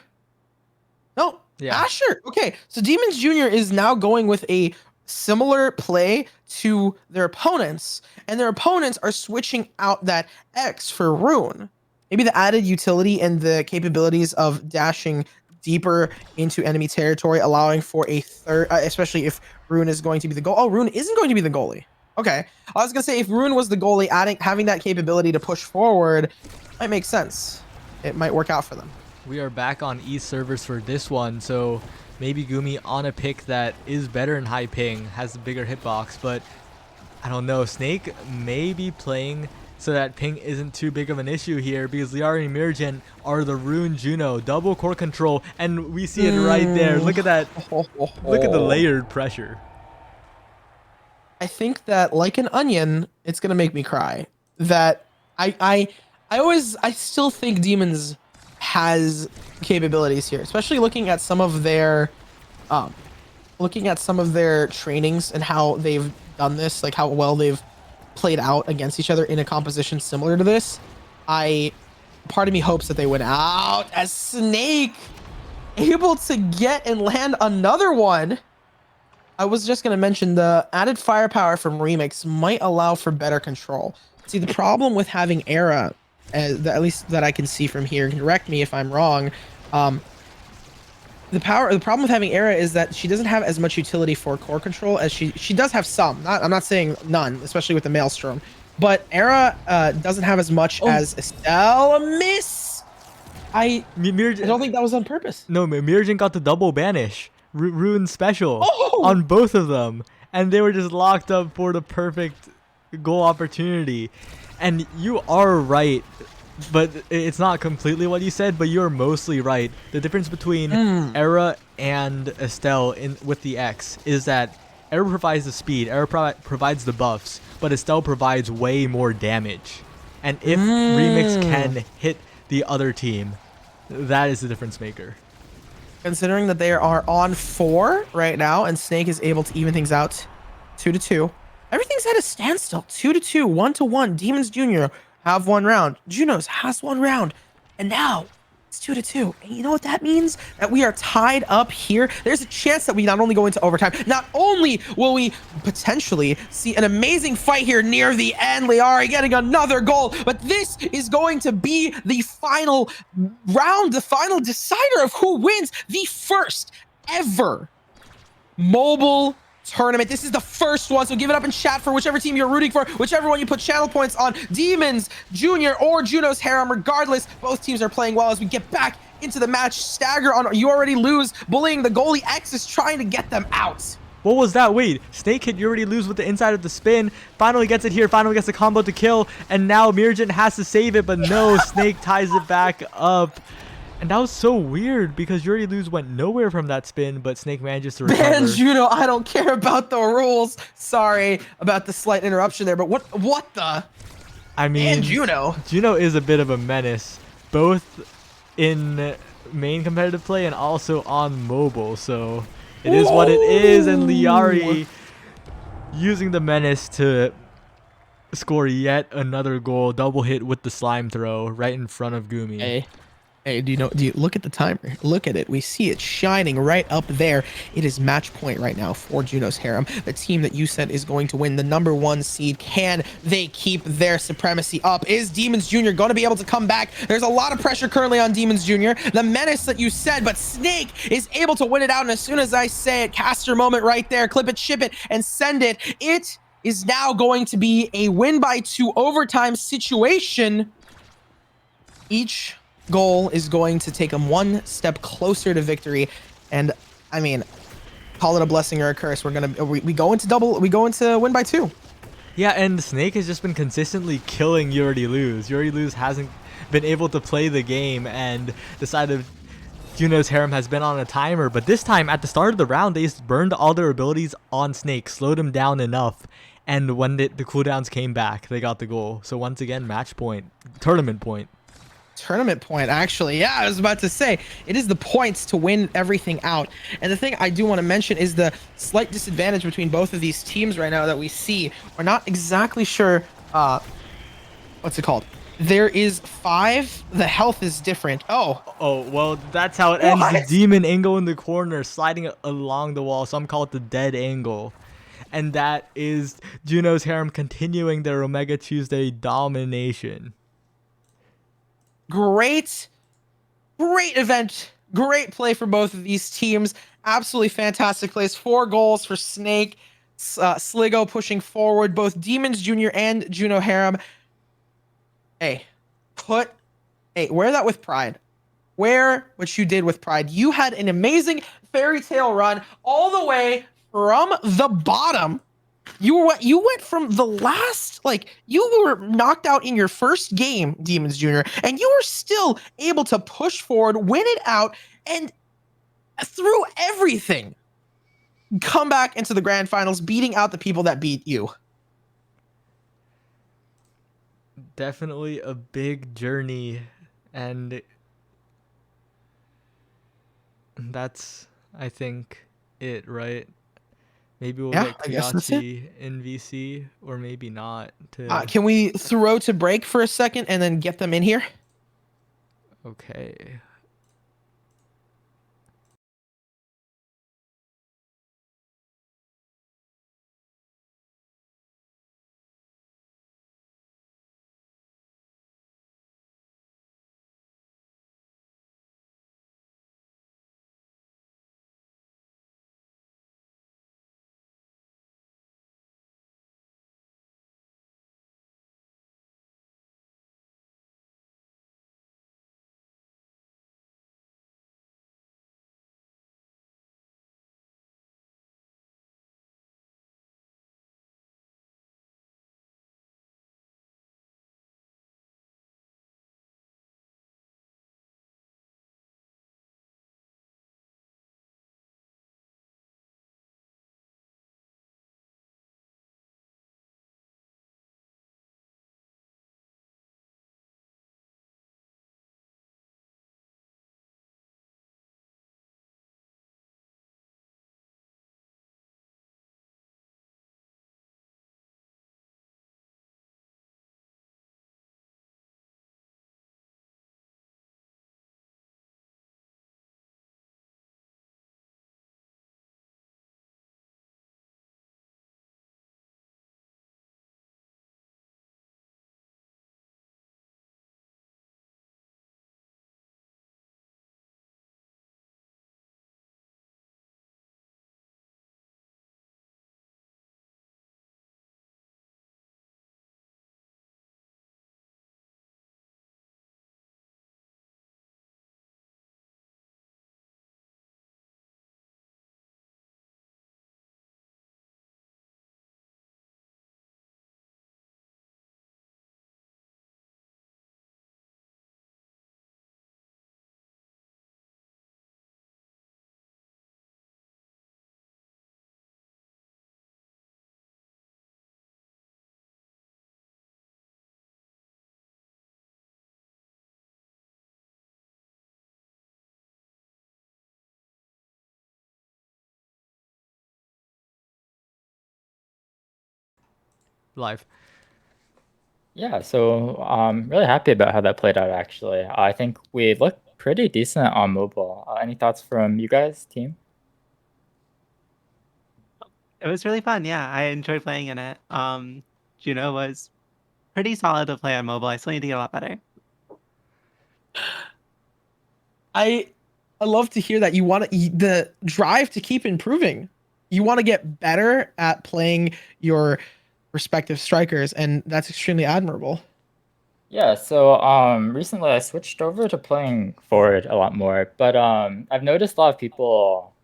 No, yeah. Asher. Okay, so Demons Jr. is now going with a similar play to their opponents, and their opponents are switching out that X for Rune. Maybe the added utility and the capabilities of dashing deeper into enemy territory, allowing for a third, especially if Rune is going to be the goal. Oh, Rune isn't going to be the goalie. Okay, I was gonna say if Rune was the goalie, having that capability to push forward might make sense. It might work out for them. We are back on East servers for this one, so maybe Gumi on a pick that is better in high ping, has a bigger hitbox, but I don't know. Snake may be playing so that ping isn't too big of an issue here, because Liari and Miragen are the Rune Juno, double core control, and we see it right there. Look at that. Look at the layered pressure. I think that, like an onion, it's gonna make me cry. That I still think Demons has capabilities here, especially looking at some of their trainings and how they've done this, like how well they've played out against each other in a composition similar to this. Part of me hopes that they win out, as Snake able to get and land another one. I was just going to mention the added firepower from Remix might allow for better control. See, the problem with having Era, at least that I can see from here, correct me if I'm wrong, the problem with having Era is that she doesn't have as much utility for core control as she does have some. I'm not saying none, especially with the Maelstrom, but Era doesn't have as much as Estelle. A miss. I don't think that was on purpose. No, Miragen got the double banish. Rune special on both of them, and they were just locked up for the perfect goal opportunity. And you are right, but it's not completely what you said, but you're mostly right. The difference between Era and Estelle with the X is that Era provides the speed, Era provides the buffs, but Estelle provides way more damage. And if Remix can hit the other team. That is the difference maker. Considering that they are on 4 right now, and Snake is able to even things out 2-2. Everything's at a standstill. 2-2, 1-1. Demons Jr. have 1 round. Junos has 1 round. And now it's 2-2. And you know what that means? That we are tied up here. There's a chance that we not only go into overtime, not only will we potentially see an amazing fight here near the end, Liari getting another goal, but this is going to be the final round, the final decider of who wins the first ever mobile tournament. This is the first one, so give it up in chat for whichever team you're rooting for, whichever one you put channel points on, Demons Junior or Juno's Harem. Regardless, both teams are playing well as we get back into the match. Stagger on You Already Lose, bullying the goalie. X is trying to get them out. What was that? Wait, Snake hit You Already Lose with the inside of the spin. Finally gets it here. Finally gets the combo to kill. And now Mirjin has to save it, but no, Snake ties it back up. And that was so weird because You Already Lose went nowhere from that spin, but Snake manages to recover. Man, Juno, I don't care about the rules. Sorry about the slight interruption there, but what the? I mean, Man, Juno is a bit of a menace, both in main competitive play and also on mobile. So it is what it is, and Liari using the menace to score yet another goal, double hit with the slime throw right in front of Gumi. Hey, do you look at the timer? Look at it. We see it shining right up there. It is match point right now for Juno's Harem. The team that you said is going to win the #1 seed. Can they keep their supremacy up? Is Demons Jr. going to be able to come back? There's a lot of pressure currently on Demons Jr. The menace that you said, but Snake is able to win it out. And as soon as I say it, caster moment right there, clip it, ship it, and send it. It is now going to be a win by 2 overtime situation. Each goal is going to take them 1 step closer to victory, and I mean, call it a blessing or a curse. We go into win by 2. Yeah, and Snake has just been consistently killing You Already Lose. You Already Lose hasn't been able to play the game, and the side of Juno's Harem has been on a timer, but this time at the start of the round they just burned all their abilities on Snake, slowed him down enough, and when the cooldowns came back they got the goal. So once again, match point, tournament point. Tournament point, actually. Yeah, I was about to say, it is the points to win everything out. And the thing I do want to mention is the slight disadvantage between both of these teams right now that we see. We're not exactly sure, what's it called? There is 5. The health is different. Oh, well, that's how it ends. The demon angle in the corner, sliding along the wall. Some call it the dead angle. And that is Juno's Harem continuing their Omega Tuesday domination. Great event. Great play for both of these teams. Absolutely fantastic plays. 4 goals for Snake. Sligo pushing forward. Both Demons Jr. and Juno Harem. Hey, wear that with pride. Wear what you did with pride. You had an amazing fairy tale run all the way from the bottom. You went from the last, like, you were knocked out in your first game, Demons Jr., and you were still able to push forward, win it out, and through everything, come back into the grand finals, beating out the people that beat you. Definitely a big journey, and that's, I think, it, right? Maybe we'll get Kyachi in VC, or maybe not. Can we throw to break for a second and then get them in here? Okay. live. Yeah, so I'm really happy about how that played out, actually. I think we looked pretty decent on mobile. Any thoughts from you guys, team? It was really fun. Yeah, I enjoyed playing in it. Juno was pretty solid to play on mobile. I still need to get a lot better. I I love to hear that you want the drive to keep improving. You want to get better at playing your respective strikers, and that's extremely admirable. Yeah, so recently I switched over to playing forward a lot more, but I've noticed a lot of people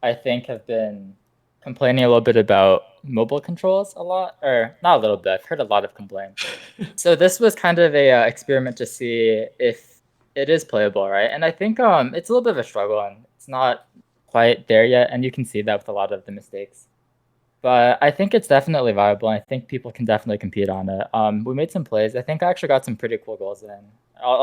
I think have been complaining a little bit about mobile controls a lot, or not a little bit. I've heard a lot of complaints. So this was kind of a experiment to see if it is playable, right? And I think it's a little bit of a struggle, and it's not quite there yet, and you can see that with a lot of the mistakes. But I think it's definitely viable, and I think people can definitely compete on it. We made some plays. I think I actually got some pretty cool goals in. I'll